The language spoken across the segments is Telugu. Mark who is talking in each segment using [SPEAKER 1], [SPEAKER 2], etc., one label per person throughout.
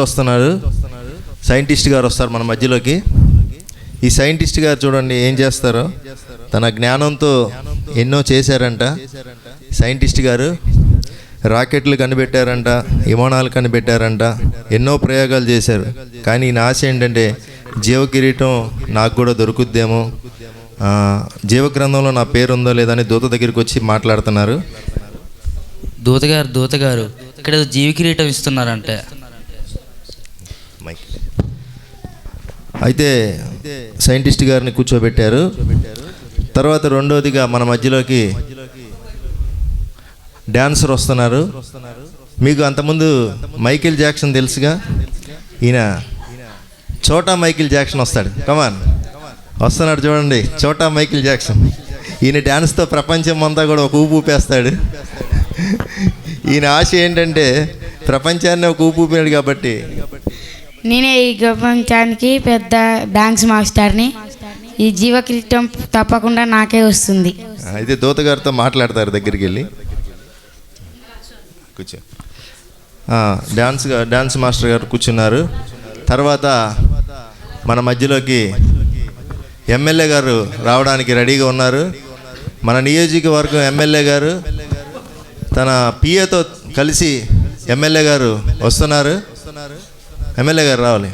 [SPEAKER 1] వస్తున్నారు, సైంటిస్ట్ గారు వస్తారు మన మధ్యలోకి. ఈ సైంటిస్ట్ గారు చూడండి ఏం చేస్తారో, తన జ్ఞానంతో ఎన్నో చేశారంట. సైంటిస్ట్ గారు రాకెట్లు కనిపెట్టారంట, విమానాలు కనిపెట్టారంట, ఎన్నో ప్రయోగాలు చేశారు. కానీ ఈయన ఆశ ఏంటంటే జీవ కిరీటం నాకు కూడా దొరుకుద్దేమో, జీవగ్రంథంలో నా పేరు ఉందో లేదని దూత దగ్గరికి వచ్చి మాట్లాడుతున్నారు.
[SPEAKER 2] దూత గారు ఇక్కడ జీవ కిరీటం ఇస్తున్నారంటే.
[SPEAKER 1] అయితే సైంటిస్ట్ గారిని కూర్చోబెట్టారు. తర్వాత రెండోదిగా మన మధ్యలోకి డాన్సర్ వస్తున్నారు. మీకు అంతకుముందు మైకేల్ జాక్సన్ తెలుసుగా, ఈయన చోటా మైకేల్ జాక్సన్ వస్తాడు. కమాన్, వస్తున్నాడు చూడండి, చోటా మైకేల్ జాక్సన్. ఈయన డ్యాన్స్తో ప్రపంచం అంతా కూడా ఒక ఊపు ఊపేస్తాడు. ఈయన ఆశ ఏంటంటే ప్రపంచాన్ని ఒక ఊపు ఊపాడు కాబట్టి
[SPEAKER 3] నేనే ఈ ప్రపంచానికి పెద్ద డాన్స్ మాస్టర్ని, ఈ జీవ కిరీటం తప్పకుండా నాకే వస్తుంది.
[SPEAKER 1] అయితే దూత గారితో మాట్లాడతారు, దగ్గరికి వెళ్ళి కూర్చో. డాన్స్ మాస్టర్ గారు కూర్చున్నారు. తర్వాత మన మధ్యలోకి ఎమ్మెల్యే గారు రావడానికి రెడీగా ఉన్నారు. మన నియోజకవర్గం ఎమ్మెల్యే గారు తన పిఏతో కలిసి ఎమ్మెల్యే గారు వస్తున్నారు. ఎమ్మెల్యే గారు రావాలి.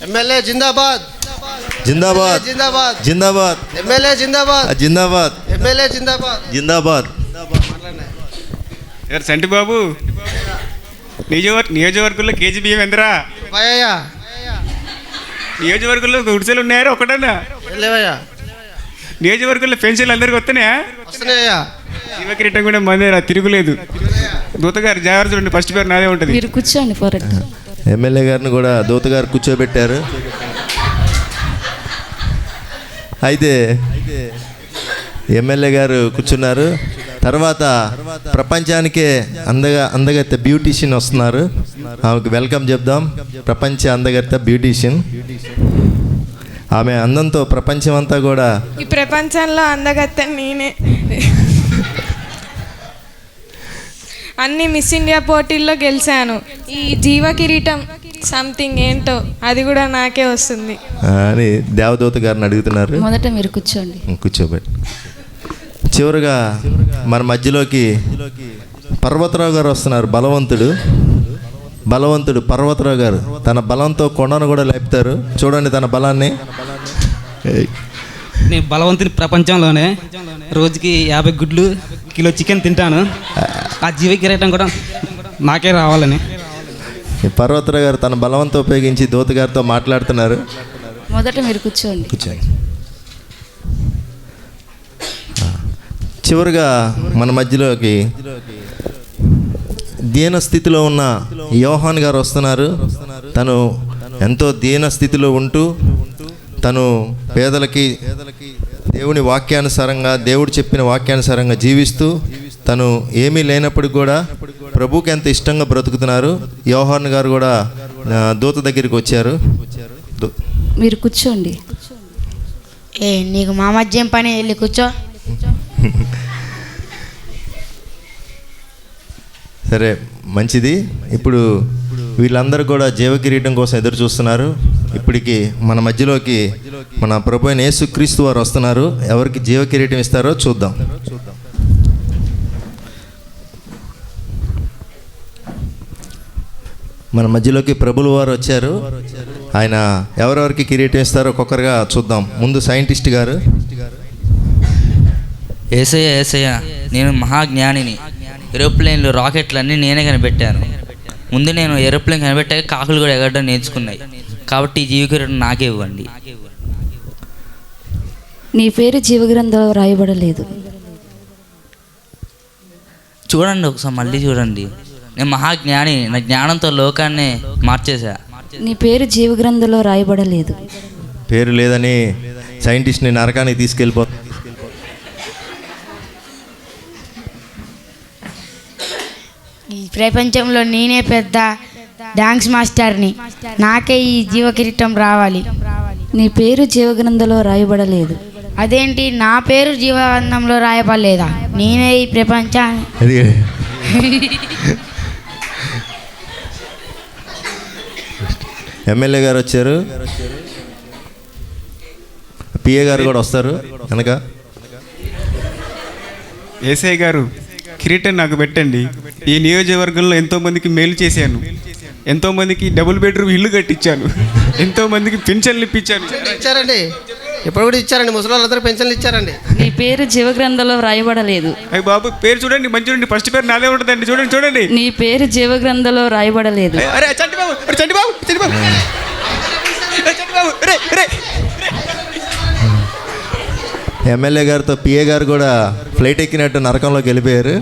[SPEAKER 4] ఎమ్మెల్యే జిందాబాద్,
[SPEAKER 1] జిందాబాద్,
[SPEAKER 4] జిందాబాద్,
[SPEAKER 1] జిందాబాద్.
[SPEAKER 4] ఎమ్మెల్యే జిందాబాద్,
[SPEAKER 1] జిందాబాద్,
[SPEAKER 4] ఎమ్మెల్యే జిందాబాద్,
[SPEAKER 1] జిందాబాద్.
[SPEAKER 5] సంటి బాబు, నియోజకవర్గంలో కేజీ బియ్యం ఎంతరా?
[SPEAKER 4] భయ్యా
[SPEAKER 5] నియోజకవర్గంలో గుడిసెలు ఉన్నాయా ఒకటన్నా?
[SPEAKER 4] లేవయ్యా.
[SPEAKER 5] నియోజకవర్గంలో పెన్షన్లు అందరికి వస్తున్నాయా?
[SPEAKER 4] వస్తున్నాయ్యా.
[SPEAKER 5] జీవ కిరీటం కూడా మందేరా, తిరుగులేదు. దూతగారు జాగ్రత్త చూడండి, ఫస్ట్ పేరు నాదే ఉంటుంది.
[SPEAKER 3] మీరు కూర్చోండి.
[SPEAKER 1] ఎమ్మెల్యే గారిని కూడా దూత గారు కూర్చోబెట్టారు. అయితే ఎమ్మెల్యే గారు కూర్చున్నారు. తర్వాత ప్రపంచానికే అందగత్తె బ్యూటీషియన్ వస్తున్నారు. ఆమెకు వెల్కమ్ చెప్దాం. ప్రపంచ అందగత్తె బ్యూటీషియన్. ఆమె అందంతో ప్రపంచం అంతా కూడా,
[SPEAKER 6] ఈ ప్రపంచంలో అందగత్తె నేనే. అన్ని మిస్ ఇండియా పోటీల్లో గెలిచాను. ఈ జీవ కిరీటం సంథింగ్ ఏంటో అది కూడా నాకే వస్తుంది
[SPEAKER 1] అని దేవదూత గారిని అడుగుతున్నారు.
[SPEAKER 3] మొదట మీరు కూర్చోండి.
[SPEAKER 1] కూర్చోబెట్టి చివరిగా మన మధ్యలోకి పర్వతరావు గారు వస్తున్నారు. బలవంతుడు పర్వతరావు గారు తన బలంతో కొండను కూడా లేపుతారు. చూడండి తన బలాన్ని.
[SPEAKER 7] నేను బలవంతుని, ప్రపంచంలోనే రోజుకి 50 గుడ్లు, కిలో చికెన్ తింటాను. ఆ జీవ కిరీటం కూడా నాకే రావాలని.
[SPEAKER 1] పర్వతరావు గారు తన బలవంతో ఉపయోగించి దూత గారితో మాట్లాడుతున్నారు.
[SPEAKER 3] మొదట మీరు కూర్చోండి.
[SPEAKER 1] చివరిగా మన మధ్యలోకి దీన స్థితిలో ఉన్న యోహాన్ గారు వస్తున్నారు. తను ఎంతో దీన స్థితిలో ఉంటూ తను పేదలకి దేవుని వాక్యానుసారంగా, దేవుడు చెప్పిన వాక్యానుసారంగా జీవిస్తూ తను ఏమీ లేనప్పుడు కూడా ప్రభువుకి ఎంత ఇష్టంగా బ్రతుకుతున్నారు. యోహాన్ గారు కూడా దూత దగ్గరికి వచ్చారు.
[SPEAKER 3] మీరు కూర్చోండి. నీకు మా మధ్య పని, వెళ్ళి కూర్చో.
[SPEAKER 1] సరే, మంచిది. ఇప్పుడు వీళ్ళందరూ కూడా జీవ కిరీటం కోసం ఎదురు చూస్తున్నారు. ఇప్పటికి మన మధ్యలోకి మన ప్రభు అయిన యేసుక్రీస్తు వారు వస్తున్నారు. ఎవరికి జీవ కిరీటం ఇస్తారో చూద్దాం. మన మధ్యలోకి ప్రభుల వారు వచ్చారు. ఆయన ఎవరెవరికి కిరీటం ఇస్తారో ఒక్కొక్కరుగా చూద్దాం. ముందు సైంటిస్ట్ గారు.
[SPEAKER 2] ఏసయ్య, నేను మహాజ్ఞానిని. ఏరోప్లేన్లు, రాకెట్లు అన్నీ నేనే కనిపెట్టాను. ముందు నేను ఏరోప్లేన్ కనిపెట్టాక కాకులు కూడా ఎగరడం నేర్చుకున్నాయి. కాబట్టి ఈ జీవ కిరీటం నాకే ఇవ్వండి.
[SPEAKER 3] నీ పేరు జీవగ్రంథంలో రాయబడలేదు.
[SPEAKER 2] చూడండి ఒకసారి, మళ్ళీ చూడండి. నేను మహాజ్ఞాని, నా జ్ఞానంతో లోకాన్ని మార్చేశా.
[SPEAKER 3] నీ పేరు జీవగ్రంథంలో రాయబడలేదు.
[SPEAKER 1] పేరు లేదని సైంటిస్ట్ని నరకానికి తీసుకెళ్ళిపో.
[SPEAKER 3] ఈ ప్రపంచంలో నేనే పెద్ద డాన్స్ మాస్టర్ని, నాకే ఈ జీవ కిరీటం రావాలి. నీ పేరు జీవగ్రంథంలో రాయబడలేదు. అదేంటి, నా పేరు జీవగ్రంథంలో రాయబడలేదా? నేనే ఈ ప్రపంచాన్ని.
[SPEAKER 1] ఎమ్మెల్యే గారు వచ్చారు, పిఏ గారు కూడా వస్తారు వెనక.
[SPEAKER 5] ఏసఐ గారు కిరీటం నాకు పెట్టండి. ఈ నియోజకవర్గంలో ఎంతోమందికి మేలు చేశాను, ఎంతోమందికి డబుల్ బెడ్రూమ్ ఇల్లు కట్టించాను, ఎంతోమందికి పెన్షన్లు ఇప్పించాను.
[SPEAKER 4] ఇచ్చారండి, ఇప్పుడు కూడా ఇచ్చారండి. ముసలి వాళ్ళందరూ పెన్షన్లు ఇచ్చారండి.
[SPEAKER 8] నీ పేరు జీవగ్రంథంలో రాయబడలేదు.
[SPEAKER 5] అయ్యి బాబు పేరు చూడండి, మంచి చూడండి, ఫస్ట్ పేరు నాదే ఉంటుందండి. చూడండి చూడండి.
[SPEAKER 8] నీ పేరు జీవగ్రంథంలో రాయబడలేదు.
[SPEAKER 5] అరే చంటిబాబు, అరే చంటిబాబు, చంటిబాబు, చంటిబాబు, రే రే.
[SPEAKER 1] ఎమ్మెల్యే గారితో పిఏ గారు కూడా ఫ్లైట్ ఎక్కినట్టు నరకంలోకి వెళ్ళిపోయారు.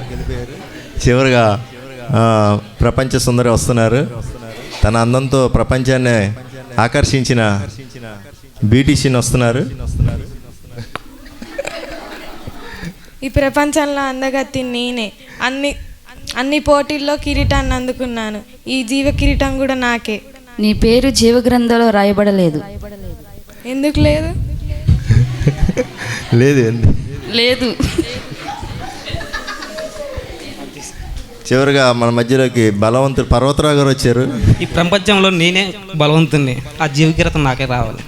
[SPEAKER 1] చివరిగా ప్రపంచ సుందరి వస్తున్నారు. తన అందంతో ప్రపంచాన్ని ఆకర్షించిన బ్యూటీషియన్ వస్తున్నారు.
[SPEAKER 6] ఈ ప్రపంచంలో అందగత్తి నేనే. అన్ని పోటీల్లో కిరీటాన్ని అందుకున్నాను. ఈ జీవ కిరీటం కూడా నాకే.
[SPEAKER 8] నీ పేరు జీవగ్రంథంలో రాయబడలేదు.
[SPEAKER 6] ఎందుకు లేదు?
[SPEAKER 1] లేదు
[SPEAKER 8] లేదు.
[SPEAKER 1] చివరిగా మన మధ్యలోకి బలవంతుడు పర్వతరావు గారు వచ్చారు.
[SPEAKER 7] ఈ ప్రపంచంలో నేనే బలవంతుణ్ణి, ఆ జీవకిరతం నాకే రావాలి.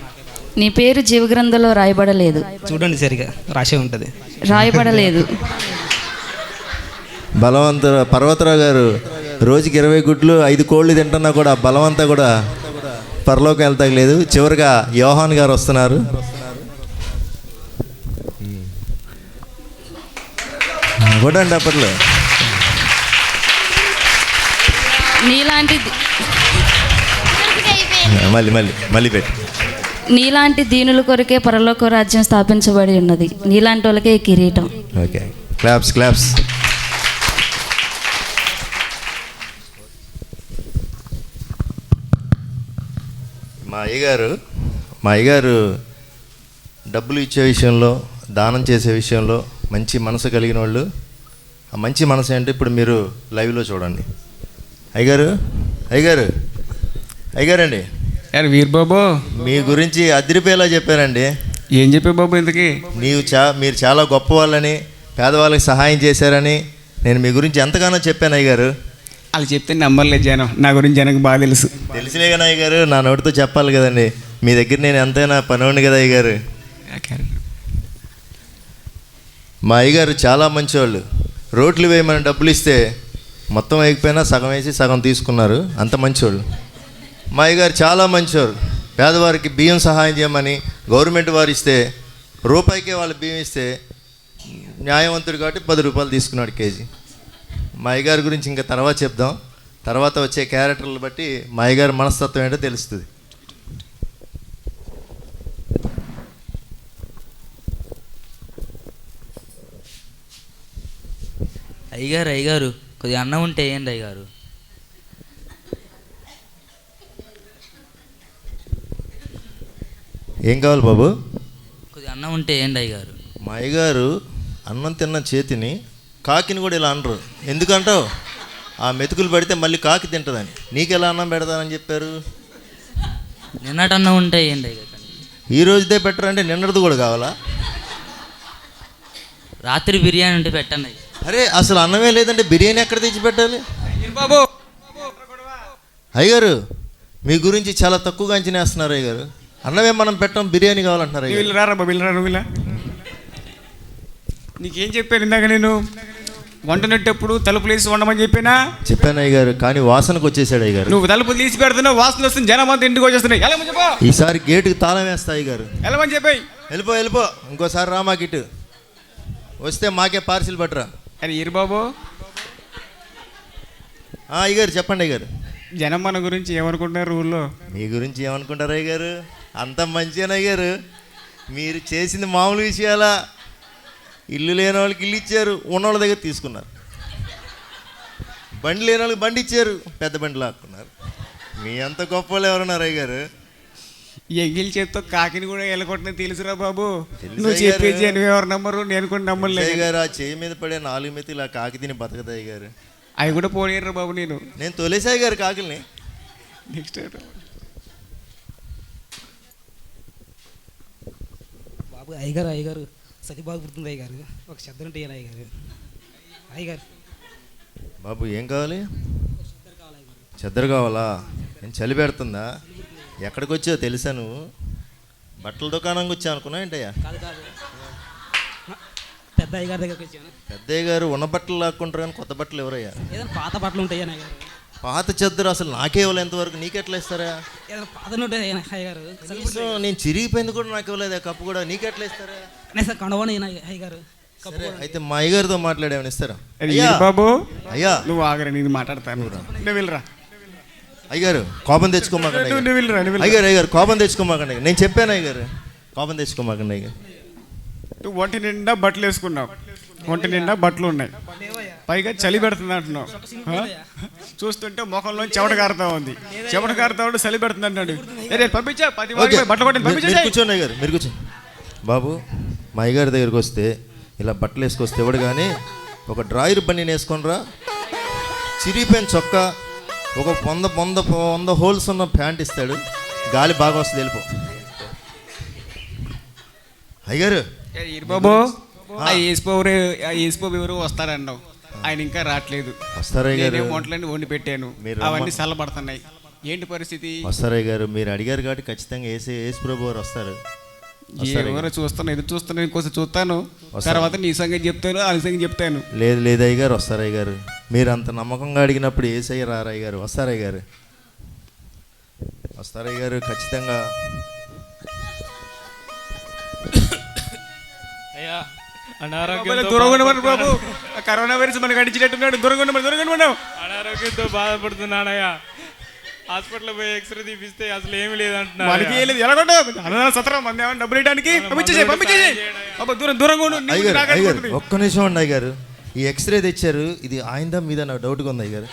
[SPEAKER 8] నీ పేరు జీవగ్రంథంలో రాయబడలేదు.
[SPEAKER 7] చూడండి సరిగా రాసే ఉంటుంది.
[SPEAKER 8] రాయబడలేదు.
[SPEAKER 1] పర్వతరావు గారు రోజుకి 20 గుడ్లు 5 కోళ్ళు తింటున్నా కూడా బలవంతా కూడా పరలోకం వెళ్తలేదు. చివరిగా యోహాన్ గారు వస్తున్నారు. కొట్టండి అప్పట్లో.
[SPEAKER 8] నీలాంటి
[SPEAKER 1] మళ్ళీ పెట్టి.
[SPEAKER 8] నీలాంటి దీనుల కొరకే పరలోక రాజ్యం స్థాపించబడి ఉన్నది. నీలాంటి వాళ్ళకే ఈ కిరీటం.
[SPEAKER 1] Okay, claps claps. మా అయ్యగారు డబ్బులు ఇచ్చే విషయంలో, దానం చేసే విషయంలో మంచి మనసు కలిగిన వాళ్ళు. ఆ మంచి మనసు అంటే ఇప్పుడు మీరు లైవ్లో చూడండి. అయ్యగారండి
[SPEAKER 5] వీర్బాబు
[SPEAKER 1] మీ గురించి అదిరిపోయేలా చెప్పారండి.
[SPEAKER 5] ఏం చెప్పే బాబు ఇంతకీ?
[SPEAKER 1] మీరు చాలా గొప్ప వాళ్ళని, పేదవాళ్ళకి సహాయం చేశారని నేను మీ గురించి ఎంతగానో చెప్పాను అయ్యగారు.
[SPEAKER 5] వాళ్ళు చెప్తే నమ్మర్లేదు జనం. నా గురించి జనకు బాగా
[SPEAKER 1] తెలిసిలే కదా అయ్యగారు, నా నోటితో చెప్పాలి కదండి. మీ దగ్గర నేను ఎంతైనా పనివాడిని కదా అయ్యగారు. మా అయ్యగారు చాలా మంచివాళ్ళు. రోడ్లు వేయమని డబ్బులు ఇస్తే మొత్తం వేయకపోయినా సగం వేసి సగం తీసుకున్నారు. అంత మంచివాళ్ళు. మా అయ్యగారు చాలా మంచివారు. పేదవారికి బియ్యం సహాయం చేయమని గవర్నమెంట్ వారు ఇస్తే రూపాయికే వాళ్ళు బియ్యం ఇస్తే న్యాయవంతుడు కాబట్టి 10 రూపాయలు తీసుకున్నాడు కేజీ. మా అయ్యగారి గురించి ఇంకా తర్వాత చెప్దాం. తర్వాత వచ్చే క్యారెక్టర్లు బట్టి మా అయ్యగారి మనస్తత్వం ఏంటో తెలుస్తుంది.
[SPEAKER 2] అయ్యగారు కొద్దిగా అన్నం ఉంటే ఏంటి అయ్యగారు?
[SPEAKER 1] ఏం కావాలి బాబు?
[SPEAKER 2] కొద్దిగా అన్నం ఉంటే ఏంటి అయ్యగారు?
[SPEAKER 1] మా అయ్యగారు అన్నం తిన్న చేతిని కాకిని కూడా ఇలా అనరు. ఎందుకంటావు? ఆ మెతుకులు పడితే మళ్ళీ కాకి తింటుందని. నీకు ఎలా అన్నం పెడతానని చెప్పారు?
[SPEAKER 2] నిన్నటి అన్నం ఉంటే ఏంటి అయ్యగారు?
[SPEAKER 1] ఈ రోజుదే పెట్టరంటే నిన్నటిది కూడా కావాలా?
[SPEAKER 2] రాత్రి బిర్యానీ ఉంటే పెట్టండి.
[SPEAKER 1] అరే అసలు అన్నమే లేదంటే బిర్యానీ ఎక్కడ తెచ్చి పెట్టాలి? అయ్యగారు మీ గురించి చాలా తక్కువగా అంచనా వేస్తున్నారు అయ్యగారు. అన్నమే మనం పెట్టం, బిర్యానీ కావాలంటున్నారు.
[SPEAKER 5] నీకేం చెప్పాను ఇందాక? నేను వంటనెట్టప్పుడు తలుపులు వేసి వండమని
[SPEAKER 1] చెప్పాను అయ్యగారు, కానీ వాసనకు వచ్చేసాడు అయ్యగారు.
[SPEAKER 5] నువ్వు తలుపులు తీసి పెడుతున్నావు, వాసన వస్తుంది, జనం అంతా ఇంటికి వచ్చేస్తున్నాయి. ఎలా చెప్పా?
[SPEAKER 1] ఈసారి గేటుకి తాళం వేస్తా అయ్యగారు.
[SPEAKER 5] వెళ్ళమని చెప్పాయి.
[SPEAKER 1] వెళ్ళిపో ఇంకోసారి రా మాకు ఇటు వస్తే మాకే పార్సిల్ పట్టరా.
[SPEAKER 5] అని ఈరుబాబు
[SPEAKER 1] అయ్యగారు చెప్పండి అయ్యగారు.
[SPEAKER 5] జనం మన గురించి ఏమనుకుంటారు ఊళ్ళో?
[SPEAKER 1] మీ గురించి ఏమనుకుంటారు అయ్యగారు? అంత మంచిగా అయ్యగారు. మీరు చేసింది మామూలు విషయాలా? ఇల్లు లేని వాళ్ళకి ఇల్లు ఇచ్చారు, ఉన్నోళ్ళ దగ్గర తీసుకున్నారు. బండి లేని వాళ్ళకి బండి ఇచ్చారు, పెద్ద బండి లాక్కున్నారు. మీ అంత గొప్ప వాళ్ళు ఎవరున్నారు అయ్యగారు?
[SPEAKER 5] ఎంగిల్ చేత్తో కాకిని కూడా వెళ్ళకొట్టిన తెలుసురా బాబు. నువ్వు చెప్పేసి ఎవరు నమ్మరు, నేను కూడా నమ్మలేదు
[SPEAKER 1] గారు. ఆ చేయి మీద పడే 4 మెతులు ఇలా కాకి తిని బతకదాయి గారు.
[SPEAKER 5] అవి కూడా పోనీయరు బాబు. నేను
[SPEAKER 1] తొలేసాయి గారు కాకిల్ని.
[SPEAKER 5] నెక్స్ట్
[SPEAKER 7] బాబు అయ్యగారు సతి బాగా గుర్తుంది అయ్యగారు. ఒక శబ్దం అంటే అయ్యగారు
[SPEAKER 1] బాబు ఏం కావాలి? చెద్దరు కావాలా? నేను చలి పెడుతుందా? ఎక్కడికి వచ్చావు తెలుసా నువ్వు? బట్టల దుకాణంకి వచ్చావు అనుకున్నా ఏంటయ్యా?
[SPEAKER 7] పెద్ద అయ్య గారి దగ్గరికి వచ్చాను.
[SPEAKER 1] పెద్దయ్య గారు ఉన్న బట్టలు లాక్కుంటారు కానీ కొత్త బట్టలు ఎవరయ్యా?
[SPEAKER 7] ఏదైనా పాత బట్టలు ఉంటాయి అయ్య గారు.
[SPEAKER 1] పాత చెద్దరు అసలు నాకే ఇవ్వలేదు ఎంతవరకు, నీకెట్లా ఇస్తారా?
[SPEAKER 7] ఏదైనా పాతలు ఉంటాయి అయ్య గారు.
[SPEAKER 1] కనీసం నేను చిరిగిపోయింది కూడా నాకు ఇవ్వలేదు, ఆ కప్పు కూడా నీకెట్లా ఇస్తారా?
[SPEAKER 7] కనీసం కండవని అయ్య గారు.
[SPEAKER 1] సరే, అయితే మా అయ్యగారితో మాట్లాడేమని ఇస్తారా?
[SPEAKER 5] బాబు
[SPEAKER 1] అయ్యా
[SPEAKER 5] నువ్వు ఆగరా, నేను మాట్లాడతాను. నువ్వు వెళ్ళరా
[SPEAKER 1] అయ్యగారు, కోపం తెచ్చుకోమాకండి.
[SPEAKER 5] నువ్వు వెళ్ళరా, నువ్వు
[SPEAKER 1] అయ్యారు అయ్యారు కోపం తెచ్చుకోమాకండి. నేను చెప్పాను అయ్యారు, కోపం తెచ్చుకోమాకండి అయ్యారు.
[SPEAKER 5] నువ్వు ఒంటి నిండా బట్టలు వేసుకున్నావు, ఒంటి నిండా బట్టలు ఉన్నాయి, పైగా చలి పెడుతుంది అంటున్నావు. చూస్తుంటే ముఖంలో చెమట కారుతా ఉంది, చెమట కారుతా ఉంటే చలి పెడుతుంది అంటున్నాడు. పంపించా 10 బట్టలు కొట్టి పంపించే.
[SPEAKER 1] కూర్చోండి అయ్యారు, మీరు కూర్చోండి. బాబు, మా అయ్యగారి దగ్గరికి వస్తే ఇలా బట్టలు వేసుకొస్తే ఎవడు కానీ ఒక డ్రాయర్ బన్నీని వేసుకొనిరా, చిరిగిపోయిన చొక్కా, ఒక 100 హోల్స్ ఉన్న ప్యాంట్ ఇస్తాడు, గాలి బాగా వస్తుంది, వెళ్ళిపో. అయ్యారు
[SPEAKER 5] బాబు ఏసిపోబు ఎవరు వస్తారన్నావు, ఆయన ఇంకా రావట్లేదు.
[SPEAKER 1] వస్తారయ్య గారు,
[SPEAKER 5] వంటలన్నీ వండి పెట్టాను, అవన్నీ చల్లబడుతున్నాయి. ఏంటి పరిస్థితి?
[SPEAKER 1] వస్తారయ్య గారు, మీరు అడిగారు కాబట్టి ఖచ్చితంగా ఏసు ప్రభు వారు వస్తారు.
[SPEAKER 5] ఎవరో చూస్తాను, ఎదురు చూస్తాను, ఇంకోసం చూస్తాను, తర్వాత నీ సంగతి చెప్తాను, వాళ్ళ సంగతి చెప్తాను.
[SPEAKER 1] లేదు అయ్య గారు, వస్తారయ్య గారు. మీరు అంత నమ్మకంగా అడిగినప్పుడు ఏసయ్య రారయ్య గారు, వస్తారయ్య గారు, వస్తారయ్య గారు ఖచ్చితంగా.
[SPEAKER 5] బాబు, కరోనా వైరస్ మనకు అడిచినట్టున్నాడు, దూరంగా
[SPEAKER 9] అనారోగ్యంతో బాధపడుతున్నాడయ్యా. హాస్పిటల్ పోయి ఎక్స్రే తీపిస్తే అసలు ఏమి లేదంటున్నారు.
[SPEAKER 5] డబ్బులు ఇవ్వడానికి దూరంగా.
[SPEAKER 1] ఒక్క నిమిషం అండి అయ్య గారు, ఈ ఎక్స్రే తెచ్చారు, ఇది ఆయిందా మీద నాకు డౌట్గా ఉంది అయ్య గారు.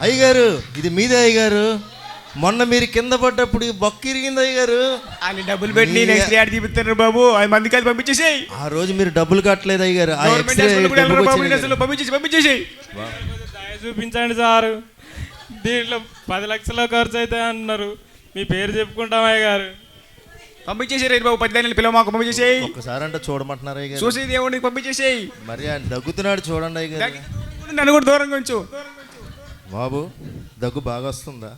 [SPEAKER 1] అయ్య గారు, ఇది మీదే అయ్య గారు. మొన్న మీరు కింద పడ్డప్పుడు బొక్క ఇరిగింది అయ్య గారు.
[SPEAKER 5] అని డబ్బులు పెట్టి ఎక్స్రే యాడ్ చూపిస్తారు బాబు, 5 మందికి అది పంపించేసేయి.
[SPEAKER 1] ఆ రోజు మీరు డబ్బులు కట్టలేదు అయ్య గారు,
[SPEAKER 5] పంపించేసేయి.
[SPEAKER 9] చూపించండి సారు, దీంట్లో 10 లక్షలు ఖర్చు అవుతాయి అంటున్నారు. మీ పేరు చెప్పుకుంటామయ్య గారు.
[SPEAKER 5] పంపించేసేయి బాబు, 10 నెలలు పిల్లలు మాకు పంపించేసేయి.
[SPEAKER 1] ఒక్కసారి అంటే చూడమంటున్నారు అయ్య గారు,
[SPEAKER 5] చూసేది ఏమో పంపించేసేయి.
[SPEAKER 1] మరి ఆయన దగ్గుతున్నాడు చూడండి అయ్య గారు.
[SPEAKER 5] నన్ను కూడా దూరంగా ఉంచు
[SPEAKER 1] బాబు. దగ్గు బాగా వస్తుందా?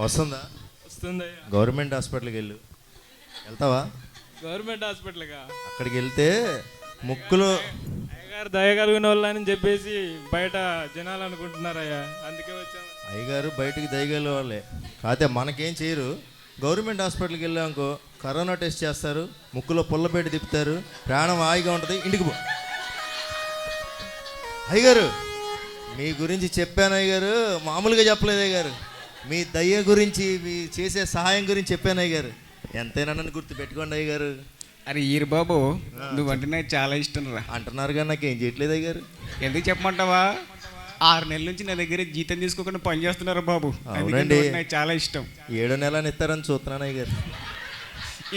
[SPEAKER 1] వస్తుందా?
[SPEAKER 9] వస్తుంది.
[SPEAKER 1] గవర్నమెంట్ హాస్పిటల్కి వెళ్తావా?
[SPEAKER 9] గవర్నమెంట్ హాస్పిటల్గా
[SPEAKER 1] అక్కడికి వెళ్తే ముక్కులో
[SPEAKER 9] అయ్యగారు దయగలిగిన వాళ్ళని చెప్పేసి బయట జనాలు అనుకుంటున్నారయ్యా, అందుకే వచ్చాము.
[SPEAKER 1] అయ్యగారు బయటికి దయగల వాళ్ళే, కాకపోతే మనకేం చేయరు. గవర్నమెంట్ హాస్పిటల్కి వెళ్ళామనుకో, కరోనా టెస్ట్ చేస్తారు, ముక్కులో పుల్లబెట్టి తిప్పుతారు, ప్రాణం హాయిగా ఉంటుంది, ఇంటికి పో. అయ్యగారు, మీ గురించి చెప్పాను అయ్యగారు, మామూలుగా చెప్పలేదు అయ్యగారు. మీ దయ్య గురించి, మీ చేసే సహాయం గురించి చెప్పాను అయ్యగారు. ఎంతైనా నన్ను గుర్తు పెట్టుకోండి అయ్యగారు.
[SPEAKER 5] అరే ఈరు బాబు, నువ్వంటే నాకు చాలా ఇష్టం రా.
[SPEAKER 1] అంటున్నారు కానీ నాకేం చేయట్లేదు అయ్యగారు.
[SPEAKER 5] ఎందుకు చెప్పమంటావా? 6 నెలల నుంచి నా దగ్గర జీతం తీసుకోకుండా పని చేస్తున్నారు బాబు.
[SPEAKER 1] అవునండి,
[SPEAKER 5] నాకు చాలా ఇష్టం.
[SPEAKER 1] 7 నెలలు ఇస్తారని చూస్తున్నాను అయ్యగారు.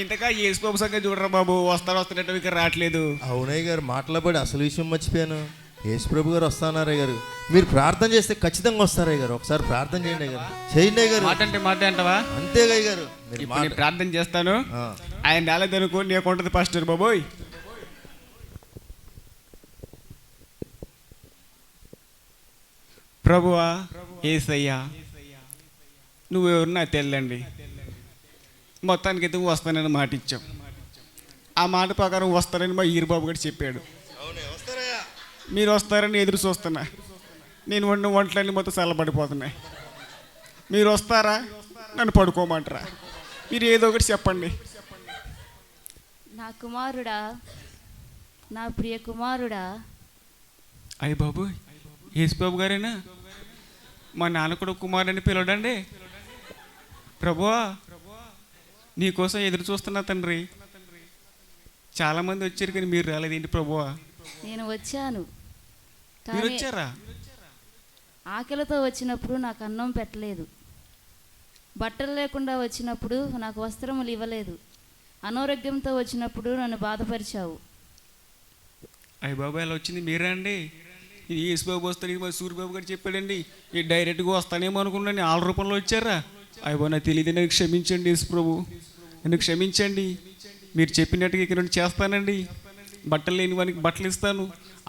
[SPEAKER 5] ఇంతకా యేసు బాబు సంగతి చూడరా బాబు, వస్తున్నట్టు ఇక్కడ రావట్లేదు.
[SPEAKER 1] అవునయ్య గారు, మాట్లాడి అసలు విషయం మర్చిపోయాను. యేసు ప్రభు గారు వస్తానారయ్య గారు, మీరు ప్రార్థన చేస్తే ఖచ్చితంగా వస్తారయ్య గారు. ఒకసారి ప్రార్థన చేయండి అయ్య గారు, చేయండి అయ్య గారు.
[SPEAKER 5] మాట అంటావా?
[SPEAKER 1] అంతేగా అయ్య గారు,
[SPEAKER 5] నేను ప్రార్థన చేస్తాను, ఆయన రాలేదనుకో నీకు ఉంటుంది పాస్టర్ బాబోయ్. ప్రభువా యేసయ్యా, నువ్వెవరు నాకు తెల్లండి. మొత్తానికి అయితే వస్తానని మాట ఇచ్చాం. ఆ మాట ప్రకారం వస్తారని మా ఈరుబాబు గారు చెప్పాడు. మీరు వస్తారని ఎదురు చూస్తున్నా. నేను వండిన వంటలన్నీ మొత్తం చల్లబడిపోతున్నాయి. మీరు వస్తారా, నన్ను పడుకోమంటారా? మీరు ఏదో ఒకటి చెప్పండి.
[SPEAKER 8] నా కుమారుడా, నా ప్రియ కుమారుడా.
[SPEAKER 5] అయ్య బాబు, యేసుబాబు గారేనా? మా నాన్న కూడా కుమారుని పిలవడండి. ప్రభువా, నీకోసం ఎదురు చూస్తున్నా తండ్రి. చాలామంది వచ్చారు కానీ మీరు రాలేదేంటి ప్రభువా?
[SPEAKER 8] నేను వచ్చాను,
[SPEAKER 5] మీరు వచ్చారా?
[SPEAKER 8] ఆకలితో వచ్చినప్పుడు నాకు అన్నం పెట్టలేదు, బట్టలు లేకుండా వచ్చినప్పుడు నాకు వస్త్రములు ఇవ్వలేదు, అనారోగ్యంతో వచ్చినప్పుడు నన్ను బాధపరిచావు.
[SPEAKER 5] అయ్య బాబు, ఎలా వచ్చింది మీరా అండి? ఇది యేసుబాబు వస్తాను, మా సూర్యబాబు గారు చెప్పాడండి. ఈ డైరెక్ట్గా వస్తానేమో అనుకున్నాను, వాళ్ళ రూపంలో వచ్చారా? అయ్యో నాకు తెలియదు, నాకు క్షమించండి యేసు ప్రభు, నన్ను క్షమించండి. మీరు చెప్పినట్టుగా ఇక్కడ నుండి చేస్తానండి. బట్టలు లేని వానికి బట్టలు ఇస్తాను,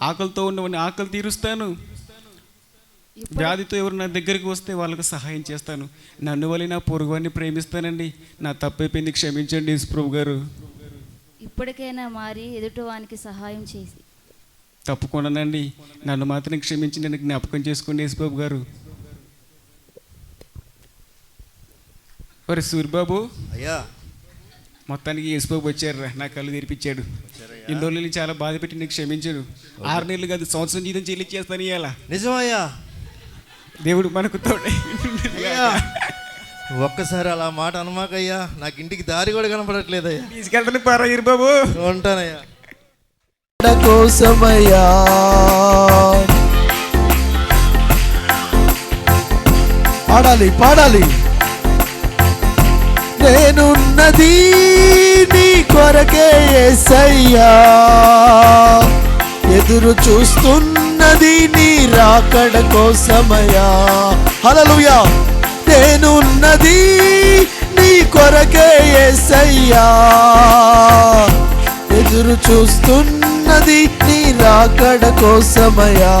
[SPEAKER 5] ఆకలితో ఉన్నవాడిని ఆకలి తీరుస్తాను, వ్యాధితో ఎవరు నా దగ్గరికి వస్తే వాళ్ళకు సహాయం చేస్తాను, నన్ను వల్ల నా పొరుగువాన్ని ప్రేమిస్తానండి. నా తప్పైపోయింది, క్షమించండి యేసుప్రభు గారు.
[SPEAKER 8] ఇప్పటికైనా మారి ఎదుటివానికి సహాయం చేసి
[SPEAKER 5] తప్పకుండానండి, నన్ను మాత్రం క్షమించి నేను జ్ఞాపకం చేసుకోండి యేసుప్రభు గారు. మరి సూర్యబాబు
[SPEAKER 1] అయ్యా,
[SPEAKER 5] మొత్తానికి యేసుబాబు వచ్చారు, నా కళ్ళు తెరిపించాడు. ఇన్ని రోజులు నేను చాలా బాధ పెట్టి నీకు క్షమించాడు. 6 నెలలు కాదు, సంవత్సరం జీతం చెల్లించేస్తాను ఇవాళ.
[SPEAKER 1] నిజమయ్యా,
[SPEAKER 5] దేవుడు మనకు తోడే.
[SPEAKER 1] ఒక్కసారి అలా మాట అనమాకయ్యా, నాకు ఇంటికి దారి కూడా కనపడట్లేదయ్యా.
[SPEAKER 5] తీసుకెళ్తాను పారా బాబు.
[SPEAKER 1] ఉంటానయ్యా.
[SPEAKER 10] కోసమయ్యా పాడాలి పాడాలి. నేనున్నది నీ కొరకే యేసయ్యా, ఎదురు చూస్తున్నది నీ రాకడ కోసమయ్యా. హల్లెలూయా. నేనున్నది నీ కొరకే యేసయ్యా, ఎదురు చూస్తున్నది నీ రాకడ కోసమయ్యా.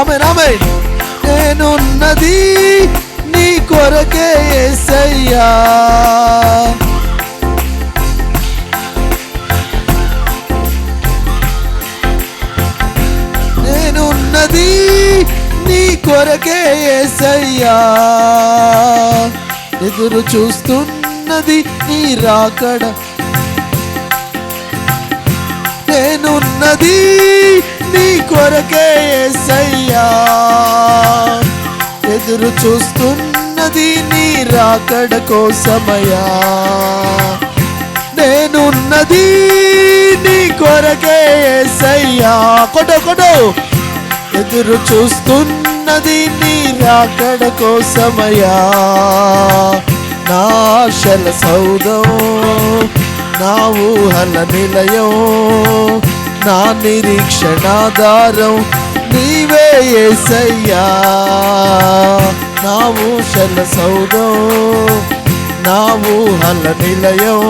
[SPEAKER 10] ఆమేన్ ఆమేన్. నేనున్నది నీ కొరకే యేసయ్యా, నేనున్నది నీ కొరకే యేసయ్యా, ఎదురు చూస్తున్నది నీ రాకడ. నేనున్నది నీ కొరకే యేసయ్యా, ఎదురు చూస్తున్నది నీ రాకడ కోసమయ్యా. నేనున్నది నీ కొరకే యేసయ్యా, కొడు ఎదురు చూస్తున్నది నీ రాకడ కోసమయ్యా. నా ఆశల సౌధం, నా ఊహల నిలయం, నా నిరీక్షణాధారం నీవే యేసయ్యా. నా ఊషల సౌధం, నా ఊహల నిలయం,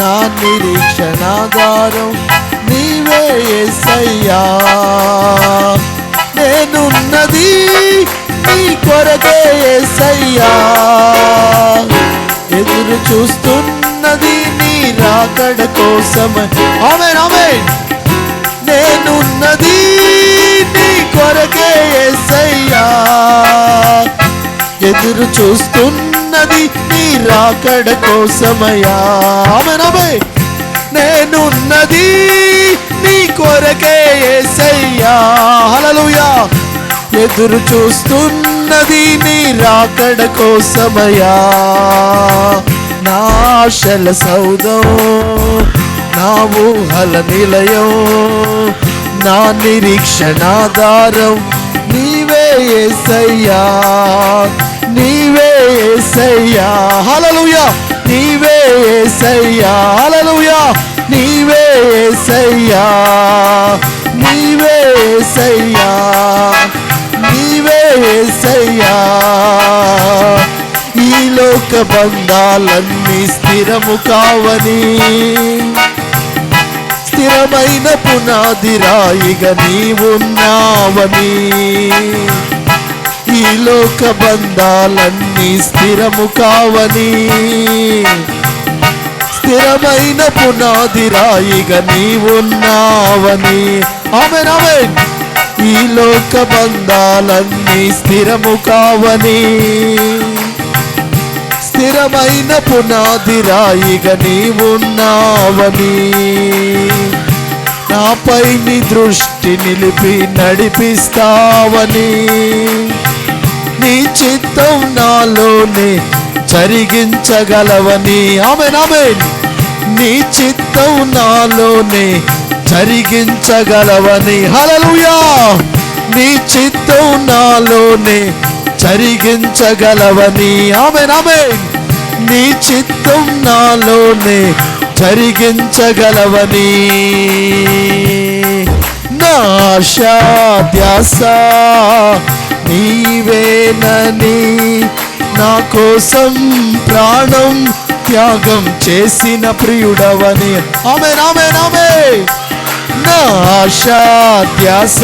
[SPEAKER 10] నా నిరీక్షణాధారం నీవే యేసయ్యా. నేనున్నది నీ కొరకే యేసయ్యా, ఎదురు చూస్తున్నది నీ రాకడ కోసమ. ఆమేన్ ఆమేన్. నేనున్నది నీ కొరకే యేసయ్యా, ఎదురు చూస్తున్నది నీ రాకడ కోసమయ్యా. ఆమేన్ ఆమేన్. నేనున్నది నీ కొరకే యేసయ్యా. హల్లెలూయా. ఎదురు చూస్తున్నది నీ రాకడ కోసమయ్యా. నా ఆశల సౌధం, నా ఊహల నిలయం, నా నిరీక్షణాధారం నీవే యేసయ్యా, నీవే యేసయ్యా. హల్లెలూయా. నీవే యేసయ్యా. హల్లెలూయా. నీవే యేసయ్యా, నీవే యేసయ్యా, నీవే యేసయ్యా. ఈ లోక బంధాలన్నీ స్థిరము కావని, స్థిరమైన పునాది రాయిగా నీవున్నావని. ఈ లోక బంధాలన్నీ స్థిరము కావని, స్థిరమైన పునాది రాయిగా నీవున్నావని. ఆమేన్ ఆమేన్. ఈ లోక బంధాలన్నీ స్థిరము కావని, స్థిరమైన పునాది రాయిగా నీవున్నావని. నాపై నీ దృష్టి నిలిపి నడిపిస్తావని, నీ చిత్తం నాలోనే జరిగించగలవని. ఆమేన్ ఆమేన్. నీ చిత్తం నాలోనే జరిగించగలవని. హల్లెలూయా. నీ చిత్తం నాలోనే జరిగించగలవని. ఆమేన్ ఆమేన్. నీ చిత్తం నాలోనే జరిగించగలవని. నా ఆశా ధ్యాస నీవేనని, నా కోసం ప్రాణం త్యాగం చేసిన ప్రియుడవని. ఆమేన్ ఆమేన్ ఆమేన్. నా ఆశ ధ్యాస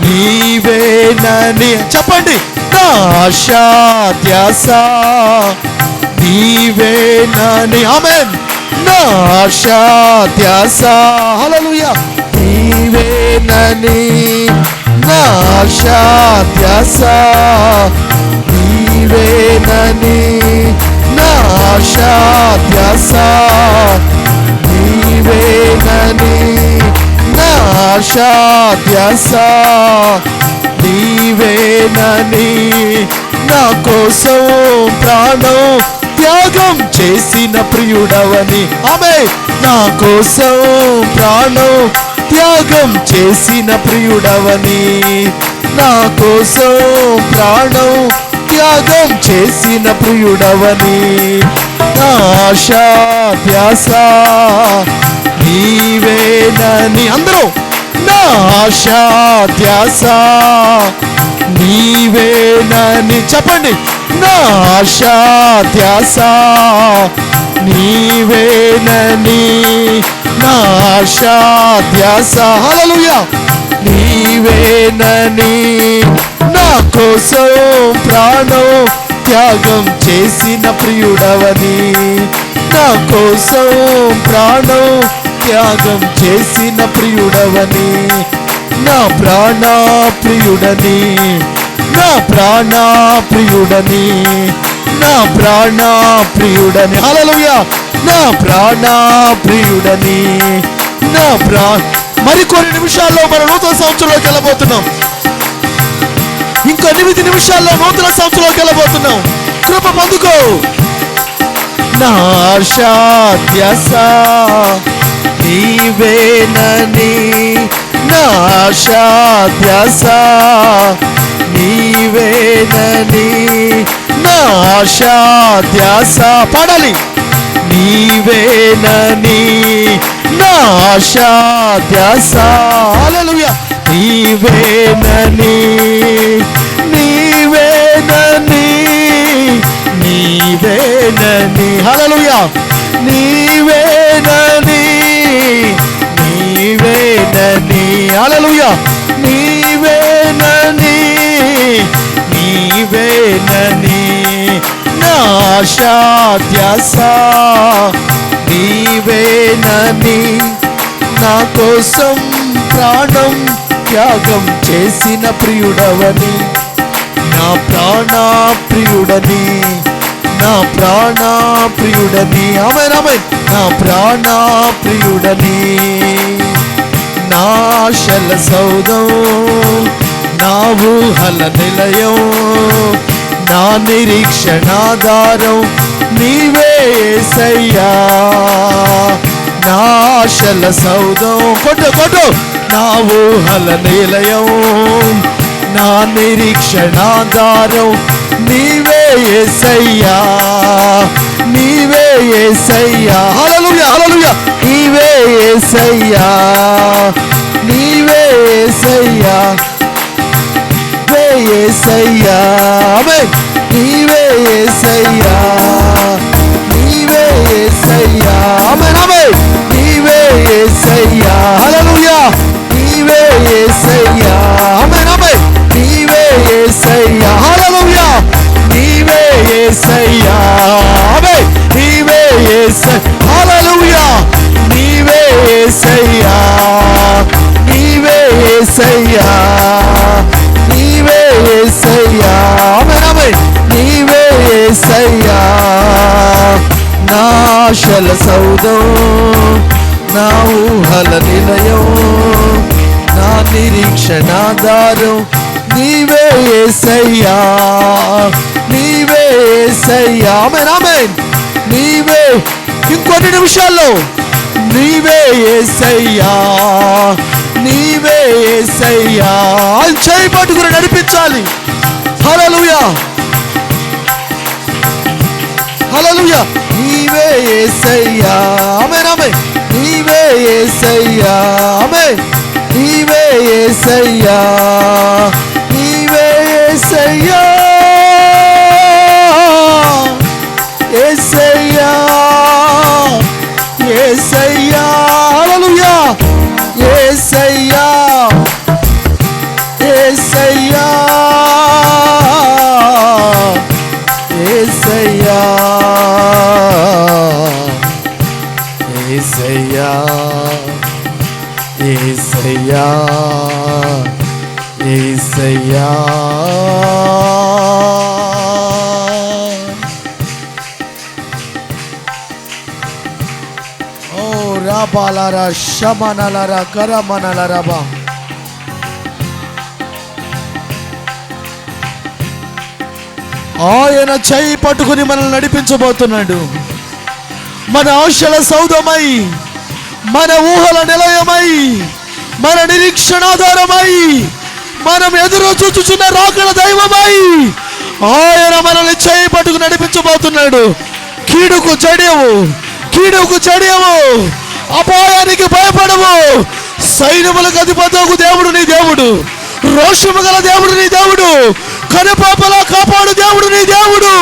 [SPEAKER 10] నీవేనని చెప్పండి. నా ఆశ ధ్యాస నీవేనని. ఆమేన్. నా ఆశ ధ్యాస హల్లెలూయా నీవేనని. నా ఆశ ధ్యాస నీవేనని. నా ఆశ ధ్యాస నీవేనని. నా ఆశ ధ్యాస నీవేనని. నా కోసం ప్రాణం త్యాగం చేసిన ప్రియుడవని. ఆమె నా కోసం ప్రాణం త్యాగం చేసిన ప్రియుడవని. నా కోసం ప్రాణం త్యాగం చేసిన ప్రియుడవని. నా ఆశ ధ్యాస నీవేనని. అందరూ నా ఆశ ధ్యాస నీవేనని చెప్పండి. నా ఆశ ధ్యాస నీవేనని. నా ఆశ ధ్యాస హల్లెలూయా నీవేనని. నా కోసం ప్రాణం త్యాగం చేసిన ప్రియుడవని. నా కోసం ప్రాణం త్యాగం చేసిన ప్రియుడవని. నా ప్రాణ ప్రియుడని. నా ప్రాణ ప్రియుడని. నా ప్రాణ ప్రియుడని హల్లెలూయా నా ప్రాణ ప్రియుడని. నా మరికొన్ని నిమిషాల్లో మనం నూతన సంవత్సరంలోకి వెళ్ళబోతున్నాం. ఇంకో 8 నిమిషాల్లో నూతన సంవత్సరంలోకి వెళ్ళబోతున్నాం. కృప పొందుకో. నా ఆశ ధ్యాస నీవేనని. నా ఆశ ధ్యాస నీవేనని. నా ఆశ ధ్యాస పాడాలి. నీవేనని. నా ఆశ ధ్యాస హల్లెలూయా నీవేనని. నీవేనని. నీవేనని హల్లెలూయా నీవేనని. నీవేనని హల్లెలూయా నీవేనని. నీవేనని. నా ఆశ ధ్యాస నీవేనని. నా కోసం ప్రాణం త్యాగం చేసిన ప్రియుడవని. నా ప్రాణ ప్రియుడని. నా ప్రాణ ప్రియుడని. ఆమేన్ ఆమేన్. నా ప్రాణ ప్రియుడని. నా ఆశల సౌధం నా ఊహల నిలయం. నా నిరీక్షణాధారం నీవే యేసయ్యా. నా ఆశల సౌధం కొట్టు నా ఊహల నిలయం. నా నిరీక్షణాధారం నీవే యేసయ్యా. నీవే యేసయ్యా హల్లెలూయా హల్లెలూయా నీవే యేసయ్యా. నీవే యేసయ్యా. నీవే యేసయ్యా. ఆమేన్. నీవే యేసయ్యా. నీవే యేసయ్యా. ఆమేన్ ఆమేన్. నీవే యేసయ్యా హల్లెలూయా నీవే యేసయ్యా. ఆమేన్ ఆమేన్. నీవే యేసయ్యా హల్లెలూయా నీవే యేసయ్యా. ఆమేన్. నీవే యేసయ్యా హల్లెలూయా నీవే యేసయ్యా. నీవే యేసయ్యా. నీవే యేసయ్యా. ఆమేన్ ఆమేన్. నీవే యేసయ్యా. నా ఆశల సౌధం నా ఊహల నిలయం. నా నిరీక్షణాధారం నీవే యేసయ్యా. నీవే యేసయ్యా. ఆమేన్ ఆమేన్. నీవే ఇంకొన్ని నిమిషాల్లో నీవే యేసయ్యా. నీవే యేసయ్యా. చేయి పట్టుకుని నడిపించాలి. హల్లెలూయా హల్లెలూయా నీవే యేసయ్యా. ఆమేన్ ఆమేన్. నీవే యేసయ్యా. ఆమేన్. నీవే యేసయ్యా. నీవే యేసయ్యా. యేసయ్యా. యేసయ్యా. హల్లెలూయా యేసయ్యా యేసయ్యా ఓ రాబాలరా శమనలరా కరమనలరబా ఆయన చేయి పట్టుకుని మనల్ని నడిపించబోతున్నాడు. మన ఆశల సౌధమై, మన ఊహల నిలయమై, మన నిరీక్షణాధారమై, మనం ఎదురు చూచుచున్న రాకడ దైవమై ఆయన మనల్ని చేయి పట్టుకుని నడిపించబోతున్నాడు. కీడుకు జడియవు, కీడుకు జడియవు, అపాయానికి భయపడవు. సైన్యములకు అధిపతకు దేవుడు నీ దేవుడు, రోషము గల దేవుడు నీ దేవుడు, కనుపాపలా కాపాడు దేవుడు నీ దేవుడు.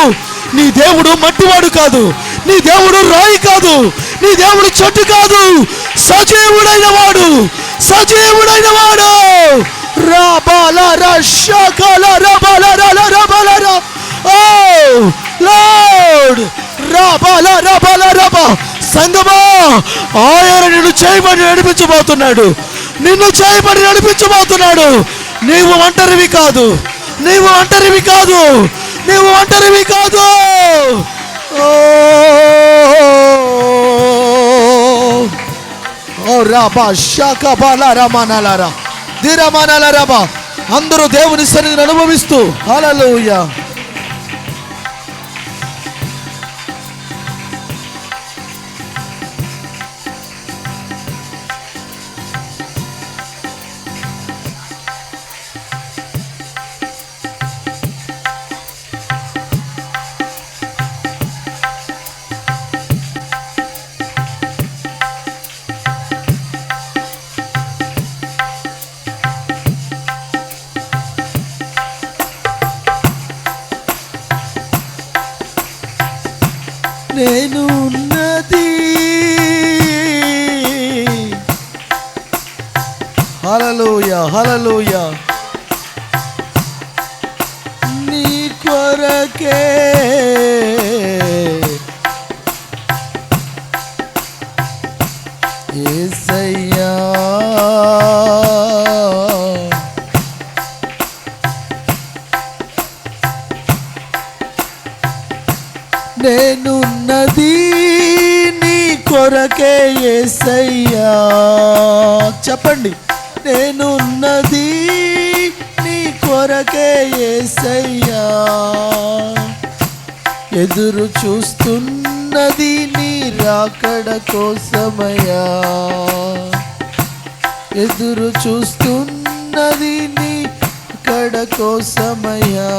[SPEAKER 10] నీ దేవుడు మట్టివాడు కాదు, నీ దేవుడు రాయి కాదు, నీ దేవుడు చెట్టు కాదు, సజీవుడైన వాడు, సజీవుడైన వాడు. రాబాలరా షకలరా బలరా రబలరా ఓ లార్డ్ రాబాలరా బలరా. సంగమా, ఆయన నిన్ను చేయబడి నడిపించబోతున్నాడు, నిన్ను చేయబడి నడిపించబోతున్నాడు. నీవు ఒంటరివి కాదు, నీవు ఒంటరివి కాదు, నీవు ఒంటరివి కాదు. ఓ రాబా శాఖ బాలారా మనలారా దిరమనలరబా. అందరూ దేవుని సన్నిధిని అనుభవిస్తూ హల్లెలూయా. నేను ఉన్నది హల్లెలూయా హల్లెలూయా నీ కొరకే. యేసయ్యా నేనున్నది నీ కొరకే యేసయ్యా. చెప్పండి, నేనున్నది నీ కొరకే యేసయ్యా. ఎదురు చూస్తున్నది నీ రాకడ కోసమయ్యా, ఎదురు చూస్తున్నది నీ రాకడ కోసమయ్యా.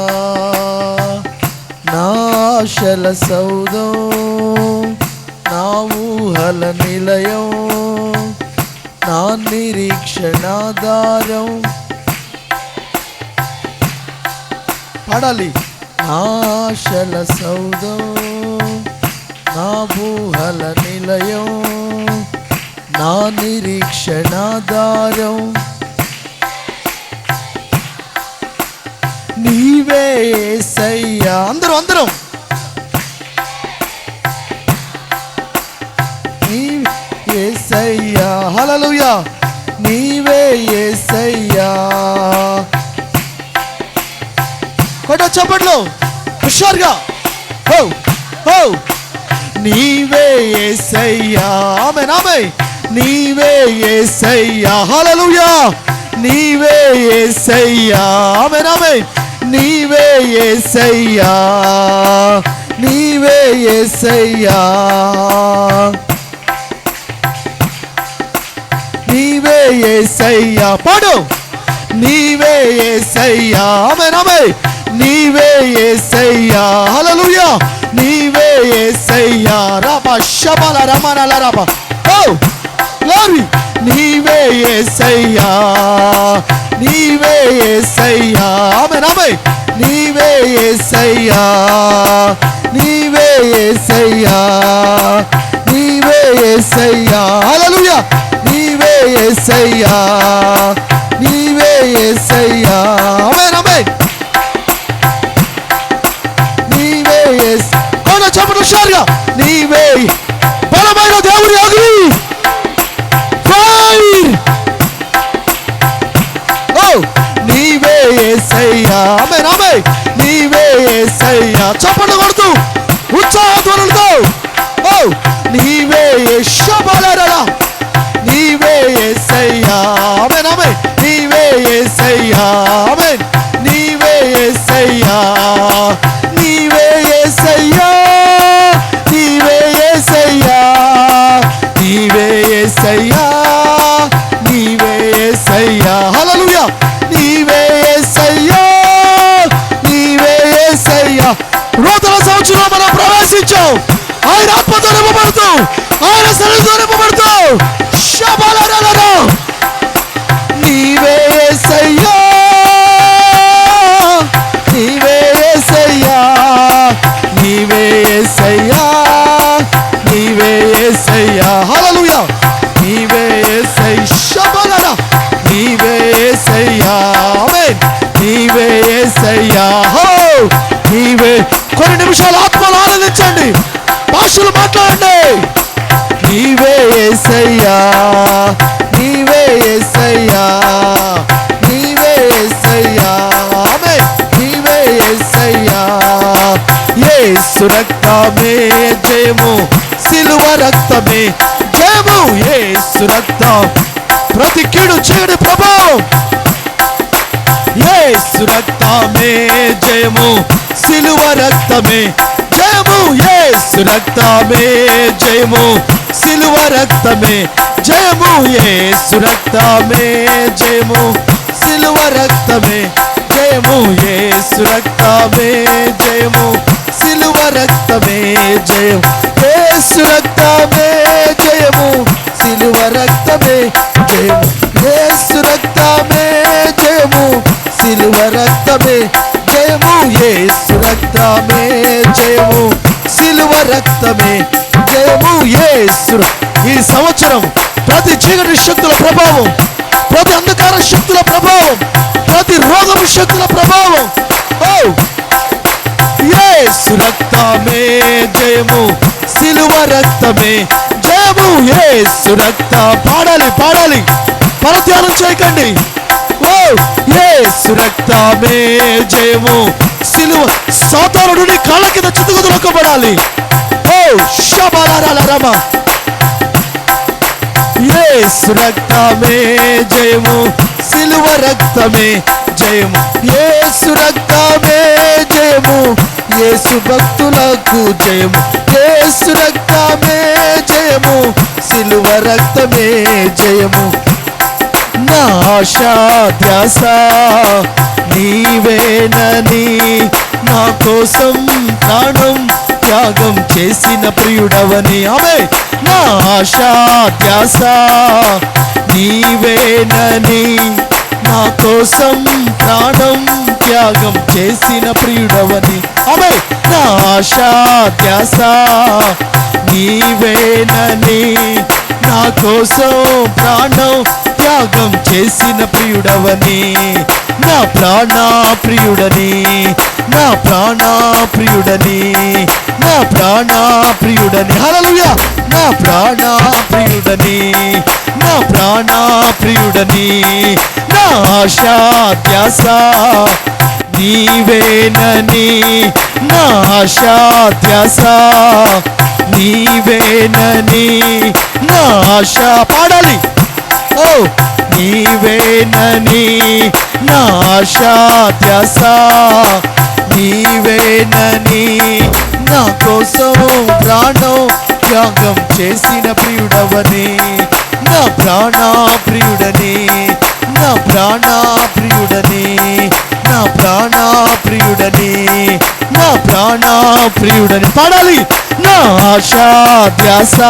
[SPEAKER 10] నా ఆశల సౌధం, నా ఊహల నిలయం, నా నిరీక్షణాధారం. పాడాలి. నా ఆశల సౌధం, నా ఊహల నిలయం, నా నిరీక్షణాధారం. నీవే యేసయ్యా. అందరం నీవే యేసయ్యా. హల్లెలూయా. నీవే యేసయ్యా. కొట్ట చప్పట్లు హుషారుగా. హో హో నీవే యేసయ్యా. ఆమేన్ ఆమేన్. నీవే యేసయ్యా. హల్లెలూయా. నీవే యేసయ్యా. ఆమేన్ ఆమేన్. నీవే యేసయ్యా. నీవే యేసయ్యా. నీవే యేసయ్యా. పాడు. నీవే యేసయ్యా. ఆమేన్ ఆమేన్. నీవే యేసయ్యా. హల్లెలూయా. నీవే యేసయ్యా. రబా షబల రమనల రబా. Oh glory. నీవే యేసయ్యా. నీవే యేసయ్యా. ఆమేన్ ఆమేన్. నీవే యేసయ్యా. నీవే యేసయ్యా. నీవే యేసయ్యా. హల్లెలూయా. నీవే యేసయ్యా. నీవే యేసయ్యా. ఆమేన్ ఆమేన్. నీవే యేసయ్యా. కొన చప్పట్లు హుషారుగా. నీవే బలమైన దేవుని అగ్ని. ఫైర్ యేసయ్యా. ఆమేన్ ఆమేన్. నీవే యేసయ్యా. చప్పట్లు కొడుతూ ఉత్సాహధ్వనులతో ఓ నీవే యెషోబాలారా. నీవే యేసయ్యా. ఆమేన్ ఆమేన్. నీవే యేసయ్యా. ఆమేన్. నీవే యేసయ్యా. నీవే యేసయ్యా. నీవే యేసయ్యా. నీవే యేసయ్యా. నీవే యేసయ్యా. హల్లెలూయా. నీవే యేసయ్యా. నీవే యేసయ్యా. నూతన సంవత్సరంలో మనం ప్రవేశించాం. ఆయన ఆత్మతో నింపబడుతూ, ఆయన సన్నిధితో నింపబడుతూ శబలరలరా. నీవే యేసయ్యా. నీవే యేసయ్యా. నీవే యేసయ్యా. నీవే యేసయ్యా. హల్లెలూయా. నీవే యేసయ్యా. శబలరా. నీవే యేసయ్యా. ఆమేన్. నీవే యేసయ్యా. హో నీవే. కొన్ని నిమిషాలు ఆత్మలో ఆనందించండి, భాషలు మాట్లాడండి. నీవే యేసయ్యా. నీవే యేసయ్యా. నీవే యేసయ్యా. ఆమేన్. నీవే యేసయ్యా. యేసు రక్తమే జయము, సిలువ రక్తమే జయము. యేసు రక్తం ప్రతి కీడు చీడు ప్రభావం. యేసు రక్తమే జయము, సిలువ రక్తమే జయము. యేసు రక్తమే జయము, సిలువ రక్తమే జయము. యేసు రక్తమే జయము, సిలువ రక్తమే జయము. యేసు రక్తమే జయము, సిలువ రక్తమే జయము. యేసు రక్తమే జయము, సిలువ రక్తమే జయము. యేసు రక్తమే జయము, సిలువ రక్తమే జయము. యేసు రక్తమే జయము, సిలువ రక్తమే జయము. యేసు. ఈ సంవత్సరం ప్రతి చీకటి శక్తుల ప్రభావం, ప్రతి అంధకార శక్తుల ప్రభావం, ప్రతి రోగం శక్తుల ప్రభావం ఓ యేసు రక్తమే జయము, సిలువ రక్తమే జయము. యేసు రక్త పాడాలి పాడాలి, పరధ్యానం చేయకండి. ఓ యేసు రక్తమే జయము, సిలువ. సాతానుడు నీ కాళ్ళ కింద చితుకుదొరకబడాలి. ఓ శబలరలరమ. యేసు రక్తమే జయము, సిలువ రక్తమే జయము. యేసు రక్తమే జయము, యేసు భక్తులకు జయము. యేసు రక్తమే జయము, సిలువ రక్తమే జయము. నా ఆశా ధ్యాస నీవేనని, నా కోసం ప్రాణం త్యాగం చేసిన ప్రియుడవని. ఆమె నా ఆశా ధ్యాస నీవేనని, నా కోసం ప్రాణం త్యాగం చేసిన ప్రియుడవని. ఆమె నా ఆశా ధ్యాస నీవేనని, నా కోసం ప్రాణం త్యాగం చేసిన ప్రియుడవని. నా ప్రాణ ప్రియుడని, నా ప్రాణ ప్రియుడని, నా ప్రాణ ప్రియుడని. హల్లెలూయా. నా ప్రాణ ప్రియుడని, నా ప్రాణ ప్రియుడని. నా ఆశా ధ్యాస నీవేనని, నా ఆశా ధ్యాస నీవేనని. నా ఆశ పాడాలి. ఓ నీవేనని, నా ఆశా ధ్యాస నీవేనని, నా కోసం ప్రాణం త్యాగం చేసిన ప్రియుడవని. నా ప్రాణ ప్రియుడని, నా ప్రాణ ప్రియుడని, నా ప్రాణ ప్రియుడని, నా ప్రాణ ప్రియుడని. పాడాలి. నా ఆశా ధ్యాస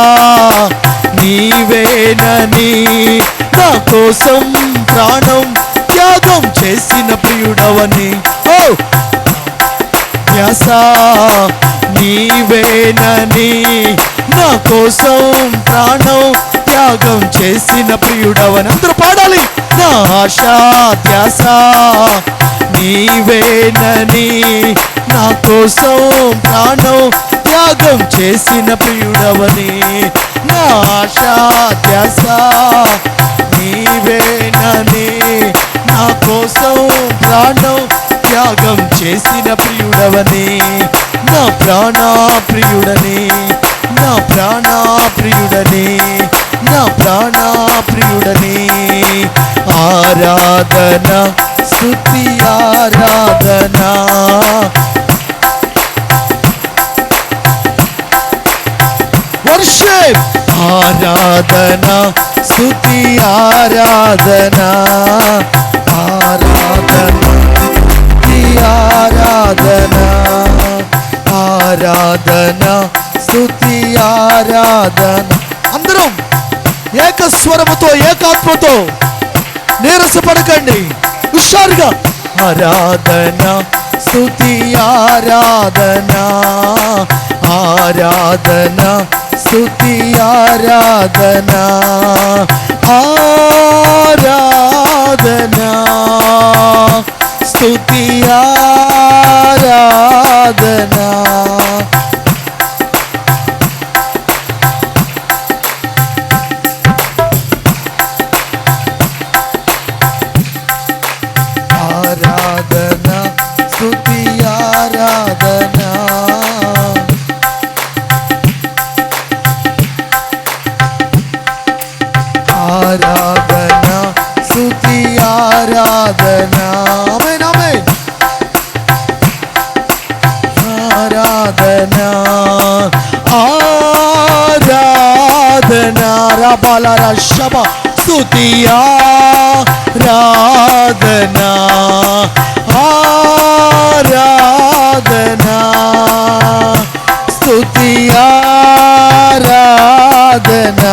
[SPEAKER 10] నీవేనని, నా కోసం ప్రాణం త్యాగం చేసిన ప్రియుడవని. ఓ ధ్యాస నీవేనని, నా కోసం ప్రాణం త్యాగం చేసిన ప్రియుడవని. అందరూ పాడాలి. నా ఆశా ధ్యాస నీవేనని, నా కోసం ప్రాణం త్యాగం చేసిన ప్రియుడవని. నా ఆశా ధ్యాస నీవేనని, నా కోసం ప్రాణం ప్రియుడవని, నా ప్రాణ ప్రియుడని, నా ప్రాణ ప్రియుడని, నా ప్రాణ ప్రియుడని. ఆరాధన స్తుతి ఆరాధన, వర్షిప్ ఆరాధన స్తుతి ఆరాధన, ఆరాధన స్తుతి ఆరాధన, ఆరాధన స్తుతి ఆరాధన. అందరం ఏకస్వరముతో ఏకాత్మతో నీరసపడకండి, హుషారుగా ఆరాధన స్తుతి ఆరాధన, ఆరాధన స్తుతి ఆరాధన, ఆరాధన స్తుతి ఆరాధన. ఆరాధన స్తుతి ఆరాధన, ఆరాధన స్తుతి ఆరాధన. ఆమేన్ ఆమేన్. ఆరాధన ఆరాధన రబల రషబ స్తుతి ఆరాధన, ఆరాధన స్తుతి ఆరాధన,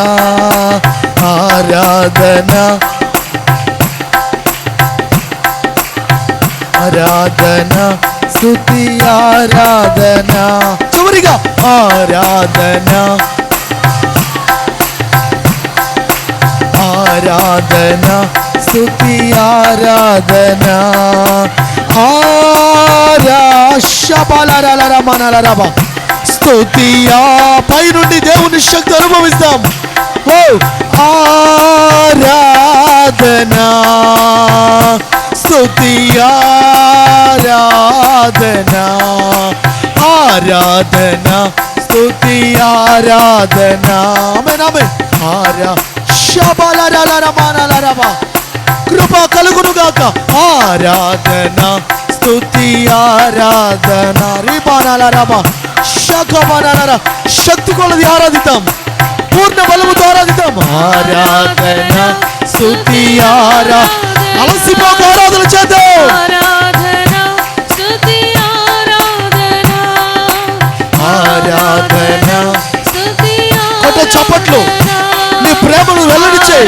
[SPEAKER 10] ఆరాధన ఆరాధన స్తుతి ఆరాధన. చివరిగా ఆరాధన ఆరాధన స్తుతి ఆరాధన, ఆరాశబలరలరమనలరబ స్తుతి పై నుండి దేవుని శక్తి అనుభవిస్తాం. ఓ ఆరాధన స్తుతి ఆరాధన, ఆరాధన స్తుతి ఆరాధన. ఆమేన్ ఆమేన్. శబలరలరమనలరబ కృప కలుగునుగాక. ఆరాధన స్తుతి ఆరాధన రిబానలరబ శకమనలర శక్తి కొలది ఆరాధిద్దాం, పూర్ణ బలముతో ఆరాధిద్దాం. ఆరాధన స్తుతి అలసిపోక ఆరాధన చేద్దాం. ఆరాధన కొట్ట చప్పట్లు, నీ ప్రేమను వెల్లడిచే.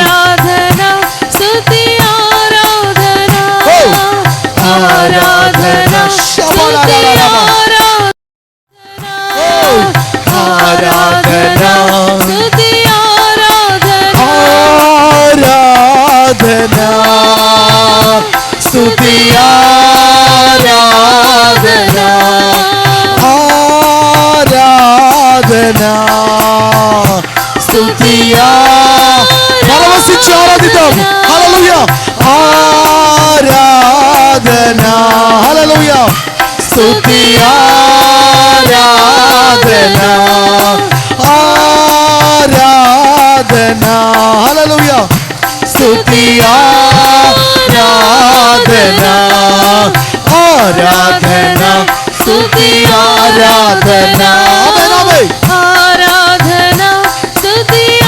[SPEAKER 10] ఆరాధన శబలరలరబ ఆరాధన ఆరాధన స్తుతి ఆరాధన, ఆరాధన స్తుతి పరవశించి ఆరాధిద్దాం. హల్లెలూయా. ఆరాధన హల్లెలూయా స్తుతి ఆరాధన, ఆరాధన హల్లెలూయా స్తుతి ఆరాధన, ఆరాధన స్తుతి ఆరాధన. ఆమేన్ ఆమేన్.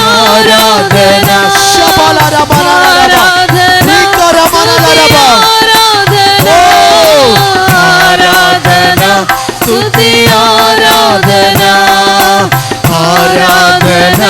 [SPEAKER 10] ఆరాధన శబలరమనలరబ వికరమనలరబ ఆరాధన స్తుతి ఆరాధన, ఆరాధన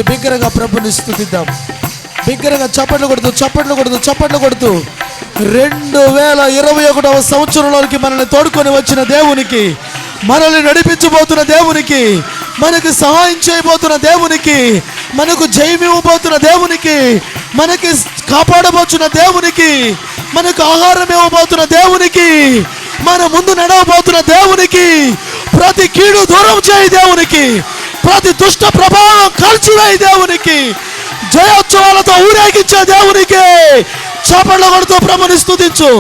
[SPEAKER 10] బిగ్గరగా ప్రభుని స్తుతిద్దాం. బిగ్గరగా చప్పట్లు కొడుతూ 2021వ సంవత్సరంలోనికి మనల్ని తోడుకొని వచ్చిన దేవునికి, మనల్ని నడిపించబోతున్న దేవునికి, మనకు సహాయం చేయబోతున్న దేవునికి, మనకు జయమివ్వబోతున్న దేవునికి, మనకి కాపాడబోతున్న దేవునికి, మనకు ఆహారం ఇవ్వబోతున్న దేవునికి, మన ముందు నడవబోతున్న దేవునికి, ప్రతి కీడు దూరం చేయి దేవునికి, ప్రతి దుష్ట ప్రభావం కాల్చివేయి దేవునికి, జయోత్సవాలతో ఊరేగించే దేవునికి చప్పట్లు కొడుతూ ప్రభుని స్తుతించు.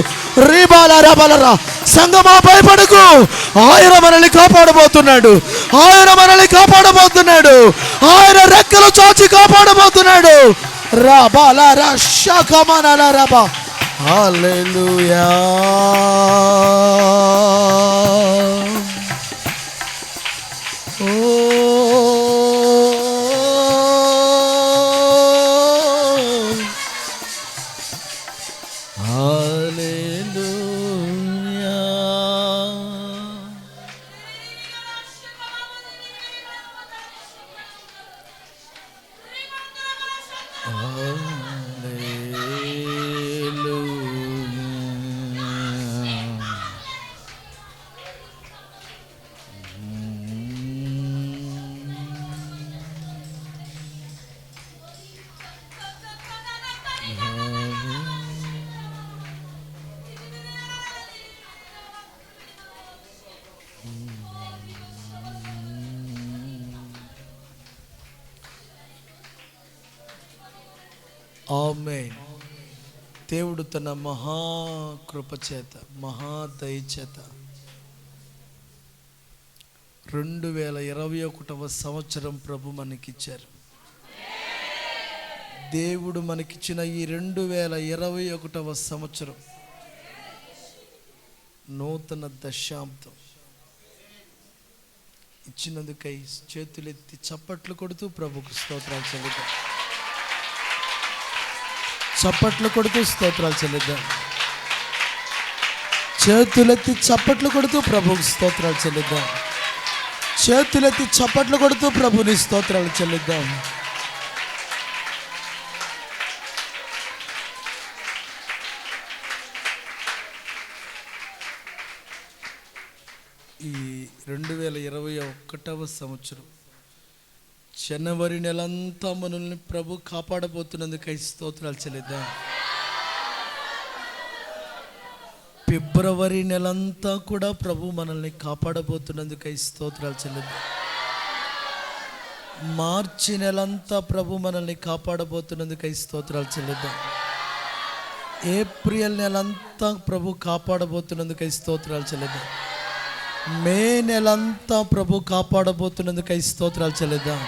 [SPEAKER 10] రీబాలరా సంగమా భయపడకు, ఆయన మనల్ని కాపాడబోతున్నాడు, ఆయన మనల్ని కాపాడబోతున్నాడు, ఆయన రెక్కలు చాచి కాపాడబోతున్నాడు. రాబాలరా షకమనల రబా. హల్లెలూయా. ఆమేన్. దేవుడు తన మహాకృప చేత, మహాదయ చేత 2021వ సంవత్సరం ప్రభు మనకిచ్చారు. దేవుడు మనకిచ్చిన ఈ 2021వ సంవత్సరం నూతన దశాబ్దం ఇచ్చినందుకై చేతులెత్తి చప్పట్లు కొడుతూ ప్రభుకు స్తోత్రాలు చెల్లిద్దాం. చప్పట్లు కొడుతూ స్తోత్రాలు చెల్లిద్దాం. చేతులెత్తి చప్పట్లు కొడుతూ ప్రభుకు స్తోత్రాలు చెల్లిద్దాం. చేతులెత్తి చప్పట్లు కొడుతూ ప్రభుని స్తోత్రాలు చెల్లిద్దాం. ఈ 2021వ సంవత్సరం జనవరి నెలంతా మనల్ని ప్రభు కాపాడబోతున్నందుకై స్తోత్రాలు చెల్లిద్దాం. ఫిబ్రవరి నెలంతా కూడా ప్రభు మనల్ని కాపాడబోతున్నందుకై స్తోత్రాలు చెల్లిద్దాం. మార్చి నెలంతా ప్రభు మనల్ని కాపాడబోతున్నందుకై స్తోత్రాలు చెల్లిద్దాం. ఏప్రిల్ నెలంతా ప్రభు కాపాడబోతున్నందుకై స్తోత్రాలు చెల్లిద్దాం. మే నెలంతా ప్రభు కాపాడబోతున్నందుకై స్తోత్రాలు చెల్లిద్దాం.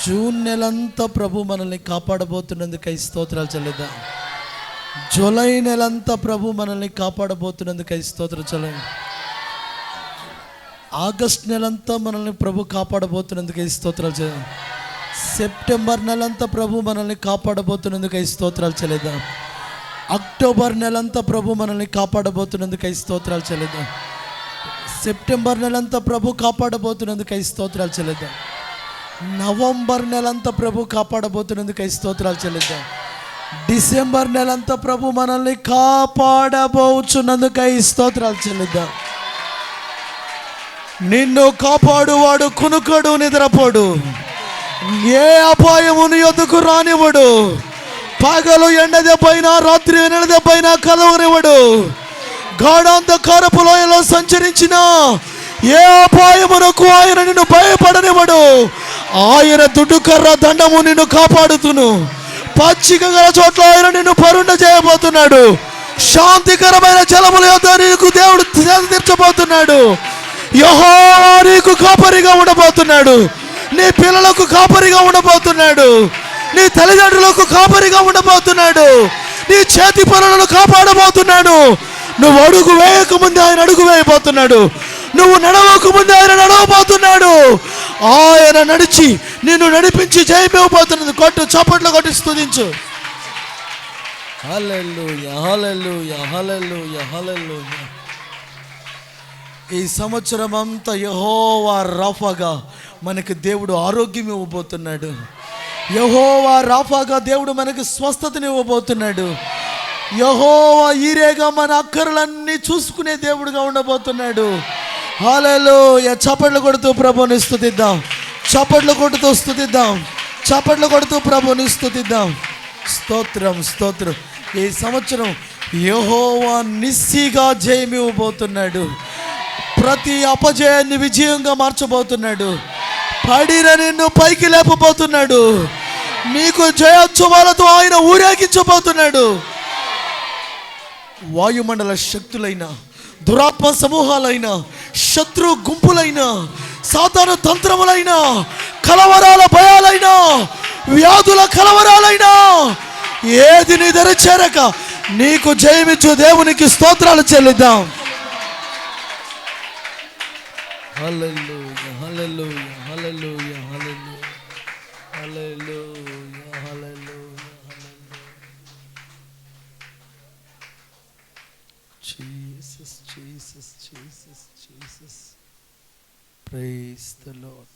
[SPEAKER 10] జూన్ నెలంతా ప్రభు మనల్ని కాపాడబోతున్నందుకై స్తోత్రాలు చెల్లిద్దాం. జూలై నెలంతా ప్రభు మనల్ని కాపాడబోతున్నందుకై స్తోత్రాలు చెల్లిద్దాం. ఆగస్ట్ నెలంతా మనల్ని ప్రభు కాపాడబోతున్నందుకై స్తోత్రాలు చెల్లిద్దాం. సెప్టెంబర్ నెలంతా ప్రభు మనల్ని కాపాడబోతున్నందుకై స్తోత్రాలు చెల్లిద్దాం. అక్టోబర్ నెలంతా ప్రభు మనల్ని కాపాడబోతున్నందుకై స్తోత్రాలు చెల్లిద్దాం. సెప్టెంబర్ నెలంతా ప్రభు కాపాడబోతున్నందుకై స్తోత్రాలు చెల్లిద్దాం. నవంబర్ నెలంతా ప్రభు కాపాడబోతున్నందుకై స్తోత్రాలు చెల్లిద్దాం. డిసెంబర్ నెలంతా ప్రభు మనల్ని కాపాడబోచున్నందుకై స్తోత్రాలు చెల్లిద్దాం. నిన్ను కాపాడువాడు కునుకడు, నిద్రపోడు, ఏ అపాయము నీ యొద్దకు రానివ్వడు. పగలు ఎండ దెబ్బైనా, రాత్రి వెన్నెల దెబ్బైనా కలవనివ్వడు. గాఢాంధకారపు లోయలో సంచరించిన ఏ అపాయమునకు ఆయన నిన్ను భయపడనివ్వడు. ఆయన దుడ్డుకర్ర దండము నిన్ను కాపాడుతును. పచ్చిక గల చోట్ల ఆయన నిన్ను పరుండ చేయబోతున్నాడు. శాంతికరమైన జలముల యొద్ద నీకు దేవుడు తీర్చబోతున్నాడు. యెహోవా నీకు కాపరిగా ఉండబోతున్నాడు. నీ పిల్లలకు కాపరిగా ఉండబోతున్నాడు. నీ తల్లిదండ్రులకు కాపరిగా ఉండబోతున్నాడు. నీ చేతి పనులను కాపాడబోతున్నాడు. నువ్వు అడుగు వేయకముందే ఆయన అడుగు వేయబోతున్నాడు. నువ్వు నడవకముందే ఆయన నడవబోతున్నాడు. ఆయన నడిచి నిన్ను నడిపించి జయమివ్వబోతున్నది. కొట్టు, చప్పట్లు కొట్టి స్తుతించు. హల్లెలూయా, హల్లెలూయా, హల్లెలూయా, హల్లెలూయా. ఈ సంవత్సరం అంతా యెహోవా రఫాగా మనకి దేవుడు ఆరోగ్యం ఇవ్వబోతున్నాడు. యెహోవా రాఫాగా దేవుడు మనకి స్వస్థతని ఇవ్వబోతున్నాడు. యెహోవా ఈరేగా మన అక్కర్లన్నీ చూసుకునే దేవుడుగా ఉండబోతున్నాడు. హల్లెలూయా. చప్పట్లు కొడుతూ ప్రభువుని స్తుతిద్దాం. చప్పట్లు కొడుతూ స్తుతిద్దాం. చప్పట్లు కొడుతూ ప్రభువుని స్తుతిద్దాం. స్తోత్రం, స్తోత్రం. ఈ సంవత్సరం యెహోవా నిస్సిగా జయమివ్వబోతున్నాడు. ప్రతి అపజయాన్ని విజయంగా మార్చబోతున్నాడు. పడిన నిన్ను పైకి లేపబోతున్నాడు. నీకు జయోత్సవాలతో ఆయన ఊరేగించబోతున్నాడు. వాయుమండల శక్తులైన, దురాత్మ సమూహాలైన, శత్రు గుంపులైన, సాతాను తంత్రములైన, కలవరాల భయాలైన, వ్యాధుల కలవరాలైనా ఏది నీ దరి చేరక నీకు జయమిచ్చు దేవునికి స్తోత్రాలు చెల్లిద్దాం. Hallelujah, hallelujah, hallelujah, hallelujah, hallelujah, hallelujah, Jesus, Jesus, Jesus, Jesus. Praise the Lord,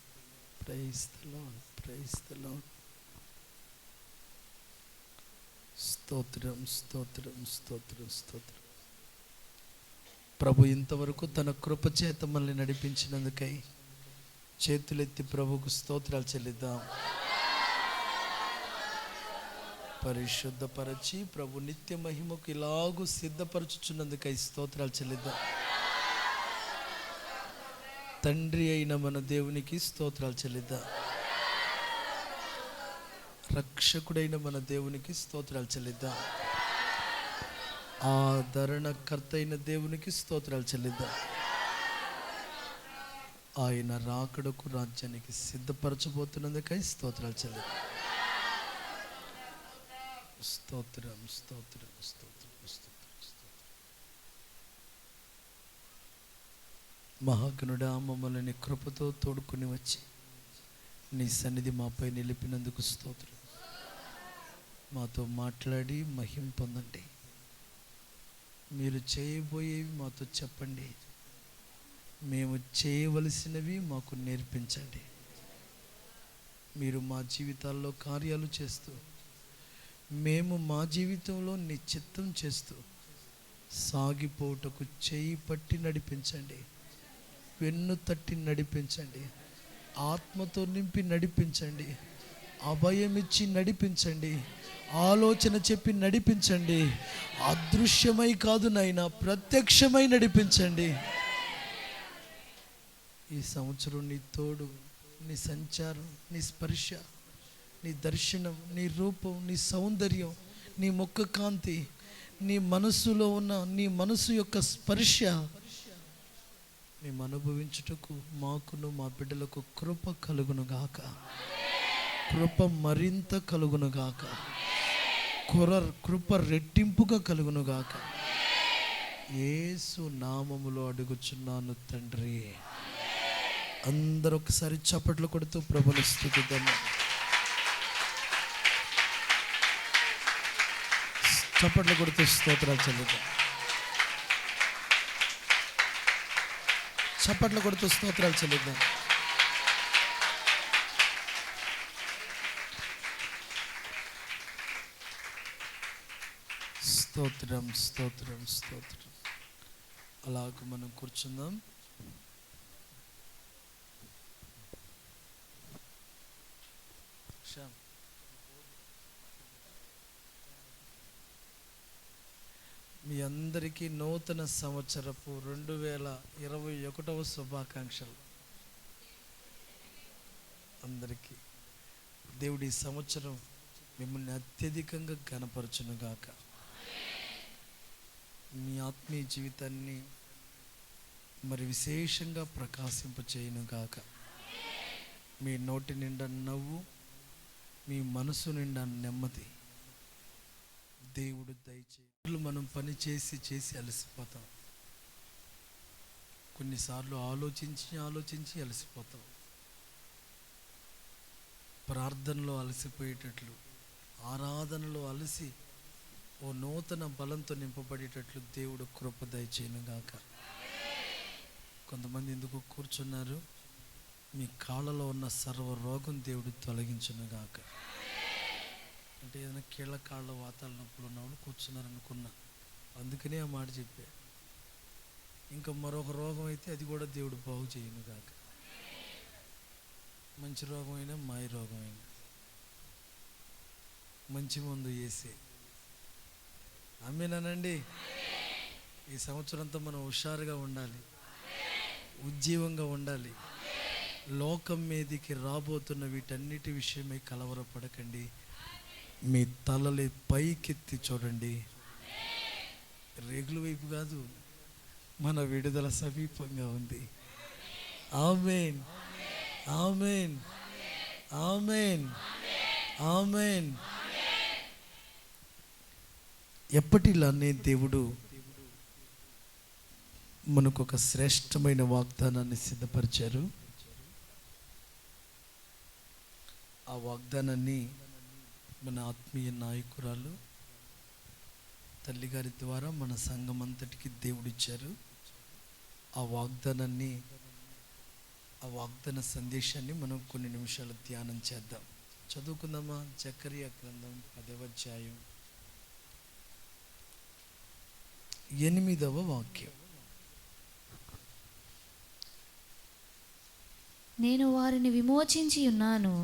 [SPEAKER 10] praise the Lord, praise the Lord. స్తోత్రం, స్తోత్రం, స్తోత్రం, స్తోత్రం. ప్రభు ఇంతవరకు తన కృప చేత మనల్ని నడిపించినందుకై చేతులెత్తి ప్రభుకు స్తోత్రాలు చెల్లిద్దాం. పరిశుద్ధపరచి ప్రభు నిత్య మహిమకు ఇలాగూ సిద్ధపరచుచున్నందుకై స్తోత్రాలు చెల్లిద్దాం. తండ్రి అయిన మన దేవునికి స్తోత్రాలు చెల్లిద్దాం. రక్షకుడైన మన దేవునికి స్తోత్రాలు చెల్లిద్దాం. ఆదరణకర్త అయిన దేవునికి స్తోత్రాలు చెల్లిద్దాం. ఆయన రాకడకు రాజ్యానికి సిద్ధపరచబోతున్నందుకై స్తోత్రాలు చెల్లిద్దాం. స్తోత్రం, స్తోత్రం, స్తోత్రం, స్తోత్రం, స్తోత్రం. మహాగణుడా, మమ్మల్ని కృపతో తోడుకుని వచ్చి నీ సన్నిధి మాపై నిలిపినందుకు స్తోత్రం. మాతో మాట్లాడి మహిమ పొందండి. మీరు చేయబోయేవి మాతో చెప్పండి. మేము చేయవలసినవి మాకు నేర్పించండి. మీరు మా జీవితాల్లో కార్యాలు చేస్తూ, మేము మా జీవితంలో నీ చిత్తం చేస్తూ సాగిపోవుటకు చేయి పట్టి నడిపించండి. వెన్ను తట్టి నడిపించండి. ఆత్మతో నింపి నడిపించండి. అభయమిచ్చి నడిపించండి. ఆలోచన చెప్పి నడిపించండి. అదృశ్యమై కాదు నాయనా, ప్రత్యక్షమై నడిపించండి. ఈ సంవత్సరం నీ తోడు, నీ సంచారం, నీ స్పర్శ, నీ దర్శనం, నీ రూపం, నీ సౌందర్యం, నీ ముఖ కాంతి, నీ మనసులో ఉన్న నీ మనసు యొక్క స్పర్శ మేము అనుభవించుటకు మాకును మా బిడ్డలకు కృప కలుగునుగాక. కృప మరింత కలుగునుగాక. కృప రెట్టింపుగా కలుగునుగాక. యేసు నామములో అడుగుచున్నాను తండ్రి. అందరూ ఒకసారి చప్పట్లు కొడుతూ ప్రభుని స్తుతిద్దాము. చప్పట్లు కొడుతూ స్తోత్రాలు చెల్లిద్దాం. చప్పట్లు కొడుతూ స్తోత్రాలు చెల్లిద్దాం. స్తోత్రం, స్తోత్రం, స్తోత్రం. అలాగ మనం కూర్చుందాం. మీ అందరికీ నూతన సంవత్సరపు 2021 శుభాకాంక్షలు. అందరికీ దేవుడి సంవత్సరం మిమ్మల్ని అత్యధికంగా ఘనపరచునుగాక. మీ ఆత్మీయ జీవితాన్ని మరి విశేషంగా ప్రకాశింపచేయునుగాక. మీ నోటి నిండా నవ్వు, మీ మనసు నిండా నెమ్మది దేవుడు దయచేయి. మనం పని చేసి అలసిపోతాం. కొన్నిసార్లు ఆలోచించి అలసిపోతాం. ప్రార్థనలో అలసిపోయేటట్లు, ఆరాధనలో అలసి ఓ నూతన బలంతో నింపబడేటట్లు దేవుడు కృప దయచేయునుగాక. కొంతమంది ఎందుకు కూర్చున్నారు? మీ కాళ్ళలో ఉన్న సర్వ రోగం దేవుడు తొలగించునుగాక. అంటే ఏదైనా కీళ్ళ కాళ్ళ వాతాల నొప్పులు ఉన్నవాళ్ళు కూర్చున్నారనుకున్నా, అందుకనే ఆ మాట చెప్పా. ఇంకా మరొక రోగం అయితే అది కూడా దేవుడు బాగు చేయనుగాక. మంచి రోగం అయినా మాయ రోగం అయినా మంచి మందు వేసే. ఆమేనండి. ఈ సంవత్సరం అంతా మనం హుషారుగా ఉండాలి, ఉజ్జీవంగా ఉండాలి. లోకం మీదికి రాబోతున్న వీటన్నిటి విషయమై కలవరపడకండి. మీ తలలు పైకెత్తి చూడండి. రేగుల వైపు కాదు, మన విడుదల సమీపంగా ఉంది. ఆమేన్, ఆమేన్, ఆమేన్, ఆమేన్. ఎప్పటిలానే దేవుడు మనకు ఒక శ్రేష్టమైన వాగ్దానాన్ని సిద్ధపరిచారు. ఆ వాగ్దానాన్ని మన ఆత్మీయ నాయకురాలు తల్లిగారి ద్వారా మన సంఘం అంతటికి దేవుడిచ్చారు. ఆ వాగ్దానాన్ని, ఆ వాగ్దాన సందేశాన్ని మనం కొన్ని నిమిషాలు ధ్యానం చేద్దాం. చదువుకుందామా? జకరియా గ్రంథం 10వ అధ్యాయం 8వ వాక్యం.
[SPEAKER 11] నేను వారిని విమోచించి ఉన్నాను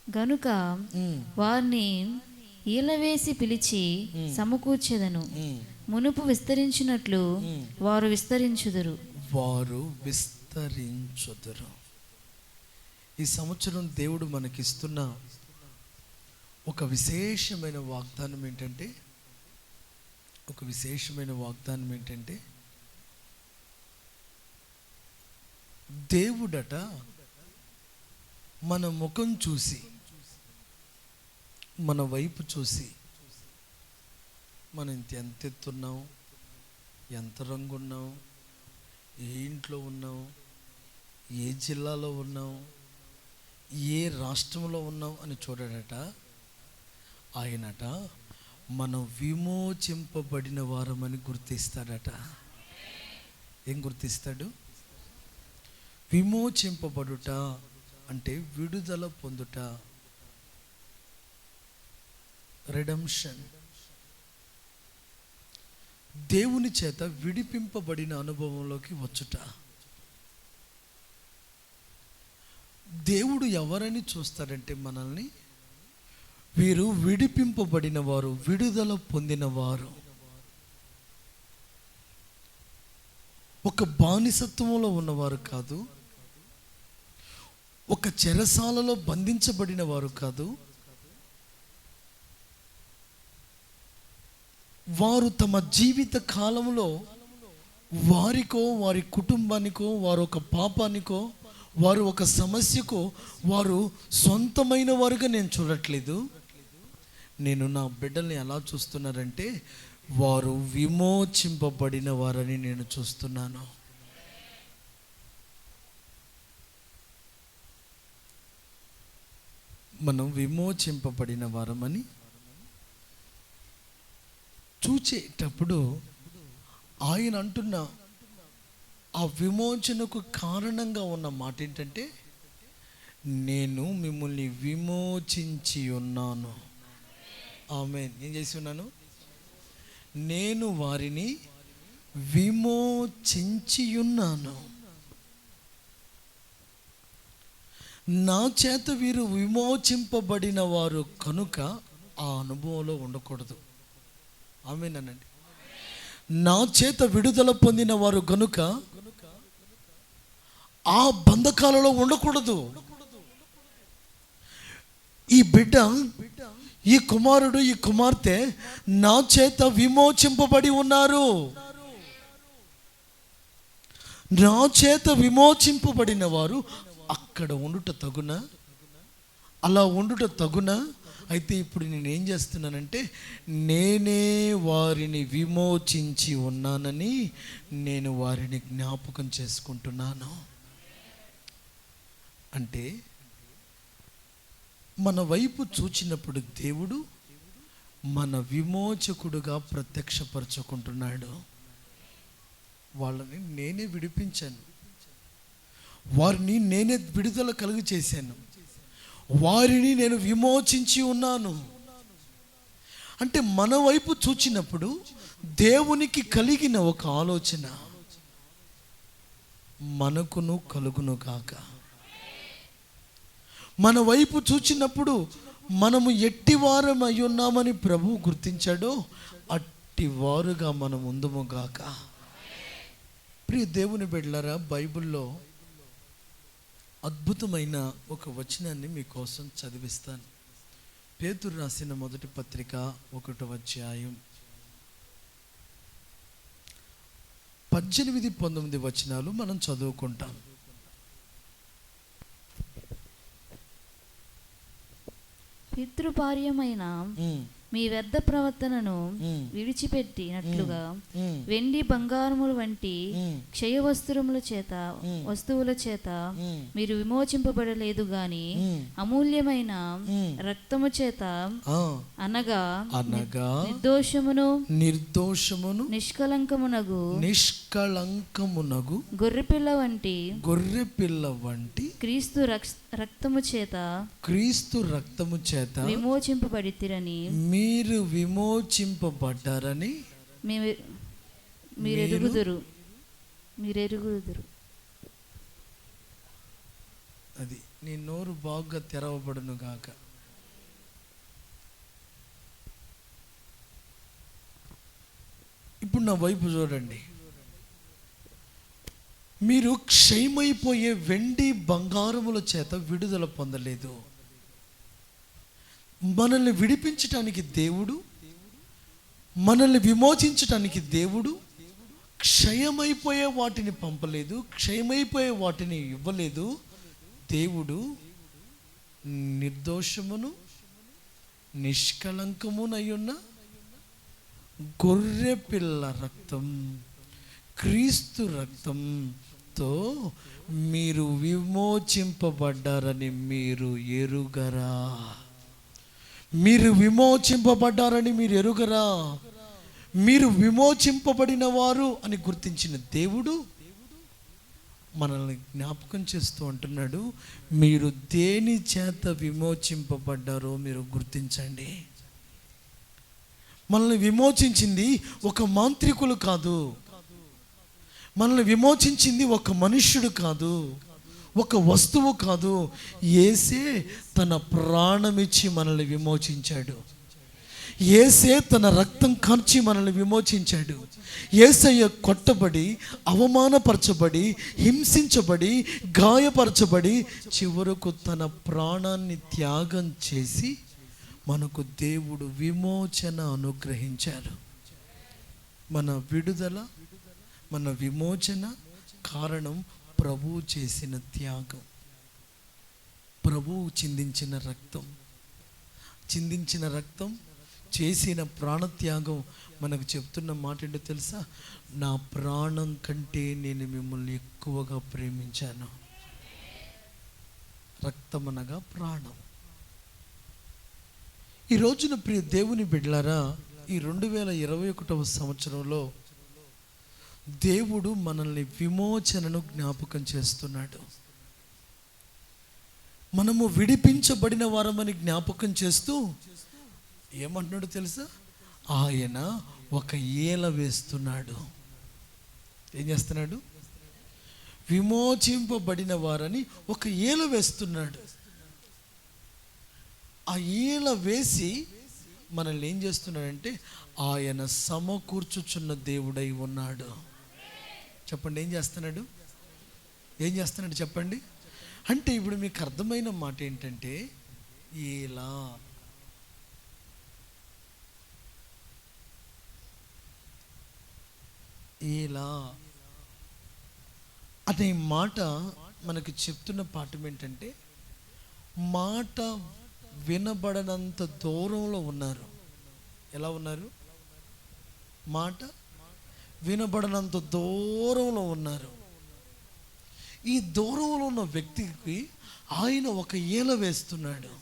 [SPEAKER 11] గనుక వారిని ఈలవేసి పిలిచి సమకూర్చెదను. మునుపు విస్తరించినట్లు వారు విస్తరించుదురు.
[SPEAKER 10] వారు విస్తరించుదురు. ఈ సంవత్సరం దేవుడు మనకిస్తున్న ఒక విశేషమైన వాగ్దానం ఏంటంటే, దేవుడట మన ముఖం చూసి, మన వైపు చూసి, మనం ఎంత ఎత్తున్నాం, ఎంత రంగు ఉన్నాం, ఏ ఇంట్లో ఉన్నాం, ఏ జిల్లాలో ఉన్నాం, ఏ రాష్ట్రంలో ఉన్నాం అని చూడడట. ఆయనట మనం విమోచింపబడిన వారమని గుర్తిస్తాడట. ఏం గుర్తిస్తాడు? విమోచింపబడుట అంటే విడుదల పొందుట, రెడెంప్షన్. దేవుని చేత విడిపింపబడిన అనుభవంలోకి వచ్చుట. దేవుడు ఎవరని చూస్తాడంటే మనల్ని, వీరు విడిపింపబడిన వారు, విడుదల పొందిన వారు. ఒక బానిసత్వంలో ఉన్నవారు కాదు, ఒక చెరసాలలో బంధించబడిన వారు కాదు. వారు తమ జీవిత కాలంలో వారికో, వారి కుటుంబానికో, వారు ఒక పాపానికో, వారు ఒక సమస్యకో వారు సొంతమైన వారుగా నేను చూడట్లేదు. నేను నా బిడ్డల్ని ఎలా చూస్తున్నారంటే, వారు విమోచింపబడిన వారని నేను చూస్తున్నాను. మనం విమోచింపబడిన వారమని చూచేటప్పుడు ఆయన అంటున్న ఆ విమోచనకు కారణంగా ఉన్న మాట ఏంటంటే, నేను మిమ్మల్ని విమోచించి ఉన్నాను. ఆమేన్. ఏం చేసి ఉన్నాను? నేను వారిని విమోచించి ఉన్నాను. నా చేత వీరు విమోచింపబడిన వారు కనుక ఆ అనుభవంలో ఉండకూడదు. ఆమేన్ అనండి. నా చేత విడుదల పొందిన వారు కనుక ఆ బంధకాలలో ఉండకూడదు. ఈ బిడ్డ, ఈ కుమారుడు, ఈ కుమార్తె నా చేత విమోచింపబడి ఉన్నారు. నా చేత విమోచింపబడిన వారు అక్కడ ఉండుట తగునా? అలా ఉండుట తగునా? అయితే ఇప్పుడు నేనేం చేస్తున్నానంటే, నేనే వారిని విమోచించి ఉన్నానని నేను వారిని జ్ఞాపకం చేసుకుంటున్నాను. అంటే మన వైపు చూచినప్పుడు దేవుడు మన విమోచకుడుగా ప్రత్యక్షపరచుకుంటున్నాడు. వాళ్ళని నేనే విడిపించాను, వారిని నేనే విడుదల కలుగు చేశాను, వారిని నేను విమోచించి ఉన్నాను. అంటే మన వైపు చూచినప్పుడు దేవునికి కలిగిన ఒక ఆలోచన మనకును కలుగును కాక. మన వైపు చూచినప్పుడు మనము ఎట్టివారం అయి ఉన్నామని ప్రభువు గుర్తించాడో అట్టివారుగా మనం ఉందుము గాక. ప్రియ దేవుని బిడ్డలారా, బైబిల్లో అద్భుతమైన ఒక వచనాన్ని మీకోసం చదివిస్తాను. పేతురు రాసిన మొదటి పత్రిక 1వ అధ్యాయం 18-19 వచనాలు మనం చదువుకుంటాం.
[SPEAKER 11] పితృపార్యమైన మీ వ్యర్థ ప్రవర్తనను విడిచిపెట్టినట్లుగా వెండి బంగారముల వంటి క్షయ వస్తువుల చేత మీరు విమోచింపబడలేదు గాని అమూల్యమైన రక్తము చేత, అనగా నిర్దోషమును నిష్కళంకమునగు గొర్రెపిల్ల వంటి క్రీస్తు రక్తము చేత విమోచింపబడితిరని,
[SPEAKER 10] మీరు విమోచింపబడ్డారని
[SPEAKER 11] మీరెరుగుదురు.
[SPEAKER 10] అది నీ నోరు బాగా తెరవబడును గాక. ఇప్పుడు నా వైపు చూడండి. మీరు క్షయమైపోయే వెండి బంగారముల చేత విడుదల పొందలేదు. మనల్ని విడిపించటానికి దేవుడు, మనల్ని విమోచించటానికి దేవుడు క్షయమైపోయే వాటిని పంపలేదు, క్షయమైపోయే వాటిని ఇవ్వలేదు. దేవుడు నిర్దోషమును నిష్కళంకమునయున్న గొర్రె పిల్ల రక్తం, క్రీస్తు రక్తంతో మీరు విమోచింపబడ్డారని మీరు ఎరుగరా? మీరు విమోచింపబడ్డారని మీరు ఎరుగరా? మీరు విమోచింపబడిన వారు అని గుర్తించిన దేవుడు మనల్ని జ్ఞాపకం చేస్తూ అంటున్నాడు, మీరు దేని చేత విమోచింపబడ్డారో మీరు గుర్తించండి. మనల్ని విమోచించింది ఒక మాంత్రికులు కాదు, మనల్ని విమోచించింది ఒక మనుష్యుడు కాదు, ఒక వస్తువు కాదు. యేసే తన ప్రాణమిచ్చి మనల్ని విమోచించాడు. యేసే తన రక్తం కార్చి మనల్ని విమోచించాడు. యేసయ్య కొట్టబడి, అవమానపరచబడి, హింసించబడి, గాయపరచబడి చివరకు తన ప్రాణాన్ని త్యాగం చేసి మనకు దేవుడు విమోచన అనుగ్రహించారు. మన విడుదల, మన విమోచన కారణం ప్రభువు చేసిన త్యాగం, ప్రభువు చిందించిన రక్తం, చేసిన ప్రాణత్యాగం మనకు చెప్తున్న మాట ఏంటో తెలుసా? నా ప్రాణం కంటే నేను మిమ్మల్ని ఎక్కువగా ప్రేమించాను. రక్తం అనగా ప్రాణం. ఈ రోజున ప్రియ దేవుని బిడ్డలారా, ఈ 2021వ సంవత్సరంలో దేవుడు మనల్ని విమోచనను జ్ఞాపకం చేస్తున్నాడు. మనము విడిపించబడిన వారమని జ్ఞాపకం చేస్తూ ఏమంటున్నాడు తెలుసా? ఆయన ఒక ఏల వేస్తున్నాడు. ఏం చేస్తున్నాడు? విమోచింపబడిన వారని ఒక ఏల వేస్తున్నాడు. ఆ ఏల వేసి మనల్ని ఏం చేస్తున్నాడంటే ఆయన సమకూర్చుచున్న దేవుడై ఉన్నాడు. చెప్పండి, ఏం చేస్తున్నాడు చెప్పండి. అంటే ఇప్పుడు మీకు అర్థమైన మాట ఏంటంటే, ఇలా అనే మాట మనకు చెప్తున్న పాఠం ఏంటంటే, మాట వినబడనంత దూరంలో ఉన్నారు. ఎలా ఉన్నారు? మాట వినబడనంత దూరంలో ఉన్నారు. ఈ దూరంలో ఉన్న వ్యక్తికి ఆయన ఒక ఏల వేస్తున్నాడు.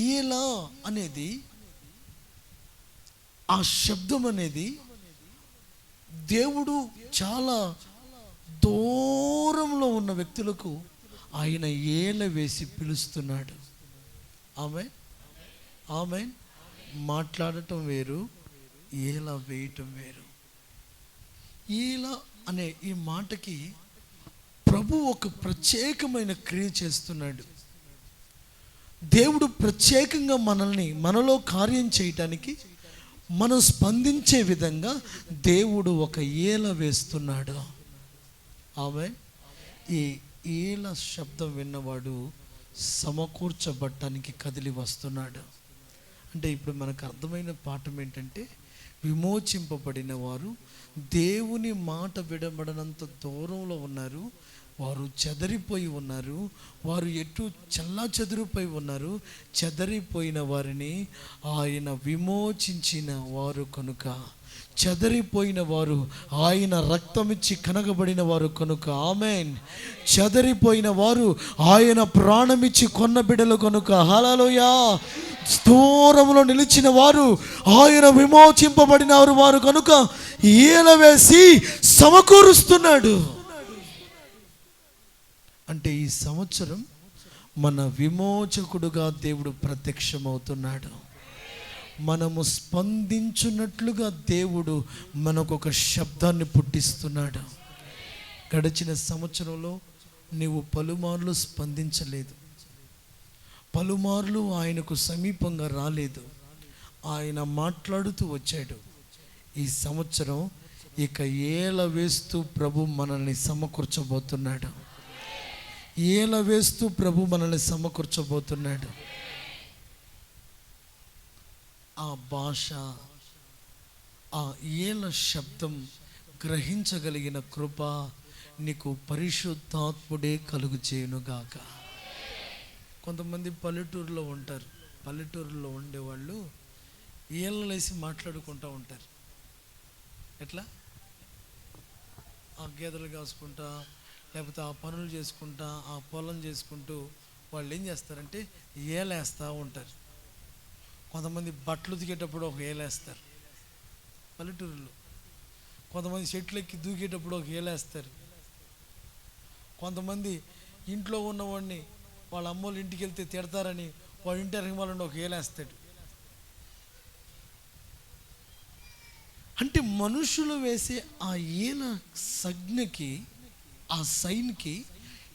[SPEAKER 10] ఏల అనేది, ఆ శబ్దం అనేది దేవుడు చాలా దూరంలో ఉన్న వ్యక్తులకు ఆయన ఏల వేసి పిలుస్తున్నాడు. ఆమె మాట్లాడటం వేరు, ఏల వేయటం వేరు. ఏల అనే ఈ మాటకి ప్రభు ఒక ప్రత్యేకమైన క్రియ చేస్తున్నాడు. దేవుడు ప్రత్యేకంగా మనలో కార్యం చేయటానికి మనం స్పందించే విధంగా దేవుడు ఒక ఏల వేస్తున్నాడు. ఆమె ఈ ఏల శబ్దం విన్నవాడు సమకూర్చబట్టానికి కదిలి వస్తున్నాడు. అంటే ఇప్పుడు మనకు అర్థమైన పాఠం ఏంటంటే, విమోచింపబడిన వారు దేవుని మాట విడబడనంత దూరంలో ఉన్నారు, వారు చెదరిపోయి ఉన్నారు, వారు ఎటు చల్లా చెదిరిపోయి ఉన్నారు. చెదరిపోయిన వారిని ఆయన విమోచించిన వారు కనుక, చెదరిపోయిన వారు ఆయన రక్తమిచ్చి కనగబడిన వారు కనుక, ఆమేన్. చెదరిపోయిన వారు ఆయన ప్రాణమిచ్చి కొన్న బిడ్డలు కనుక, హల్లెలూయా. దూరంలో నిలిచిన వారు ఆయన విమోచింపబడిన వారు కనుక ఏల వేసి సమకూరుస్తున్నాడు. అంటే ఈ సంవత్సరం మన విమోచకుడుగా దేవుడు ప్రత్యక్షమవుతున్నాడు. మనము స్పందించున్నట్లుగా దేవుడు మనకొక శబ్దాన్ని పుట్టిస్తున్నాడు. గడిచిన సంవత్సరంలో నీవు పలుమార్లు స్పందించలేదు, పలుమార్లు ఆయనకు సమీపంగా రాలేదు. ఆయన మాట్లాడుతూ వచ్చాడు. ఈ సంవత్సరం ఇక ఏల వేస్తూ ప్రభు మనల్ని సమకూర్చబోతున్నాడు. ఏల వేస్తూ ప్రభు మనల్ని సమకూర్చబోతున్నాడు. ఆ భాష, ఆ ఏల శబ్దం గ్రహించగలిగిన కృప నీకు పరిశుద్ధాత్ముడే కలుగు చేయునుగాక. కొంతమంది పల్లెటూరులో ఉంటారు. పల్లెటూరులో ఉండేవాళ్ళు ఏళ్ళలేసి మాట్లాడుకుంటూ ఉంటారు. ఎట్లా? ఆ గేదెలు కాసుకుంటా, లేకపోతే ఆ పనులు చేసుకుంటా, ఆ పొలం చేసుకుంటూ వాళ్ళు ఏం చేస్తారంటే ఏలేస్తూ ఉంటారు. కొంతమంది బట్టలు ఉతికేటప్పుడు ఒక ఏలేస్తారు పల్లెటూరులో. కొంతమంది చెట్లు ఎక్కి దూకేటప్పుడు ఒక ఏలేస్తారు. కొంతమంది ఇంట్లో ఉన్నవాడిని వాళ్ళ అమ్మోళ్ళు ఇంటికి వెళ్తే తిడతారని వాడి ఇంటి అరగమాలని ఒక ఏలేస్తాడు. అంటే మనుషులు వేసే ఆ ఏల సంజ్ఞకి, ఆ సైన్కి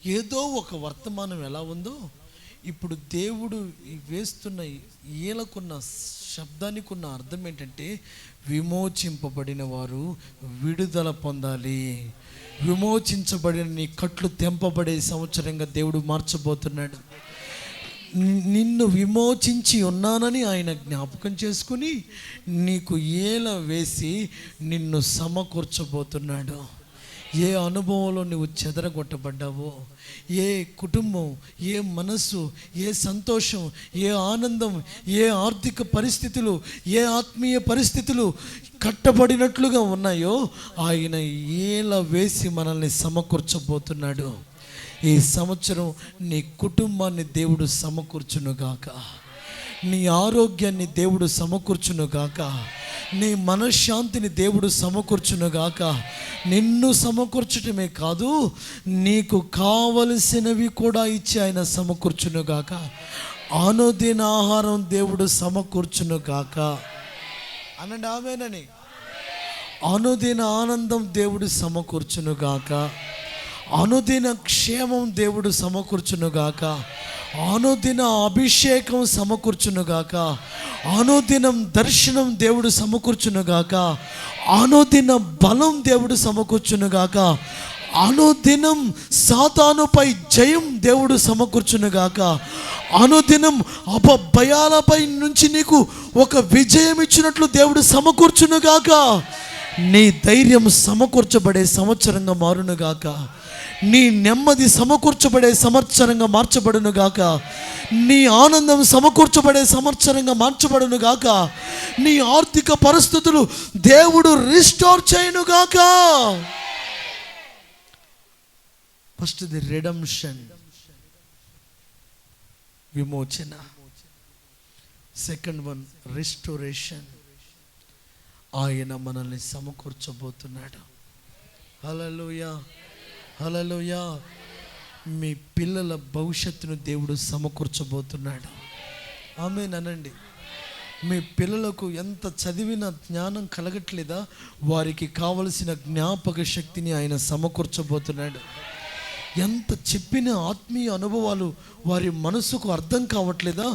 [SPEAKER 10] ఏదో ఒక వర్తమానం ఎలా ఉందో, ఇప్పుడు దేవుడు వేస్తున్న ఏలకున్న శబ్దానికి ఉన్న అర్థం ఏంటంటే, విమోచింపబడిన వారు విడుదల పొందాలి. విమోచించబడిన నీ కట్లు తెంపబడే సంవత్సరంగా దేవుడు మార్చబోతున్నాడు. నిన్ను విమోచించి ఉన్నానని ఆయన జ్ఞాపకం చేసుకుని నీకు ఏల వేసి నిన్ను సమకూర్చబోతున్నాడు. ఏ అనుభవంలో నువ్వు చెదరగొట్టబడ్డావో, ఏ కుటుంబం, ఏ మనస్సు, ఏ సంతోషం, ఏ ఆనందం, ఏ ఆర్థిక పరిస్థితులు, ఏ ఆత్మీయ పరిస్థితులు కట్టబడినట్లుగా ఉన్నాయో ఆయన ఏల వేసి మనల్ని సమకూర్చబోతున్నాడు. ఈ సంవత్సరం నీ కుటుంబాన్ని దేవుడు సమకూర్చునుగాక, నీ ఆరోగ్యాన్ని దేవుడు సమకూర్చునుగాక, నీ మనశ్శాంతిని దేవుడు సమకూర్చునుగాక. నిన్ను సమకూర్చటమే కాదు, నీకు కావలసినవి కూడా ఇచ్చి ఆయన సమకూర్చునుగాక. అనుదిన ఆహారం దేవుడు సమకూర్చునుగాక. అనండి ఆమేనని. అనుదిన ఆనందం దేవుడు సమకూర్చునుగాక. అనుదిన క్షేమం దేవుడు సమకూర్చునుగాక. అనుదిన అభిషేకం సమకూర్చునుగాక. అనుదినం దర్శనం దేవుడు సమకూర్చునుగాక. అనుదిన బలం దేవుడు సమకూర్చునుగాక. అనుదినం సాతానుపై జయం దేవుడు సమకూర్చునుగాక. అనుదినం అపభయాలపై నుంచి నీకు ఒక విజయం ఇచ్చినట్లు దేవుడు సమకూర్చునుగాక. నీ ధైర్యం సమకూర్చబడే సంవత్సరంగా మారునుగాక. నీ నెమ్మది సమకూర్చబడే సంవత్సరంగా మార్చబడునుగాక. నీ ఆనందం సమకూర్చబడే సంవత్సరంగా మార్చబడునుగాక. నీ ఆర్థిక పరిస్థితులు దేవుడు రిస్టోర్ చేయనుగాక. ఫస్ట్ ది రిడెంప్షన్, విమోచన. Second one restoration. ఆయన మనల్ని సమకూర్చబోతున్నాడు. హల్లెలూయా. హల్లెలూయా. మీ పిల్లల భవిష్యత్తును దేవుడు సమకూర్చబోతున్నాడు. ఆమేన్ అనండి. మీ పిల్లలకు ఎంత చదివిన జ్ఞానం కలగట్లేదా? వారికి కావలసిన జ్ఞాపక శక్తిని ఆయన సమకూర్చబోతున్నాడు. ఎంత చెప్పిన ఆత్మీయ అనుభవాలు వారి మనసుకు అర్థం కావట్లేదా?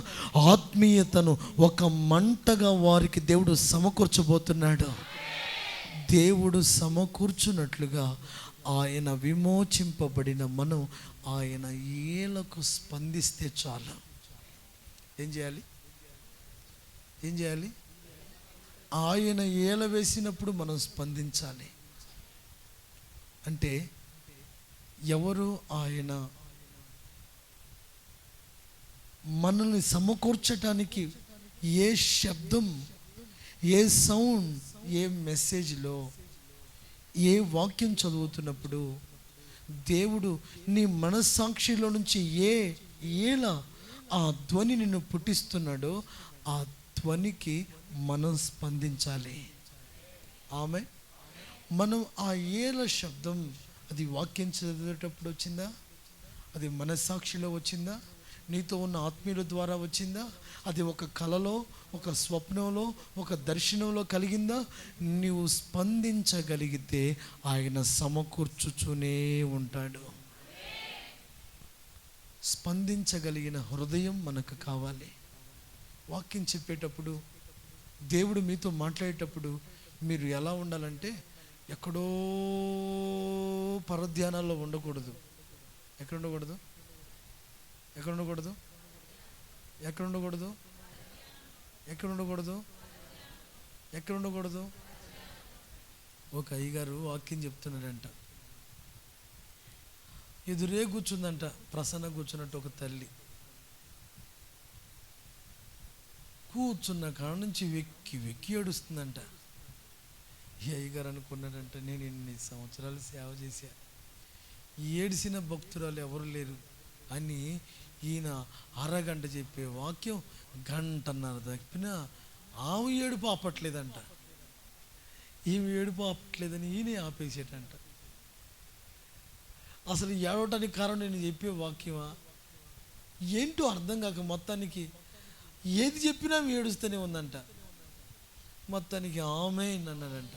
[SPEAKER 10] ఆత్మీయతను ఒక మంటగా వారికి దేవుడు సమకూర్చబోతున్నాడు. దేవుడు సమకూర్చున్నట్లుగా ఆయన విమోచింపబడిన మనం ఆయన ఏలకు స్పందిస్తే చాలు. ఏం చేయాలి? ఏం చేయాలి? ఆయన ఏల వేసినప్పుడు మనం స్పందించాలి. అంటే ఎవరు? ఆయన మనల్ని సమకూర్చటానికి ఏ శబ్దం, ఏ సౌండ్, ఏ మెసేజ్లో, ఏ వాక్యం చదువుతున్నప్పుడు దేవుడు నీ మనస్సాక్షిలో నుంచి ఏలా ఆ ధ్వని నిన్ను పుట్టిస్తున్నాడో ఆ ధ్వనికి మనం స్పందించాలి. ఆమె మనం ఆ ఏల శబ్దం అది వాక్యం చదివేటప్పుడు వచ్చిందా? అది మనస్సాక్షిలో వచ్చిందా? నీతో ఉన్న ఆత్మీయుల ద్వారా వచ్చిందా? అది ఒక కలలో, ఒక స్వప్నంలో, ఒక దర్శనంలో కలిగిందా? నీవు స్పందించగలిగితే ఆయన సమకూర్చుతూనే ఉంటాడు. స్పందించగలిగిన హృదయం మనకు కావాలి. వాక్యం చెప్పేటప్పుడు, దేవుడు మీతో మాట్లాడేటప్పుడు మీరు ఎలా ఉండాలంటే ఎక్కడో పరధ్యానాల్లో ఉండకూడదు. ఎక్కడ ఉండకూడదు? ఎక్కడ ఉండకూడదు? ఎక్కడ ఉండకూడదు? ఎక్కడ ఉండకూడదు? ఎక్కడ ఉండకూడదు? ఒక అయ్యగారు వాక్యం చెప్తున్నాడంట. ఎదురే కూర్చుందంట, ప్రసన్న కూర్చున్నట్టు ఒక తల్లి. కూర్చున్న కాడ నుంచి వెక్కి వెక్కి ఏడుస్తుందంట. ఈ అయ్యగారు అనుకున్నాడంట, నేను ఇన్ని సంవత్సరాలు సేవ చేశా, ఏడిసిన భక్తురాలు ఎవరు లేరు అని ఈయన అరగంట చెప్పే వాక్యం గంటన్నర తప్పినా ఆమె ఏడుపు ఆపట్లేదంట. ఈమె ఏడుపు ఆపట్లేదని ఈయనే ఆపేసేటంట. అసలు ఏడవటానికి కారణం నేను చెప్పే వాక్యమా ఏంటో అర్థం కాక మొత్తానికి ఏది చెప్పినా ఏడుస్తూనే ఉందంట. మొత్తానికి ఆమె అన్నాడంట.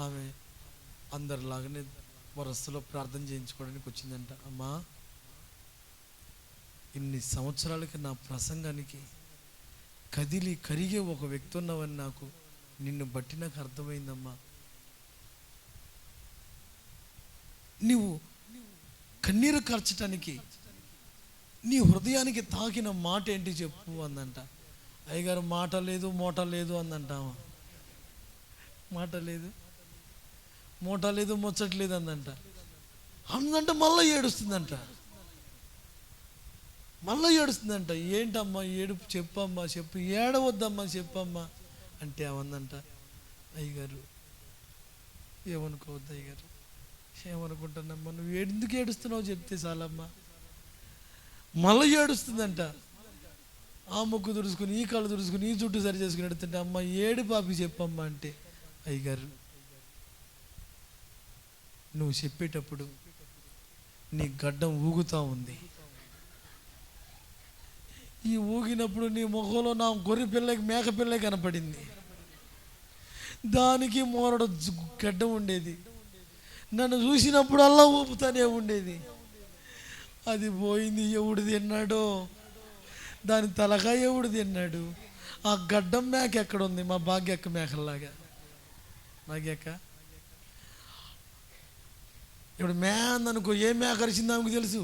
[SPEAKER 10] ఆమె అందరిలాగానే వరసలో ప్రార్థన చేయించుకోవడానికి వచ్చిందంట. అమ్మా, ఇన్ని సంవత్సరాలకి నా ప్రసంగానికి కదిలి కరిగే ఒక వ్యక్తి ఉన్నావని నాకు నిన్ను బట్టి నాకు అర్థమైందమ్మా. నీవు కన్నీరు కార్చటానికి నీ హృదయానికి తాకిన మాట ఏంటి చెప్పు అందంట. అయ్యగారు మాట లేదు, మోట లేదు అందంట. మాట లేదు, మోట లేదు, ముచ్చట్లేదు అందంట. అందంట మళ్ళీ ఏడుస్తుందంట. మళ్ళీ ఏడుస్తుందంట. ఏంటమ్మా ఏడుపు? చెప్పమ్మా, చెప్పు. ఏడవద్దమ్మా, చెప్పమ్మా అంటే అవందంట, అయ్యగారు ఏమనుకోవద్దు అయ్యగారు. ఏమనుకుంటానమ్మా, నువ్వు ఎందుకు ఏడుస్తున్నావు చెప్తే చాలమ్మా. మళ్ళీ ఏడుస్తుందంట. ఆ ముక్కు తుడుచుకుని, ఈ కళ్ళు తుడుచుకుని, ఈ చుట్టూ సరి చేసుకుని ఎడుతుంటే, అమ్మ ఏడు పాపి చెప్పమ్మా అంటే, అయ్యగారు నువ్వు చెప్పేటప్పుడు నీ గడ్డం ఊగుతూ ఉంది. ఈ ఊగినప్పుడు నీ ముఖంలో నా గొర్రె పిల్లకి మేక పిల్ల కనపడింది. దానికి మోరడు గడ్డం ఉండేది. నన్ను చూసినప్పుడు అలా ఊపుతానే ఉండేది. అది పోయింది. ఎవడు తిన్నాడో, దాని తలకాయ ఎవడు తిన్నాడు? ఆ గడ్డం మేక ఎక్కడుంది? మా భాగ్యక్క మేకల్లాగా. భాగ్యక్క ఇప్పుడు మే అందనుకో, ఏ మేక అరిచిందో ఆమెకు తెలుసు.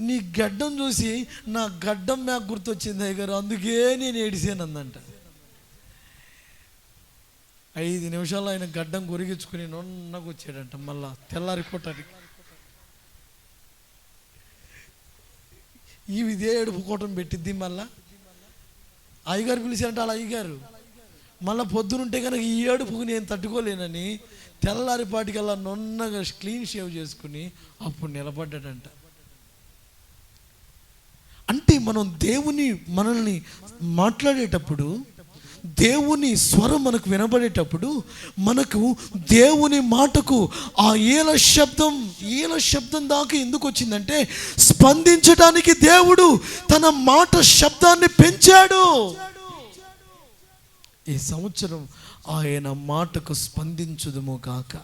[SPEAKER 10] నీ గడ్డం చూసి నా గడ్డం మేక గుర్తొచ్చింది అయ్యగారు, అందుకే నేను ఏడిసాను అందంట. 5 నిమిషాల్లో ఆయన గడ్డం గొరిగించుకుని నొన్నకు వచ్చాడంట. మళ్ళా తెల్లారిపోటానికి ఇదే ఏడుపు కూటం పెట్టిద్ది. మళ్ళా అయ్యగారు పిలిచారంట. అలా అయ్యగారు మళ్ళీ పొద్దునుంటే కనుక ఈ ఏడుపుకు నేను తట్టుకోలేనని తెల్లారిపాటికల్లా నొన్నగా క్లీన్ షేవ్ చేసుకుని అప్పుడు నిలబడ్డాడంట. అంటే మనం దేవుని మనల్ని మాట్లాడేటప్పుడు దేవుని స్వరం మనకు వినబడేటప్పుడు మనకు దేవుని మాటకు ఆ ఏల శబ్దం దాకా ఎందుకు వచ్చిందంటే స్పందించడానికి దేవుడు తన మాట శబ్దాన్ని పెంచాడు. ఈ సంవత్సరం ఆయన మాటకు స్పందించుదుము గాక,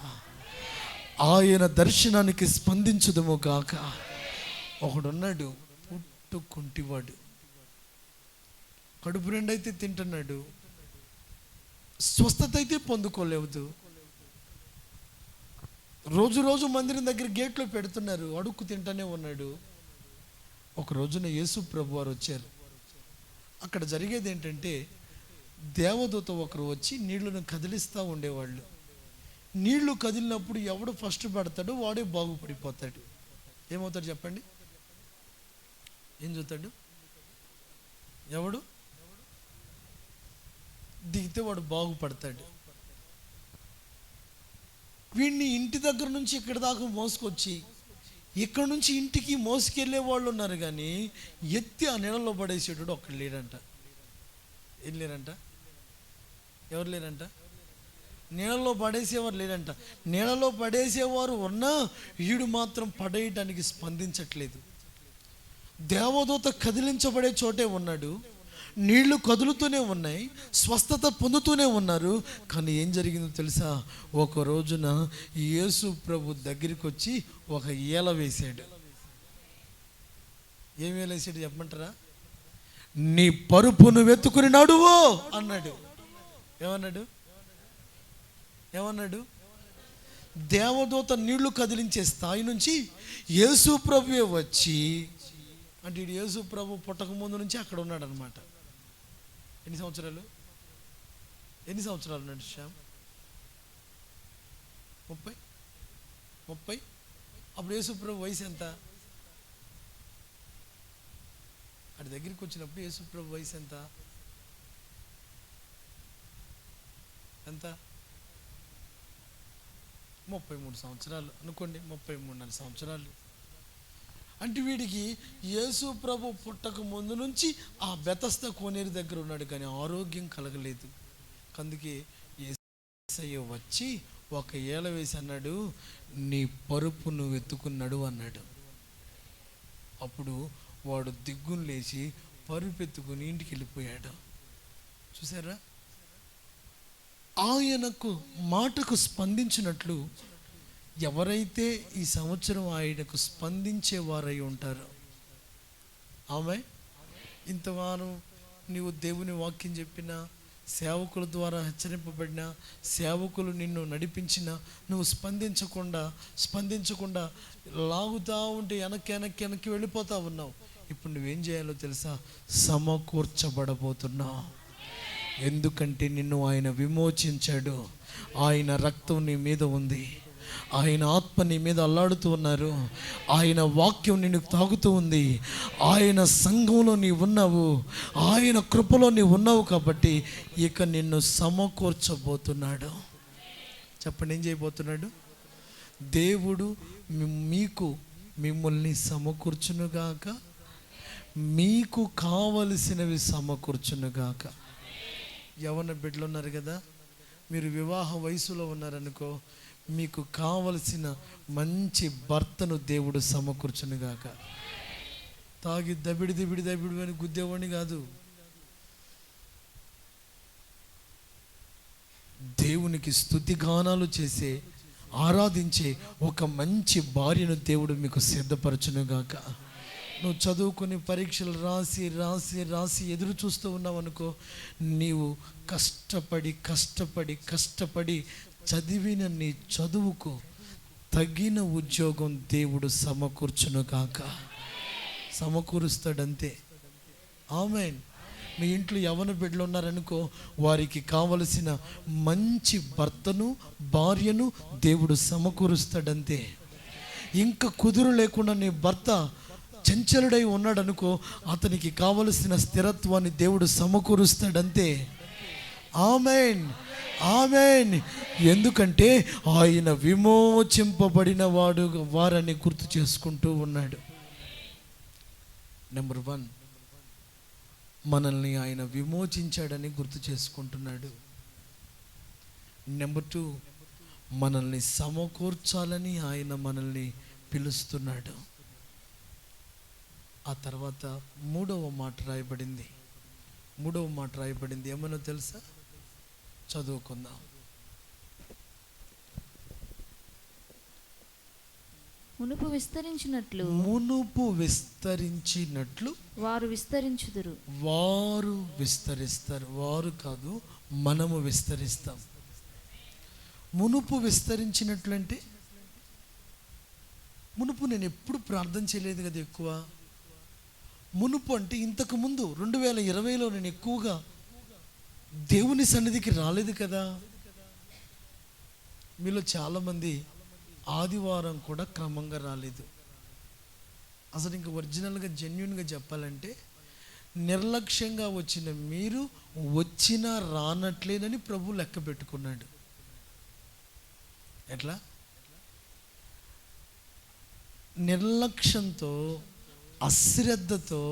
[SPEAKER 10] ఆయన దర్శనానికి స్పందించుదుము గాక. ఒకడున్నాడు పుట్టుకుంటివాడు, కడుపు రెండైతే తింటున్నాడు, స్వస్థత అయితే పొందుకోలేదు. రోజు మందిరం దగ్గర గేట్లో పెడుతున్నారు, అడుక్కు తింటానే ఉన్నాడు. ఒక రోజున యేసు ప్రభు వారు వచ్చారు. అక్కడ జరిగేది ఏంటంటే దేవదూత ఒకరు వచ్చి నీళ్లను కదిలిస్తూ ఉండేవాళ్ళు. నీళ్లు కదిలినప్పుడు ఎవడు ఫస్ట్ పడతాడో వాడే బాగుపడిపోతాడు. ఏమవుతాడు చెప్పండి? ఏం చూస్తాడు? ఎవడు దిగితే వాడు బాగుపడతాడు. వీడిని ఇంటి దగ్గర నుంచి ఇక్కడ దాకా మోసుకొచ్చి ఇక్కడ నుంచి ఇంటికి మోసుకెళ్ళే వాళ్ళు ఉన్నారు, కానీ ఎత్తి ఆ నీళ్ళలో పడేసేటాడు ఒక్కడు లేడంట. ఏం లేరంట? ఎవరు లేరంట? నీళ్ళలో పడేసేవారు లేరంట. నీళ్ళలో పడేసేవారు ఉన్నా వీడు మాత్రం పడేయడానికి స్పందించట్లేదు. దేవదూత కదిలించబడే చోటే ఉన్నాడు, నీళ్లు కదులుతూనే ఉన్నాయి, స్వస్థత పొందుతూనే ఉన్నారు. కానీ ఏం జరిగిందో తెలుసా? ఒక రోజున యేసు ప్రభు దగ్గరికి వచ్చి ఒక ఏల వేశాడు. ఏం ఏల వేసాడు చెప్పమంటారా? నీ పరుపును వెతుకుని నడువు అన్నాడు. ఏమన్నాడు? దేవదూత నీళ్లు కదిలించే స్థాయి నుంచి యేసు ప్రభువే వచ్చి, అంటే ఇడు యేసు ప్రభు పుట్టక ముందు నుంచి అక్కడ ఉన్నాడు అనమాట. ఎన్ని సంవత్సరాలు ఉన్నాడు శ్యామ్? 30. అప్పుడు యేసు ప్రభు వయసు ఎంత? అటు దగ్గరికి వచ్చినప్పుడు యేసు ప్రభు వయసు ఎంత? 33 సంవత్సరాలు అనుకోండి, 33 సంవత్సరాలు. అంటే వీడికి యేసు ప్రభు పుట్టక ముందు నుంచి ఆ బెతస్దా కోనేరు దగ్గర ఉన్నాడు, కానీ ఆరోగ్యం కలగలేదు. అందుకే యేసయ్య వచ్చి ఒక ఏల వేసి అన్నాడు, నీ పరుపును వెతుకున్నాడు అన్నాడు. అప్పుడు వాడు దిగ్గును లేచి పరుపెత్తుకుని ఇంటికి వెళ్ళిపోయాడు. చూసారా? ఆయనకు మాటకు స్పందించినట్లు ఎవరైతే ఈ సంవత్సరం ఆయనకు స్పందించేవారై ఉంటారో, ఆమె ఇంతవారం నీవు దేవుని వాక్యం చెప్పిన, సేవకుల ద్వారా హెచ్చరింపబడిన, సేవకులు నిన్ను నడిపించిన, నువ్వు స్పందించకుండా లాగుతూ ఉంటే వెనక్కి వెళ్ళిపోతూ ఉన్నావు. ఇప్పుడు నువ్వేం చేయాలో తెలుసా? సమకూర్చబడబోతున్నావు. ఎందుకంటే నిన్ను ఆయన విమోచించాడు. ఆయన రక్తం నీ మీద ఉంది, ఆయన ఆత్మ నీ మీద అల్లాడుతూ ఉన్నారు, ఆయన వాక్యం నిన్ను తాగుతూ ఉంది, ఆయన సంఘంలో నీ ఉన్నావు, ఆయన కృపలో నీ ఉన్నావు. కాబట్టి ఇక నిన్ను సమకూర్చబోతున్నాడు. చెప్పండి, ఏం చేయబోతున్నాడు? దేవుడు మిమ్మల్ని సమకూర్చునుగాక, మీకు కావలసినవి సమకూర్చునుగాక. యవ్వన బిడ్డలు ఉన్నారు కదా, మీరు వివాహ వయసులో ఉన్నారనుకో, మీకు కావలసిన మంచి భర్తను దేవుడు సమకూర్చునుగాక. తాగి దబిడి అని గుద్దేవాడిని కాదు, దేవునికి స్తుతిగానాలు చేసే, ఆరాధించే ఒక మంచి భార్యను దేవుడు మీకు సిద్ధపరచునుగాక. నువ్వు చదువుకుని పరీక్షలు రాసి ఎదురు చూస్తూ ఉన్నావు అనుకో, నీవు కష్టపడి చదివిన నీ చదువుకు తగిన ఉద్యోగం దేవుడు సమకూర్చునుగాక. సమకూరుస్తాడంతే. ఆమేన్. మీ ఇంట్లో యవ్వన బిడ్డలు ఉన్నారనుకో, వారికి కావలసిన మంచి భర్తను, భార్యను దేవుడు సమకూరుస్తాడంతే. ఇంకా కుదురు లేకుండా నీ భర్త చంచలుడై ఉన్నాడనుకో, అతనికి కావలసిన స్థిరత్వాన్ని దేవుడు సమకూరుస్తాడంతే. ఆమేన్, ఆమేన్. ఎందుకంటే ఆయన విమోచింపబడిన వారని గుర్తు చేసుకుంటూ ఉన్నాడు. నెంబర్ 1, మనల్ని ఆయన విమోచించాడని గుర్తు చేసుకుంటున్నాడు. నెంబర్ 2, మనల్ని సమకూర్చాలని ఆయన మనల్ని పిలుస్తున్నాడు. ఆ తర్వాత మూడవ మాట రాయబడింది. ఏమన్నా తెలుసా? చదువుకుందాం.
[SPEAKER 8] మునుపు విస్తరించినట్లు వారు విస్తరించుదురు.
[SPEAKER 10] వారు విస్తరిస్తారు. వారు కాదు, మనము విస్తరిస్తాం. మునుపు విస్తరించినట్లు అంటే, మునుపు నేను ఎప్పుడు ప్రార్థన చేయలేదు కదా ఎక్కువ. మునుపు అంటే ఇంతకు ముందు 2020లో నేను ఎక్కువగా దేవుని సన్నిధికి రాలేదు కదా. మీలో చాలామంది ఆదివారం కూడా క్రమంగా రాలేదు. అసలు ఇంకా ఒరిజినల్గా జెన్యున్గా చెప్పాలంటే, నిర్లక్ష్యంగా వచ్చిన మీరు వచ్చినా రానట్లేనని ప్రభు లెక్క పెట్టుకున్నాడు. ఎట్లా? నిర్లక్ష్యంతో, అశ్రద్ధతో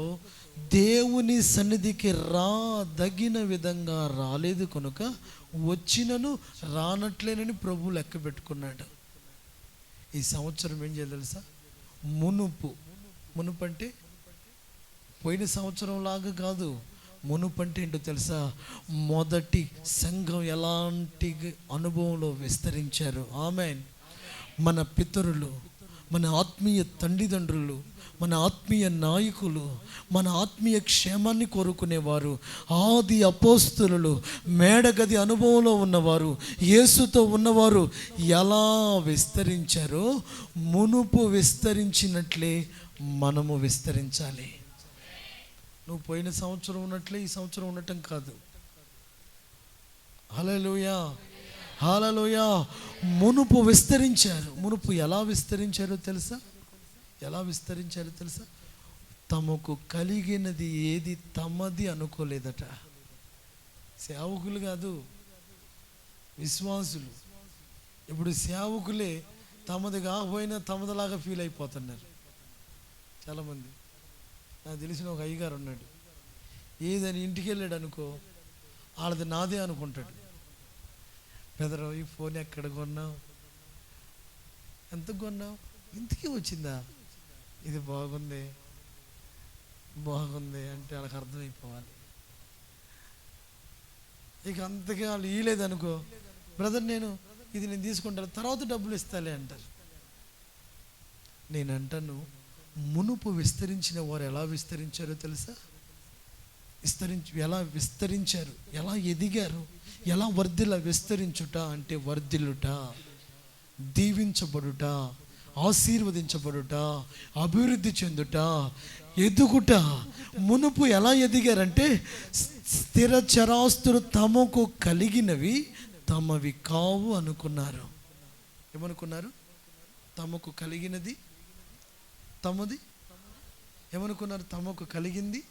[SPEAKER 10] దేవుని సన్నిధికి రాదగిన విధంగా రాలేదు కనుక వచ్చినను రానట్లేనని ప్రభు లెక్క పెట్టుకున్నాడు. ఈ సంవత్సరం ఏం చేయాలి తెలుసా? మునుపు అంటే పోయిన సంవత్సరం లాగా కాదు. మునుపు అంటే ఏంటో తెలుసా? మొదటి సంఘం ఎలాంటి అనుభవంలో విస్తరించారు. ఆమేన్. మన పితరులు, మన ఆత్మీయ తండ్రిదండ్రులు, మన ఆత్మీయ నాయకులు, మన ఆత్మీయ క్షేమాన్ని కోరుకునేవారు, ఆది అపోస్తులు, మేడగది అనుభవంలో ఉన్నవారు, యేసుతో ఉన్నవారు ఎలా విస్తరించారో మునుపు విస్తరించినట్లే మనము విస్తరించాలి. నువ్వు పోయిన సంవత్సరం ఉన్నట్లే ఈ సంవత్సరం ఉండటం కాదు. హల్లెలూయా, హల్లెలూయా. మునుపు విస్తరించారు. మునుపు ఎలా విస్తరించారో తెలుసా? తమకు కలిగినది ఏది తమది అనుకోలేదట. సేవకులు కాదు, విశ్వాసులు. ఇప్పుడు సేవకులే తమది కాకపోయినా తమదిలాగా ఫీల్ అయిపోతున్నారు చాలామంది. నాకు తెలిసిన ఒక అయ్యగారు ఉన్నాడు, ఏదని ఇంటికి వెళ్ళాడు అనుకో, వాళ్ళది నాదే అనుకుంటాడు. బెదరు, ఈ ఫోన్ ఎక్కడ కొన్నావు, ఎంత కొన్నావు, ఇంటికి వచ్చిందా, ఇది బాగుంది అంటే వాళ్ళకి అర్థమైపోవాలి. ఇక అంతగా వాళ్ళు ఇయలేదనుకో, బ్రదర్ నేను తీసుకుంటాను, తర్వాత డబ్బులు ఇస్తాలే అంటారు. నేనంటాను, మునుపు విస్తరించిన వారు ఎలా విస్తరించారో తెలుసా? ఎలా విస్తరించారు, ఎలా ఎదిగారు, ఎలా విస్తరించుట అంటే వర్ధిల్లుట, దీవించబడుట, ఆశీర్వదించబడుట, అభివృద్ధి చెందుట, ఎదుగుట. మునుపు ఎలా ఎదిగారంటే, స్థిర చరాస్తులు తమకు కలిగినవి తమవి కావు అనుకున్నారు. ఏమనుకున్నారు? తమకు కలిగినది తమది. ఏమనుకున్నారు? తమకు కలిగింది.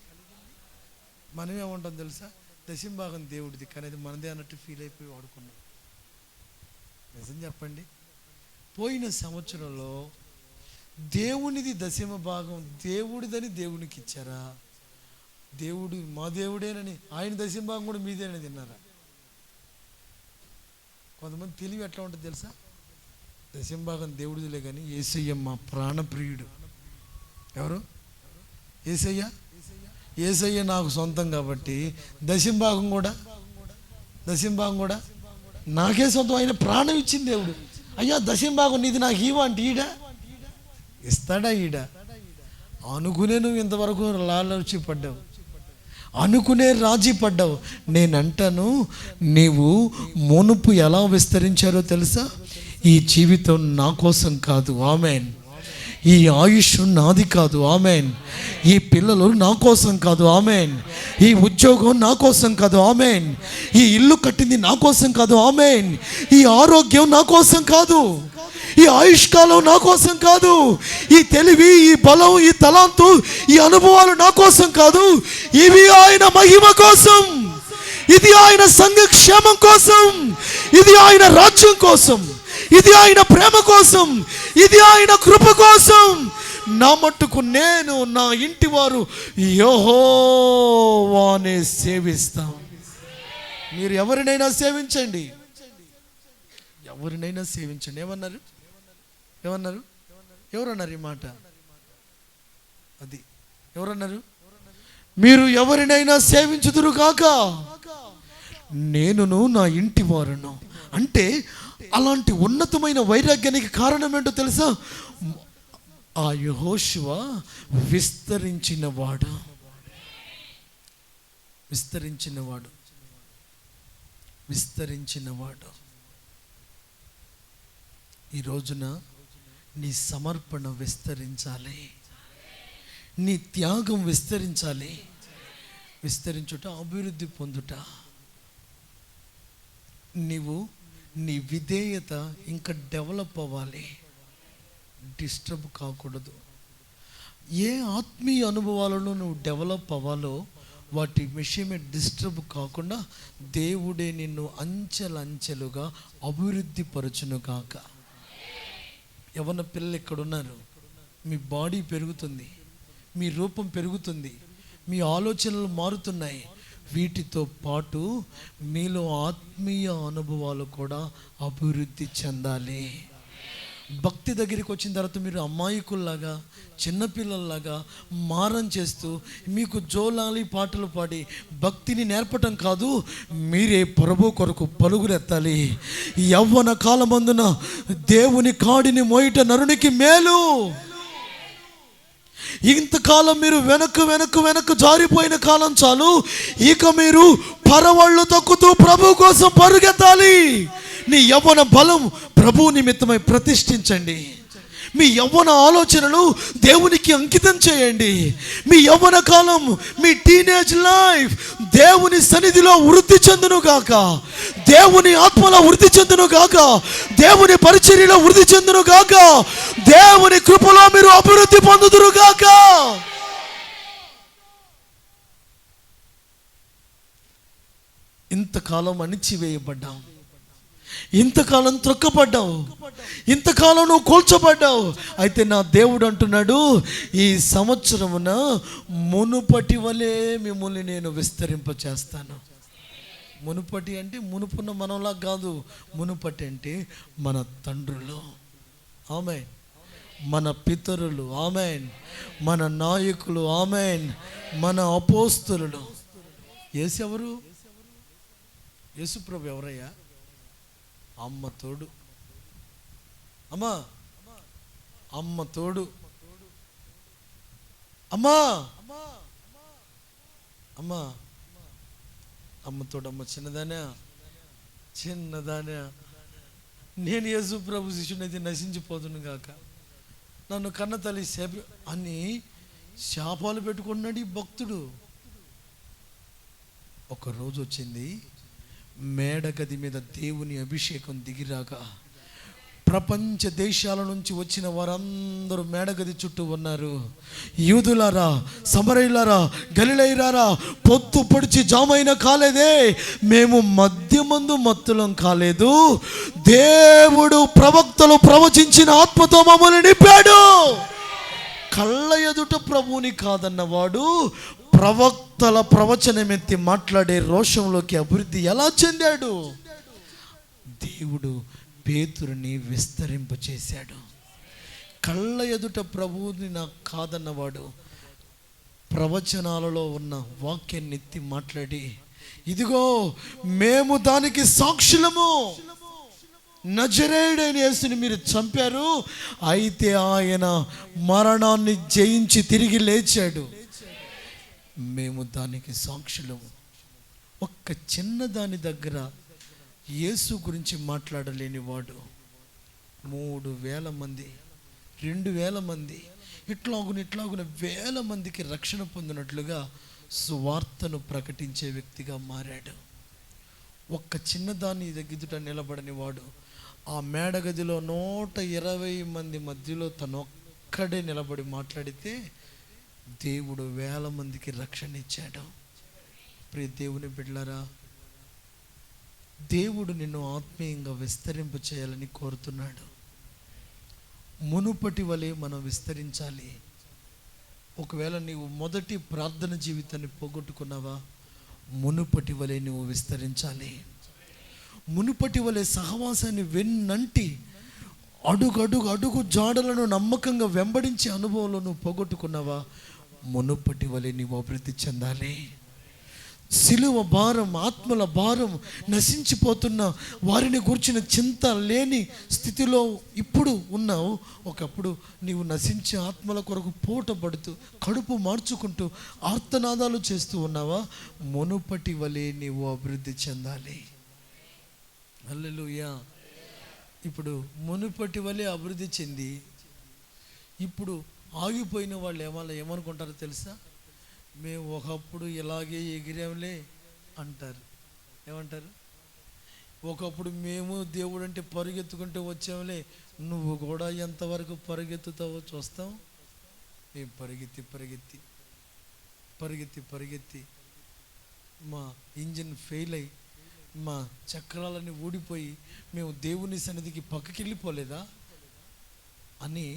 [SPEAKER 10] మనమేమంటాం తెలుసా? దశంభాగం దేవుడిది, కానీ అది మనదే అన్నట్టు ఫీల్ అయిపోయి వాడుకున్నాం. నిజం చెప్పండి, పోయిన సంవత్సరంలో దేవునిది దశమ భాగం దేవుడిదని దేవునికి ఇచ్చారా? దేవుడు మా దేవుడేనని ఆయన దశమ భాగం కూడా మీదేనని తిన్నారా? కొంతమంది తెలివి ఎట్లా ఉంటుంది తెలుసా? దశమ భాగం దేవుడిదిలే కానీ యేసయ్య మా ప్రాణప్రియుడు. ఎవరు? యేసయ్య నాకు సొంతం కాబట్టి దశమ భాగం కూడా నాకే సొంతం. ఆయన ప్రాణం ఇచ్చింది దేవుడు. అయ్యా దశమ భాగం నీది నాకు ఇవ్వ అంటే ఇస్తాడా? అనుకునే నువ్వు ఇంతవరకు లాలూచి పడ్డావు, అనుకునే రాజీ పడ్డావు. నేనంటాను, నీవు మునుపు ఎలా విస్తరించారో తెలుసా? ఈ జీవితం నా కోసం కాదు, ఆమేన్. ఈ ఆయుష్ నాది కాదు, ఆమేన్. ఈ పిల్లలు నా కోసం కాదు, ఆమేన్. ఈ ఉద్యోగం నా కోసం కాదు, ఆమేన్. ఈ ఇల్లు కట్టింది నా కోసం కాదు, ఆమేన్. ఈ ఆరోగ్యం నా కోసం కాదు, ఈ ఆయుష్కాలం నా కోసం కాదు, ఈ తెలివి, ఈ బలం, ఈ తలాంతు, ఈ అనుభవాలు నా కోసం కాదు. ఇవి ఆయన మహిమ కోసం, ఇది ఆయన సంఘ క్షేమం కోసం, ఇది ఆయన రాజ్యం కోసం, ఇది ఆయన ప్రేమ కోసం, ఇది ఆయన కృప కోసం. నా మట్టుకు నేను నా ఇంటి వారు యెహోవానే సేవిస్తాం. మీరు ఎవరినైనా సేవించండి, ఎవరినైనా సేవించండి. ఏమన్నారు? ఎవరన్నారు ఈ మాట? అది ఎవరన్నారు? మీరు ఎవరినైనా సేవించుదురు కాక నేనును నా ఇంటి వారును. అంటే అలాంటి ఉన్నతమైన వైరాగ్యానికి కారణం ఏంటో తెలుసా? ఆ యెహోషువ విస్తరించినవాడు. ఈ రోజున నీ సమర్పణ విస్తరించాలి, నీ త్యాగం విస్తరించాలి. విస్తరించుట, అభివృద్ధి పొందుట. నీ విధేయత ఇంకా డెవలప్ అవ్వాలి, డిస్టర్బ్ కాకూడదు. ఏ ఆత్మీయ అనుభవాలలో నువ్వు డెవలప్ అవ్వాలో వాటి విషయమే డిస్టర్బ్ కాకుండా దేవుడే నిన్ను అంచెలంచెలుగా అభివృద్ధి పరచును కాక. యవ్వన పిల్లలు ఇక్కడ ఉన్నారు, మీ బాడీ పెరుగుతుంది, మీ రూపం పెరుగుతుంది, మీ ఆలోచనలు మారుతున్నాయి. వీటితో పాటు మీలో ఆత్మీయ అనుభవాలు కూడా అభివృద్ధి చెందాలి. భక్తి దగ్గరికి వచ్చిన తర్వాత మీరు అమాయకుల్లాగా, చిన్నపిల్లల్లాగా మారం చేస్తూ మీకు జోలాలి పాటలు పాడి భక్తిని నేర్పటం కాదు, మీరే ప్రభు కొరకు పరుగులెత్తాలి. యవ్వన కాలమందున దేవుని కాడిని మోయిట నరునికి మేలు. ఇంతకాలం మీరు వెనక్కు జారిపోయిన కాలం చాలు. ఇక మీరు పరవళ్ళు తొక్కుతూ ప్రభు కోసం పరుగెత్తాలి. నీ యవ్వన బలం ప్రభు నిమిత్తమై ప్రతిష్ఠించండి. మీ యవ్వన ఆలోచనలు దేవునికి అంకితం చేయండి. మీ యవ్వన కాలం, మీ టీనేజ్ లైఫ్ దేవుని సన్నిధిలో వృద్ధి చెందును గాక, దేవుని ఆత్మలో వృద్ధి చెందును గాక, దేవుని పరిచర్యలో వృద్ధి చెందును గాక, దేవుని కృపలో మీరు అభివృద్ధి పొందుదురు గాక. ఇంతకాలం అణిచివేయబడ్డాం, ఇంతకాలం త్రొక్కబడ్డావు, ఇంతకాలం నువ్వు కూల్చబడ్డావు. అయితే నా దేవుడు అంటున్నాడు, ఈ సంవత్సరమున మునుపటి వలె మిమ్మల్ని నేను విస్తరింపచేస్తాను. మునుపటి అంటే మునుపున్న మనలా కాదు, మునుపటి అంటే మన తండ్రులు, ఆమేన్, మన పితరులు, ఆమేన్, మన నాయకులు, ఆమేన్, మన అపోస్తలులు. యేసు ఎవరు? యేసు ప్రభు ఎవరయ్యా? అమ్మ తోడు, అమ్మా, అమ్మ తోడు, అమ్మా, అమ్మా, అమ్మ తోడు. అమ్మ చిన్నదానా నేను యేసు ప్రభు శిష్యునైతే నశించిపోతును గాక, నన్ను కన్న తల్లి సేప అని శాపాలు పెట్టుకున్నాడు ఈ భక్తుడు. ఒక రోజు వచ్చింది, మేడగది మీద దేవుని అభిషేకం దిగిరాక ప్రపంచ దేశాల నుంచి వచ్చిన వారందరూ మేడగది చుట్టూ ఉన్నారు. యూదులారా, సమరయులారా, గలిలయులారా, పొత్తు పొడిచి జామైన కాలేదే, మేము మద్యమందు మత్తులం కాలేదు, దేవుడు ప్రవక్తలు ప్రవచించిన ఆత్మతో మమ్మల్ని నింపాడు. కళ్ళ ఎదుట ప్రభువుని కాదన్నవాడు ప్రవక్తల ప్రవచనమెత్తి మాట్లాడే రోషంలోకి అభివృద్ధి ఎలా చెందాడు? దేవుడు పేతురుని విస్తరింపచేశాడు. కళ్ళ ఎదుట ప్రభువుని నాకు కాదన్నవాడు ప్రవచనాలలో ఉన్న వాక్యాన్ని ఎత్తి మాట్లాడి, ఇదిగో మేము దానికి సాక్షులము, నజరేయుడైన యేసుని మీరు చంపారు, అయితే ఆయన మరణాన్ని జయించి తిరిగి లేచాడు, మేము దానికి సాక్షులము. ఒక్క చిన్న దాని దగ్గర యేసు గురించి మాట్లాడలేని వాడు 3,000 మంది, 2,000 మంది, ఇట్లాగున వేల మందికి రక్షణ పొందినట్లుగా సువార్తను ప్రకటించే వ్యక్తిగా మారాడు. ఒక్క చిన్నదాన్ని దగ్గర నిలబడని వాడు ఆ మేడగదిలో 120 మంది మధ్యలో తనొక్కడే నిలబడి మాట్లాడితే దేవుడు 1,000 మందికి రక్షణ ఇచ్చాడు. ప్రియ దేవుని బిడ్డలారా, దేవుడు నిన్ను ఆత్మీయంగా విస్తరింప చేయాలని కోరుతున్నాడు. మునుపటి వలె మనం విస్తరించాలి. ఒకవేళ నీవు మొదటి ప్రార్థన జీవితాన్ని పోగొట్టుకున్నావా, మునుపటి వలె నువ్వు విస్తరించాలి. మునుపటి వలె సహవాసాన్ని వెన్నంటి అడుగు జాడలను నమ్మకంగా వెంబడించే అనుభవంలో నువ్వు పోగొట్టుకున్నావా, మునుపటి వలె నీవు అభివృద్ధి చెందాలి. సిలువ భారం, ఆత్మల భారం, నశించిపోతున్న వారిని గురించిన చింత లేని స్థితిలో ఇప్పుడు ఉన్నావు. ఒకప్పుడు నీవు నశించే ఆత్మల కొరకు పూటపడుతూ కడుపు మార్చుకుంటూ ఆర్తనాదాలు చేస్తూ ఉన్నావా, మునుపటి వలె నీవు అభివృద్ధి చెందాలి. హల్లెలూయా. ఇప్పుడు మునుపటి వలె అభివృద్ధి చెంది ఇప్పుడు ఆగిపోయిన వాళ్ళు ఏమనుకుంటారో తెలుసా? మేము ఒకప్పుడు ఇలాగే ఎగిరాంలే అంటారు. ఏమంటారు? ఒకప్పుడు మేము దేవుడు అంటే పరుగెత్తుకుంటూ వచ్చాంలే, నువ్వు కూడా ఎంతవరకు పరుగెత్తుతావో చూస్తాం. మేము పరిగెత్తి మా ఇంజిన్ ఫెయిల్ అయ్యి మా చక్రాలన్నీ ఊడిపోయి మేము దేవుని సన్నిధికి పక్కకి వెళ్ళిపోలేదా అని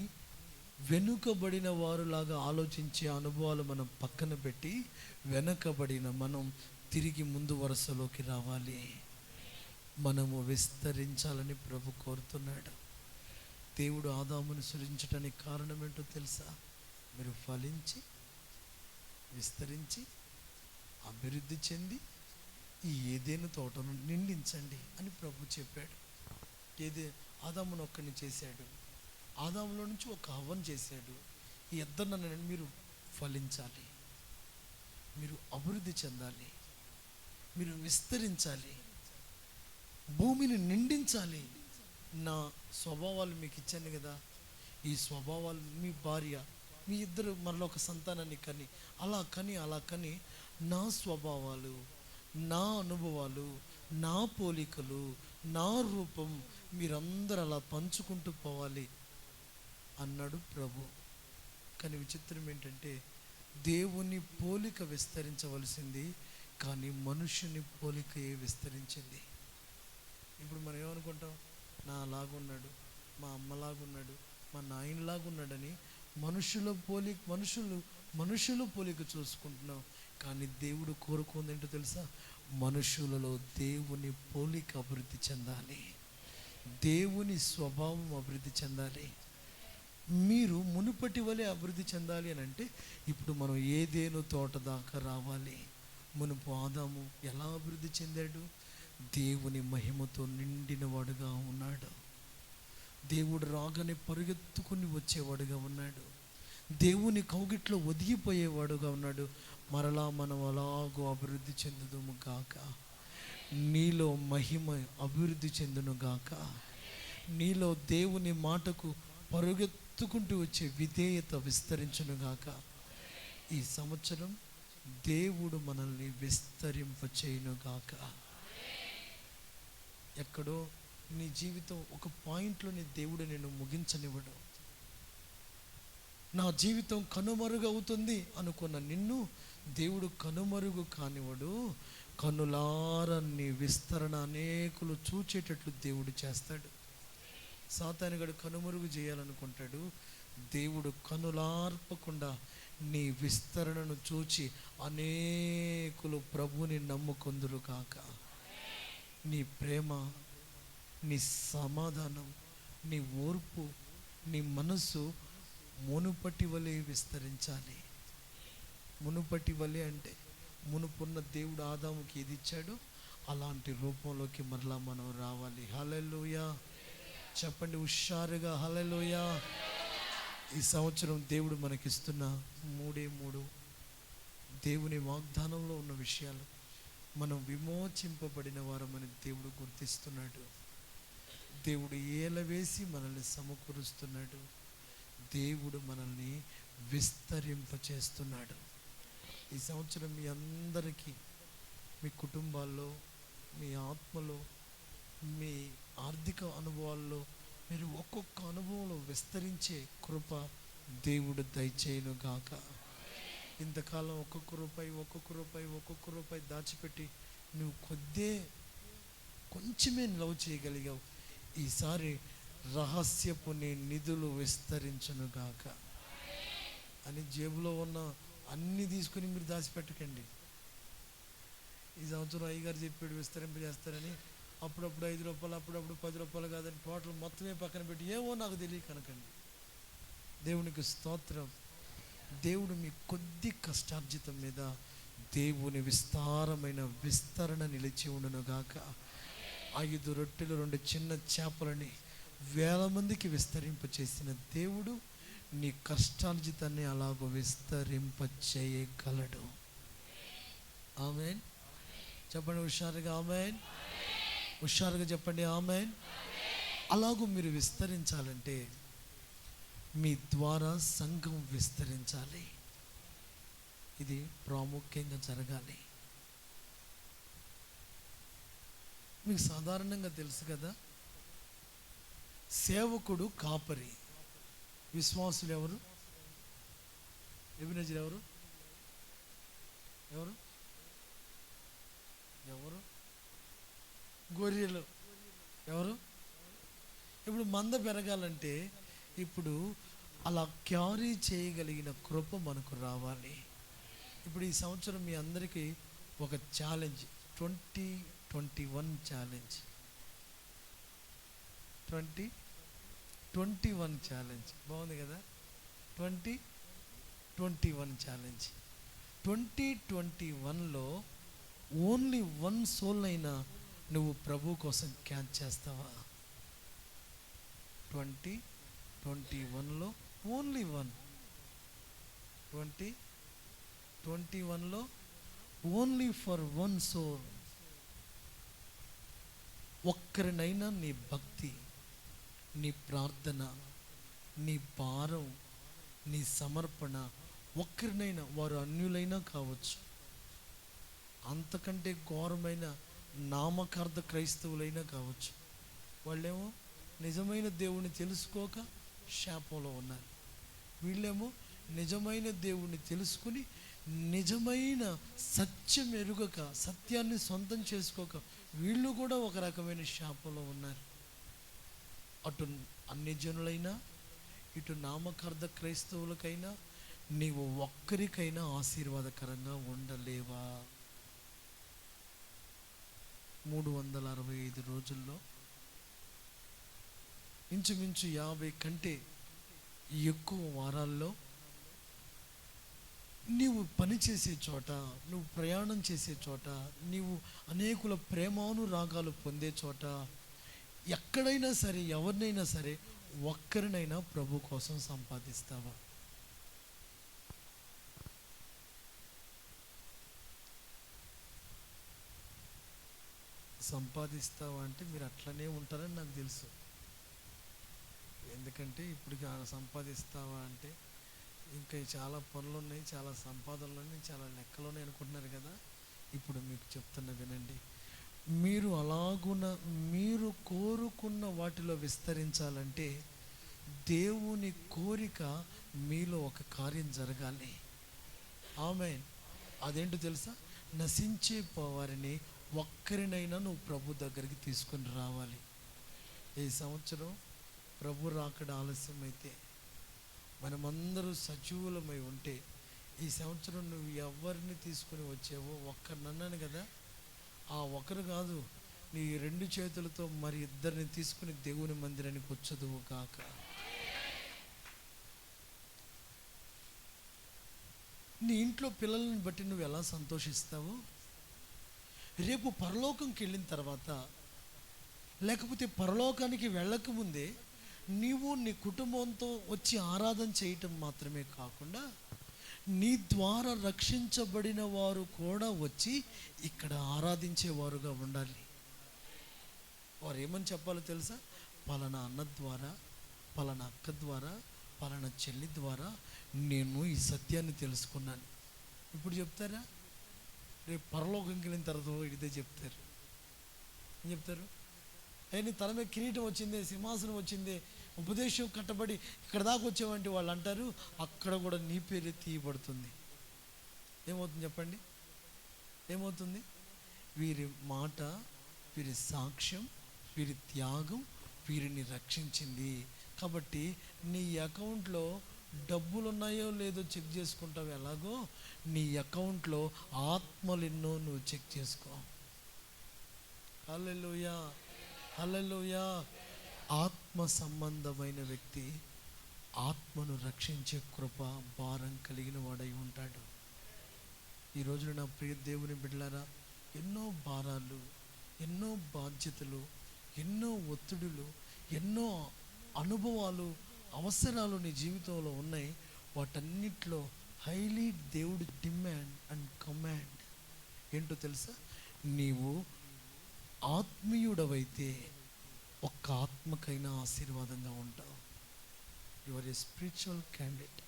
[SPEAKER 10] వెనుకబడిన వారులాగా ఆలోచించే అనుభవాలు మనం పక్కన పెట్టి వెనుకబడిన మనం తిరిగి ముందు వరుసలోకి రావాలి. మనము విస్తరించాలని ప్రభు కోరుతున్నాడు. దేవుడు ఆదామును సృజించడానికి కారణం ఏంటో తెలుసా? మీరు ఫలించి విస్తరించి అభివృద్ధి చెంది ఈ ఏదేను తోటను నిండించండి అని ప్రభు చెప్పాడు. ఆదామును ఒక్కడిని చేశాడు, ఆదాములో నుంచి ఒక హవ్వను చేశాడు. ఈ ఇద్దరిని మీరు ఫలించాలి, మీరు అభివృద్ధి చెందాలి, మీరు విస్తరించాలి, భూమిని నిండించాలి. నా స్వభావాలు మీకు ఇచ్చాను కదా, ఈ స్వభావాలు మీ భార్య మీ ఇద్దరు మరలా ఒక సంతానాన్ని అలా కని నా స్వభావాలు, నా అనుభవాలు, నా పోలికలు, నా రూపం మీరందరూ అలా పంచుకుంటూ పోవాలి అన్నాడు ప్రభు. కానీ విచిత్రం ఏంటంటే దేవుని పోలిక విస్తరించవలసింది, కానీ మనుషుని పోలికయే విస్తరించింది. ఇప్పుడు మనం ఏమనుకుంటాం? నా లాగున్నాడు, మా అమ్మలాగున్నాడు, మా నాయనలాగున్నాడని మనుషుల పోలిక చూసుకుంటున్నాం. కానీ దేవుడు కోరుకుంది ఏంటో తెలుసా? మనుషులలో దేవుని పోలిక అభివృద్ధి చెందాలి, దేవుని స్వభావం అభివృద్ధి చెందాలి. మీరు మునుపటి వలె అభివృద్ధి చెందాలి అని అంటే ఇప్పుడు మనం ఏదేను తోట దాకా రావాలి. మునుపు ఆదాము ఎలా అభివృద్ధి చెందాడు? దేవుని మహిమతో నిండినవాడుగా ఉన్నాడు. దేవుడు రాగానే పరుగెత్తుకుని వచ్చేవాడుగా ఉన్నాడు. దేవుని కౌగిట్లో ఒదిగిపోయేవాడుగా ఉన్నాడు. మరలా మనం అలాగో అభివృద్ధి చెందుదుము గాక. నీలో మహిమ అభివృద్ధి చెందును గాక. నీలో దేవుని మాటకు పరుగెత్తుకుంటూ వచ్చే విధేయత విస్తరించును గాక. ఈ సంవత్సరం దేవుడు మనల్ని విస్తరింపచేయును గాక. ఎక్కడో నీ జీవితం ఒక పాయింట్లో నీ దేవుడు నేను ముగించనివ్వడు. నా జీవితం కనుమరుగు అవుతుంది అనుకున్న నిన్ను దేవుడు కనుమరుగు కానివాడు. కనులారా నీ విస్తరణ అనేకులు చూచేటట్లు దేవుడు చేస్తాడు. సాతానుగాడు కనుమరుగు చేయాలనుకుంటాడు. దేవుడు కనులార్పకుండా నీ విస్తరణను చూచి అనేకులు ప్రభుని నమ్ముకొందురు కాక. నీ ప్రేమ, నీ సమాధానం, నీ ఓర్పు, నీ మనసు మునుపటి వలె విస్తరించాలి. మునుపటి వలె అంటే మునుపున్న దేవుడు ఆదాముకి ఏది ఇచ్చాడో అలాంటి రూపంలోకి మరలా మనం రావాలి. హల్లెలూయా చెప్పండి హుషారుగా, హల్లెలూయా. ఈ సంవత్సరం దేవుడు మనకిస్తున్న మూడు దేవుని వాగ్దానంలో ఉన్న విషయాలు మనం విమోచింపబడిన వారమని దేవుడు గుర్తిస్తున్నాడు. దేవుడు ఏలవేసి మనల్ని సమకూరుస్తున్నాడు. దేవుడు మనల్ని విస్తరింపచేస్తున్నాడు. ఈ సంవత్సరం మీ అందరికీ మీ కుటుంబాల్లో, మీ ఆత్మలో, మీ ఆర్థిక అనుభవాల్లో మీరు ఒక్కొక్క అనుభవంలో విస్తరించే కృప దేవుడు దయచేయును గాక. ఇంతకాలం ఒక్కొక్క రూపాయి దాచిపెట్టి నువ్వు కొంచెమే లవ్ చేయగలిగావు. ఈసారి రహస్యపు నీ నిధులు విస్తరించును గాక. అని జేబులో ఉన్న అన్నీ తీసుకుని మీరు దాచిపెట్టకండి. ఈ సంవత్సరం అయ్యగారు చెప్పాడు విస్తరింపజేస్తారని అప్పుడప్పుడు 5 రూపాయలు, అప్పుడప్పుడు 10 రూపాయలు కాదని టోటల్ మొత్తమే పక్కన పెట్టి ఏమో నాకు తెలియక అనకండి. దేవునికి స్తోత్రం. దేవుడు మీ కొద్ది కష్టార్జితం మీద దేవుని విస్తారమైన విస్తరణ నిలిచి ఉండును గాక. 5 రొట్టెలు 2 చిన్న చేపలని 1000 మందికి విస్తరింపచేసిన దేవుడు నీ కష్టార్జితాన్ని అలాగో విస్తరింప చేయగలడు. ఆమేన్. చెప్పండి హుషారుగా ఆమేన్. హుషారుగా చెప్పండి ఆమేన్. అలాగూ మీరు విస్తరించాలంటే మీ ద్వారా సంఘం విస్తరించాలి. ఇది ప్రాముఖ్యంగా జరగాలి. మీకు సాధారణంగా తెలుసు కదా, సేవకుడు కాపరి, విశ్వాసులు ఎవరు? ఎబినేజర్ ఎవరు? ఎవరు? ఎవరు? గొర్రెలు ఎవరు? ఇప్పుడు మంద పెరగాలంటే ఇప్పుడు అలా క్యారీ చేయగలిగిన కృప మనకు రావాలి. ఇప్పుడు ఈ సంవత్సరం మీ అందరికీ ఒక ఛాలెంజ్, 2021 ఛాలెంజ్, 2021 ఛాలెంజ్. బాగుంది కదా? 2021 ఛాలెంజ్. 2021లో ఓన్లీ 1 సోల్ అయినా నువ్వు ప్రభు కోసం క్యాచ్ చేస్తావా? 2021లో ఓన్లీ 1, 2021లో ఓన్లీ ఫర్ 1 సోల్. ఒక్కరినైనా నీ భక్తి, నీ ప్రార్థన, నీ భారం, నీ సమర్పణ, ఒక్కరినైనా, వారు అన్యులైనా కావచ్చు, అంతకంటే ఘోరమైన నామకార్థ క్రైస్తవులైనా కావచ్చు, వాళ్ళేమో నిజమైన దేవుణ్ణి తెలుసుకోక శాపంలో ఉన్నారు. వీళ్ళేమో నిజమైన దేవుణ్ణి తెలుసుకుని నిజమైన సత్యం ఎరుగక, సత్యాన్ని సొంతం చేసుకోక వీళ్ళు కూడా ఒక రకమైన శాపంలో ఉన్నారు. అటు అన్ని జనులైనా ఇటు నామకార్థ క్రైస్తవులకైనా నీవు ఒక్కరికైనా ఆశీర్వాదకరంగా ఉండలేవా? 365 రోజుల్లో ఇంచుమించు 50 కంటే ఎక్కువ వారాల్లో నీవు పని చేసే చోట, నువ్వు ప్రయాణం చేసే చోట, నీవు అనేకుల ప్రేమానురాగాలు పొందే చోట, ఎక్కడైనా సరే, ఎవరినైనా సరే, ఒక్కరినైనా ప్రభు కోసం సంపాదిస్తావా? సంపాదిస్తావా అంటే మీరు అట్లనే ఉంటారని నాకు తెలుసు. ఎందుకంటే ఇప్పుడు సంపాదిస్తావా అంటే ఇంకా చాలా పనులు ఉన్నాయి, చాలా సంపాదనలు ఉన్నాయి, చాలా లెక్కలు ఉన్నాయి అనుకుంటున్నారు కదా. ఇప్పుడు మీకు చెప్తున్నా వినండి. మీరు అలాగున మీరు కోరుకున్న వాటిలో విస్తరించాలంటే దేవుని కోరిక మీలో ఒక కార్యం జరగాలి. ఆమేన్. అదేంటో తెలుసా? నశించే వారిని ఒక్కరినైనా నువ్వు ప్రభు దగ్గరికి తీసుకొని రావాలి. ఈ సంవత్సరం ప్రభు రాకడ ఆలస్యమైతే, మనమందరూ సజీవులమై ఉంటే, ఈ సంవత్సరం నువ్వు ఎవరిని తీసుకొని వచ్చావో ఒక్కరినన్నాను కదా, ఆ ఒకరు కాదు, నీ 2 చేతులతో మరి 2 తీసుకుని దేవుని మందిరానికి వచ్చదువు కాక. నీ ఇంట్లో పిల్లల్ని బట్టి నువ్వు ఎలా సంతోషిస్తావు? రేపు పరలోకంకి వెళ్ళిన తర్వాత, లేకపోతే పరలోకానికి వెళ్ళకముందే నీవు నీ కుటుంబంతో వచ్చి ఆరాధన చేయటం మాత్రమే కాకుండా నీ ద్వారా రక్షించబడిన వారు కూడా వచ్చి ఇక్కడ ఆరాధించేవారుగా ఉండాలి. వారు ఏమని చెప్పాలో తెలుసా? పలానా అన్న ద్వారా, పలానా అక్క ద్వారా, పలానా చెల్లి ద్వారా నేను ఈ సత్యాన్ని తెలుసుకున్నాను. ఇప్పుడు చెప్తారా? రేపు పరలోకంకి వెళ్ళిన తర్వాత ఇదే చెప్తారు. ఏం చెప్తారు? నీ తల మీద కిరీటం వచ్చిందే, సింహాసనం వచ్చిందే, ఉపదేశం కట్టబడి ఇక్కడ దాకా వచ్చేవంటి వాళ్ళు అంటారు. అక్కడ కూడా నీ పేరు తీయబడుతుంది. ఏమవుతుంది చెప్పండి? ఏమవుతుంది? వీరి మాట, వీరి సాక్ష్యం, వీరి త్యాగం వీరిని రక్షించింది. కాబట్టి నీ అకౌంట్లో డబ్బులు ఉన్నాయో లేదో చెక్ చేసుకుంటావు, ఎలాగో నీ అకౌంట్లో ఆత్మలు ఎన్నో నువ్వు చెక్ చేసుకో. హల్లెలూయా, హల్లెలూయా. ఆత్మ సంబంధమైన వ్యక్తి ఆత్మను రక్షించే కృప భారం కలిగిన వాడై ఉంటాడు. ఈ రోజున నా ప్రియ దేవుని బిడ్డలారా, ఎన్నో భారాలు, ఎన్నో బాధ్యతలు, ఎన్నో ఒత్తిడులు, ఎన్నో అనుభవాలు, అవసరాలు నీ జీవితంలో ఉన్నాయి. వాటన్నిటిలో హైలీ దేవుడి డిమాండ్ అండ్ కమాండ్ ఏంటో తెలుసా? నీవు ఆత్మీయుడవైతే ఒక్క ఆత్మకైనా ఆశీర్వాదంగా ఉంటావు. You are a spiritual candidate.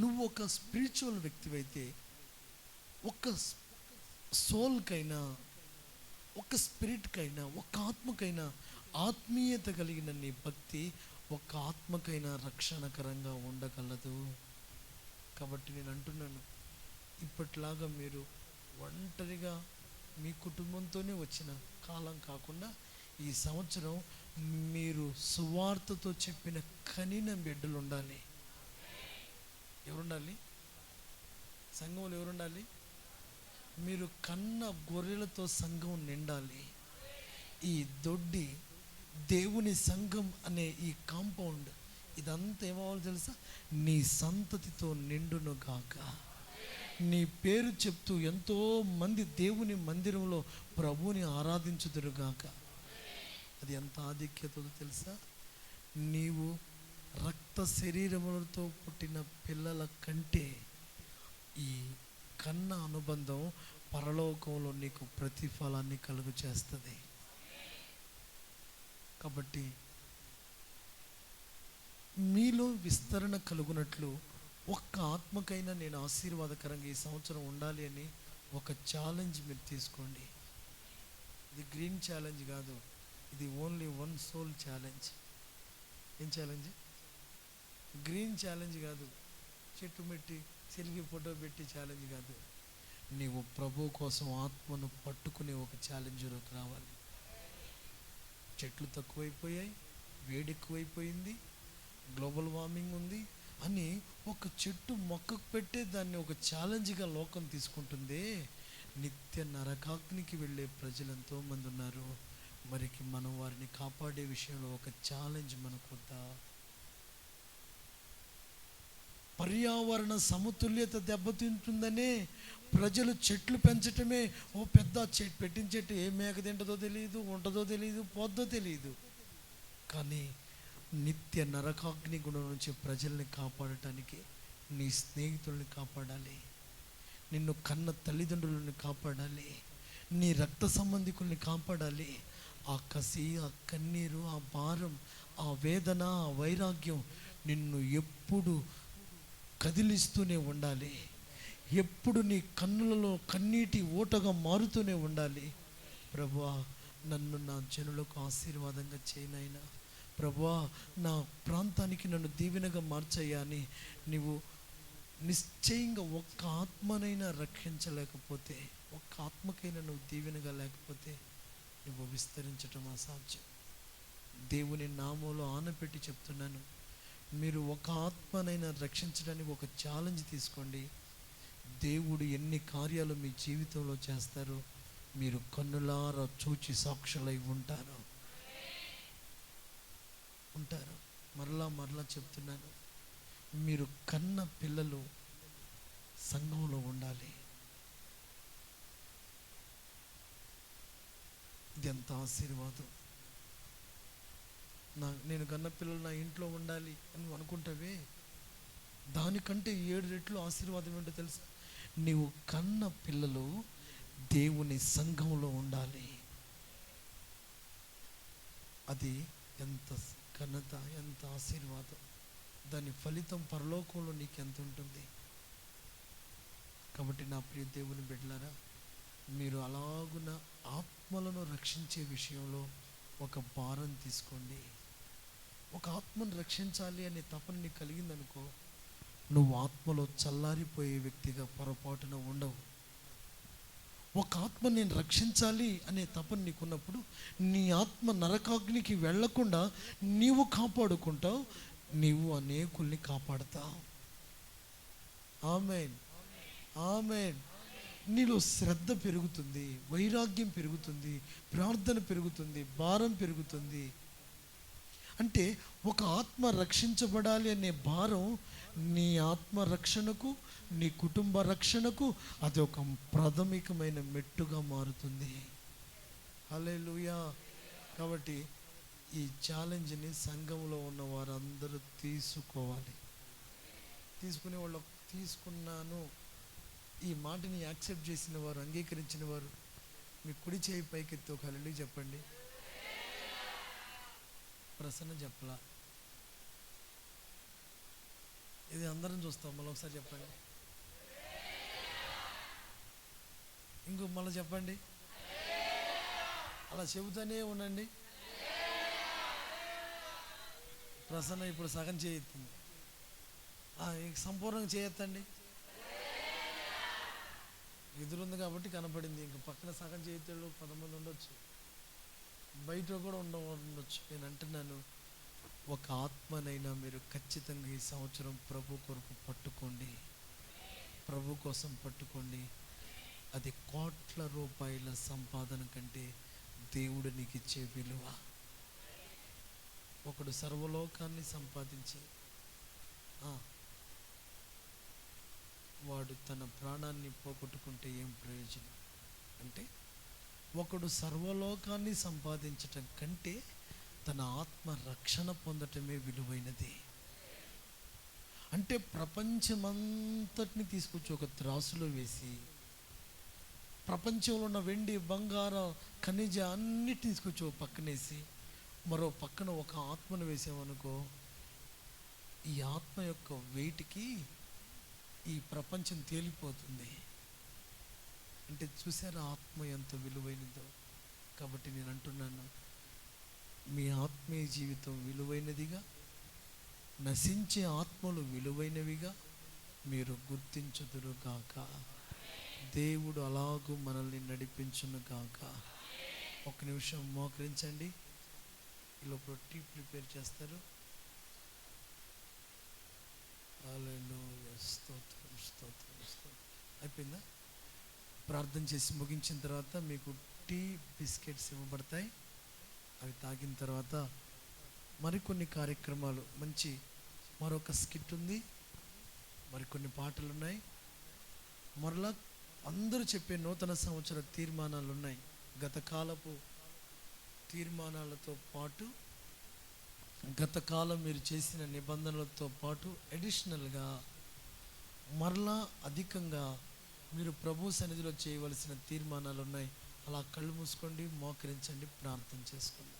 [SPEAKER 10] నువ్వు ఒక స్పిరిచువల్ వ్యక్తివైతే ఒక సోల్కైనా, ఒక స్పిరిట్కైనా, ఒక ఆత్మకైనా ఆత్మీయత కలిగిన నీ భక్తి ఒక ఆత్మకైనా రక్షణకరంగా ఉండగలదు. కాబట్టి నేను అంటున్నాను, ఇప్పట్లాగా మీరు ఒంటరిగా మీ కుటుంబంతోనే వచ్చిన కాలం కాకుండా ఈ సంవత్సరం మీరు సువార్తతో చెప్పిన కనిన బిడ్డలు ఉండాలి. ఎవరుండాలి? సంఘంలో ఎవరుండాలి? మీరు కన్న గొర్రెలతో సంఘం నిండాలి. ఈ దొడ్డి దేవుని సంఘం అనే ఈ కాంపౌండ్ ఇదంతా ఏమవ్వాలి తెలుసా? నీ సంతతితో నిండును గాక. నీ పేరు చెప్తూ ఎంతో మంది దేవుని మందిరంలో ప్రభువుని ఆరాధించుదురుగాక. అది ఎంత ఆధిక్యతో తెలుసా? నీవు రక్త శరీరములతో పుట్టిన పిల్లల కంటే ఈ కన్న అనుబంధం పరలోకంలో నీకు ప్రతిఫలాన్ని కలుగు చేస్తుంది. కాబట్టి మీలో విస్తరణ కలుగునట్లు ఒక్క ఆత్మకైనా నేను ఆశీర్వాదకరంగా ఈ సంవత్సరం ఉండాలి అని ఒక ఛాలెంజ్ మీరు తీసుకోండి. ఇది గ్రీన్ ఛాలెంజ్ కాదు, ఇది ఓన్లీ వన్ సోల్ ఛాలెంజ్. ఏం ఛాలెంజ్? గ్రీన్ ఛాలెంజ్ కాదు, చెట్టు పెట్టి సెల్ఫీ ఫోటో పెట్టి ఛాలెంజ్ కాదు. నీవు ప్రభు కోసం ఆత్మను పట్టుకునే ఒక ఛాలెంజ్లోకి రావాలి. చెట్లు తక్కువైపోయాయి, వేడి ఎక్కువైపోయింది, గ్లోబల్ వార్మింగ్ ఉంది అని ఒక చెట్టు మొక్కకు పెట్టే దాన్ని ఒక ఛాలెంజ్గా లోకం తీసుకుంటుంది. నిత్య నరకాగ్నికి వెళ్ళే ప్రజలు ఎంతోమంది ఉన్నారు. మరికి మనం వారిని కాపాడే విషయంలో ఒక ఛాలెంజ్ మనకు వద్దా? పర్యావరణ సమతుల్యత దెబ్బతింటుందనే ప్రజలు చెట్లు పెంచటమే ఓ పెద్ద చెట్టు పెట్టిన చెట్టు ఏ మేక తింటదో తెలియదు, ఉంటుందో తెలియదు, పోద్దో తెలియదు. కానీ నిత్య నరకాగ్ని గుణం నుంచి ప్రజల్ని కాపాడటానికి నీ స్నేహితుల్ని కాపాడాలి, నిన్ను కన్న తల్లిదండ్రులను కాపాడాలి, నీ రక్త సంబంధికుల్ని కాపాడాలి. ఆ కసి, ఆ కన్నీరు, ఆ భారం, ఆ వేదన, ఆ వైరాగ్యం నిన్ను ఎప్పుడు కదిలిస్తూనే ఉండాలి. ఎప్పుడు నీ కన్నులలో కన్నీటి ఓటగా మారుతూనే ఉండాలి. ప్రభువా, నన్ను నా జనులకు ఆశీర్వాదంగా చేయనైనా, ప్రభువా నా ప్రాంతానికి నన్ను దీవెనగా మార్చయ్యా అని నీవు నిశ్చయంగా ఒక్క ఆత్మనైనా రక్షించలేకపోతే, ఒక్క ఆత్మకైనా నువ్వు దీవెనగా లేకపోతే నువ్వు విస్తరించటం అసాధ్యం. దేవుని నామంలో ఆనపెట్టి చెప్తున్నాను, మీరు ఒక ఆత్మనైనా రక్షించడానికి ఒక ఛాలెంజ్ తీసుకోండి. దేవుడు ఎన్ని కార్యాలు మీ జీవితంలో చేస్తారో మీరు కన్నులారా చూచి సాక్షులై ఉంటారు. మరలా చెప్తున్నాను, మీరు కన్న పిల్లలు సంఘంలో ఉండాలి. ఇది ఎంత ఆశీర్వాదం. నేను కన్న పిల్లలు నా ఇంట్లో ఉండాలి అని అనుకుంటావే, దానికంటే 7 రెట్లు ఆశీర్వాదం ఏంటో తెలుసా? నీవు కన్న పిల్లలు దేవుని సంఘంలో ఉండాలి. అది ఎంత ఘనత, ఎంత ఆశీర్వాదం. దాని ఫలితం పరలోకంలో నీకు ఎంత ఉంటుంది. కాబట్టి నా ప్రియ దేవుని బిడ్డలారా, మీరు అలాగున ఆత్మలను రక్షించే విషయంలో ఒక భారం తీసుకోండి. ఒక ఆత్మను రక్షించాలి అనే తపన నీకు కలిగిందనుకో, నువ్వు ఆత్మలో చల్లారిపోయే వ్యక్తిగా పొరపాటున ఉండవు. ఒక ఆత్మ నేను రక్షించాలి అనే తపన నీకున్నప్పుడు నీ ఆత్మ నరకాగ్నికి వెళ్లకుండా నీవు కాపాడుకుంటావు. నీవు అనేకుల్ని కాపాడతావు. ఆమేన్, ఆమేన్. నీలో శ్రద్ధ పెరుగుతుంది, వైరాగ్యం పెరుగుతుంది, ప్రార్థన పెరుగుతుంది, భారం పెరుగుతుంది. అంటే ఒక ఆత్మ రక్షించబడాలి అనే భారం నీ ఆత్మ రక్షణకు, నీ కుటుంబ రక్షణకు అది ఒక ప్రాథమికమైన మెట్టుగా మారుతుంది. హల్లెలూయా. కాబట్టి ఈ ఛాలెంజ్ని సంఘంలో ఉన్న వారందరూ తీసుకోవాలి. తీసుకునే వాళ్ళు తీసుకున్నాను, ఈ మాటని యాక్సెప్ట్ చేసిన వారు, అంగీకరించిన వారు మీ కుడి చేయి పైకెత్తి ఒక హల్లెలూయా చెప్పండి. ప్రసన్న చెప్పలా, ఇది అందరం చూస్తాం. మళ్ళీ ఒకసారి చెప్పండి, ఇంకో మళ్ళీ చెప్పండి. అలా చెబుతూనే ఉండండి. ప్రసన్న ఇప్పుడు సగం చేయెత్తింది, సంపూర్ణంగా చేయొద్దండి. ఎదురుంది కాబట్టి కనపడింది, ఇంక పక్కన సగం చేయొత్తాడు 10 మంది ఉండొచ్చు, బయట కూడా ఉండొచ్చు. నేను అంటున్నాను, ఒక ఆత్మనైనా మీరు ఖచ్చితంగా ఈ సంవత్సరం ప్రభు కొరకు పట్టుకోండి, ప్రభు కోసం పట్టుకోండి. అది కోట్ల రూపాయల సంపాదన కంటే దేవుడు నీకు ఇచ్చే విలువ. ఒకడు సర్వలోకాన్ని సంపాదించి వాడు తన ప్రాణాన్ని పోగొట్టుకుంటే ఏం ప్రయోజనం? అంటే ఒకడు సర్వలోకాన్ని సంపాదించటం కంటే తన ఆత్మ రక్షణ పొందటమే విలువైనది. అంటే ప్రపంచమంతటిని తీసుకొచ్చి ఒక త్రాసులో వేసి, ప్రపంచంలో ఉన్న వెండి, బంగారం, ఖనిజ అన్నిటిని తీసుకొచ్చి ఒక పక్కనేసి, మరో పక్కన ఒక ఆత్మను వేసామనుకో, ఈ ఆత్మ యొక్క వెయిట్కి ఈ ప్రపంచం తేలిపోతుంది. అంటే చూసారా ఆత్మ ఎంత విలువైనదో. కాబట్టి నేను అంటున్నాను, మీ ఆత్మీయ జీవితం విలువైనదిగా, నశించే ఆత్మలు విలువైనవిగా మీరు గుర్తించుదురు గాక. దేవుడు అలాగూ మనల్ని నడిపించును గాక. ఒక నిమిషం మోకరించండి. ఈలోపు టీ ప్రిపేర్ చేస్తారు. హల్లెలూయా, స్తోత్రం, స్తోత్రం, స్తోత్రం. అయిపోయిందా? ప్రార్థన చేసి ముగించిన తర్వాత మీకు టీ, బిస్కెట్స్ ఇవ్వబడతాయి. అవి తాగిన తర్వాత మరికొన్ని కార్యక్రమాలు, మంచి మరొక స్కిట్ ఉంది, మరికొన్ని పాటలు ఉన్నాయి, మరలా అందరూ చెప్పే నూతన సంవత్సర తీర్మానాలు ఉన్నాయి. గత కాలపు తీర్మానాలతో పాటు, గత కాలం మీరు చేసిన నిబంధనలతో పాటు అడిషనల్గా మరలా అధికంగా మీరు ప్రభు సన్నిధిలో చేయవలసిన తీర్మానాలు ఉన్నాయి. అలా కళ్ళు మూసుకోండి, మోకరించండి, ప్రార్థన చేసుకోండి.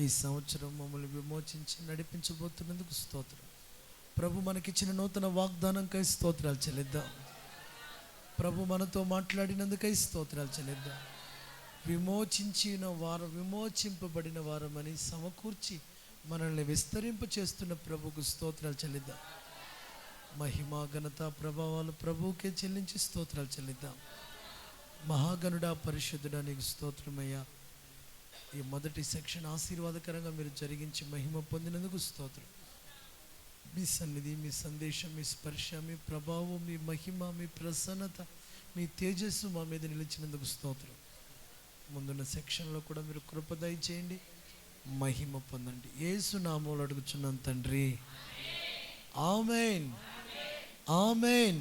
[SPEAKER 10] ఈ సంవత్సరం మమ్మల్ని విమోచించి నడిపించబోతున్నందుకు స్తోత్రం. ప్రభు మనకిచ్చిన నూతన వాగ్దానంకై స్తోత్రాలు చెల్లిద్దాం. ప్రభు మనతో మాట్లాడినందుకై స్తోత్రాలు చెల్లిద్దాం. విమోచింపబడిన వారమని సమకూర్చి మనల్ని విస్తరింప చేస్తున్న ప్రభుకు స్తోత్రాలు చెల్లిద్దాం. మహిమా, ఘనత, ప్రభావాలు ప్రభువుకే చెల్లించి స్తోత్రాలు చెల్లిద్దాం. మహాగణుడా, పరిశుద్ధుడా, నీకు స్తోత్రమయ్యా. ఈ మొదటి సెక్షన్ ఆశీర్వాదకరంగా మీరు జరిగించి మహిమ పొందినందుకు స్తోత్రం. మీ సన్నిధి, మీ సందేశం, మీ స్పర్శ, మీ ప్రభావం, మీ మహిమ, మీ ప్రసన్నత, మీ తేజస్సు మా మీద నిలిచినందుకు స్తోత్రం. ముందున్న సెక్షన్లో కూడా మీరు కృప దయచేయండి, మహిమ పొందండి. యేసు నామములో అడుగుచున్నాను తండ్రి, ఆమేన్, ఆమేన్.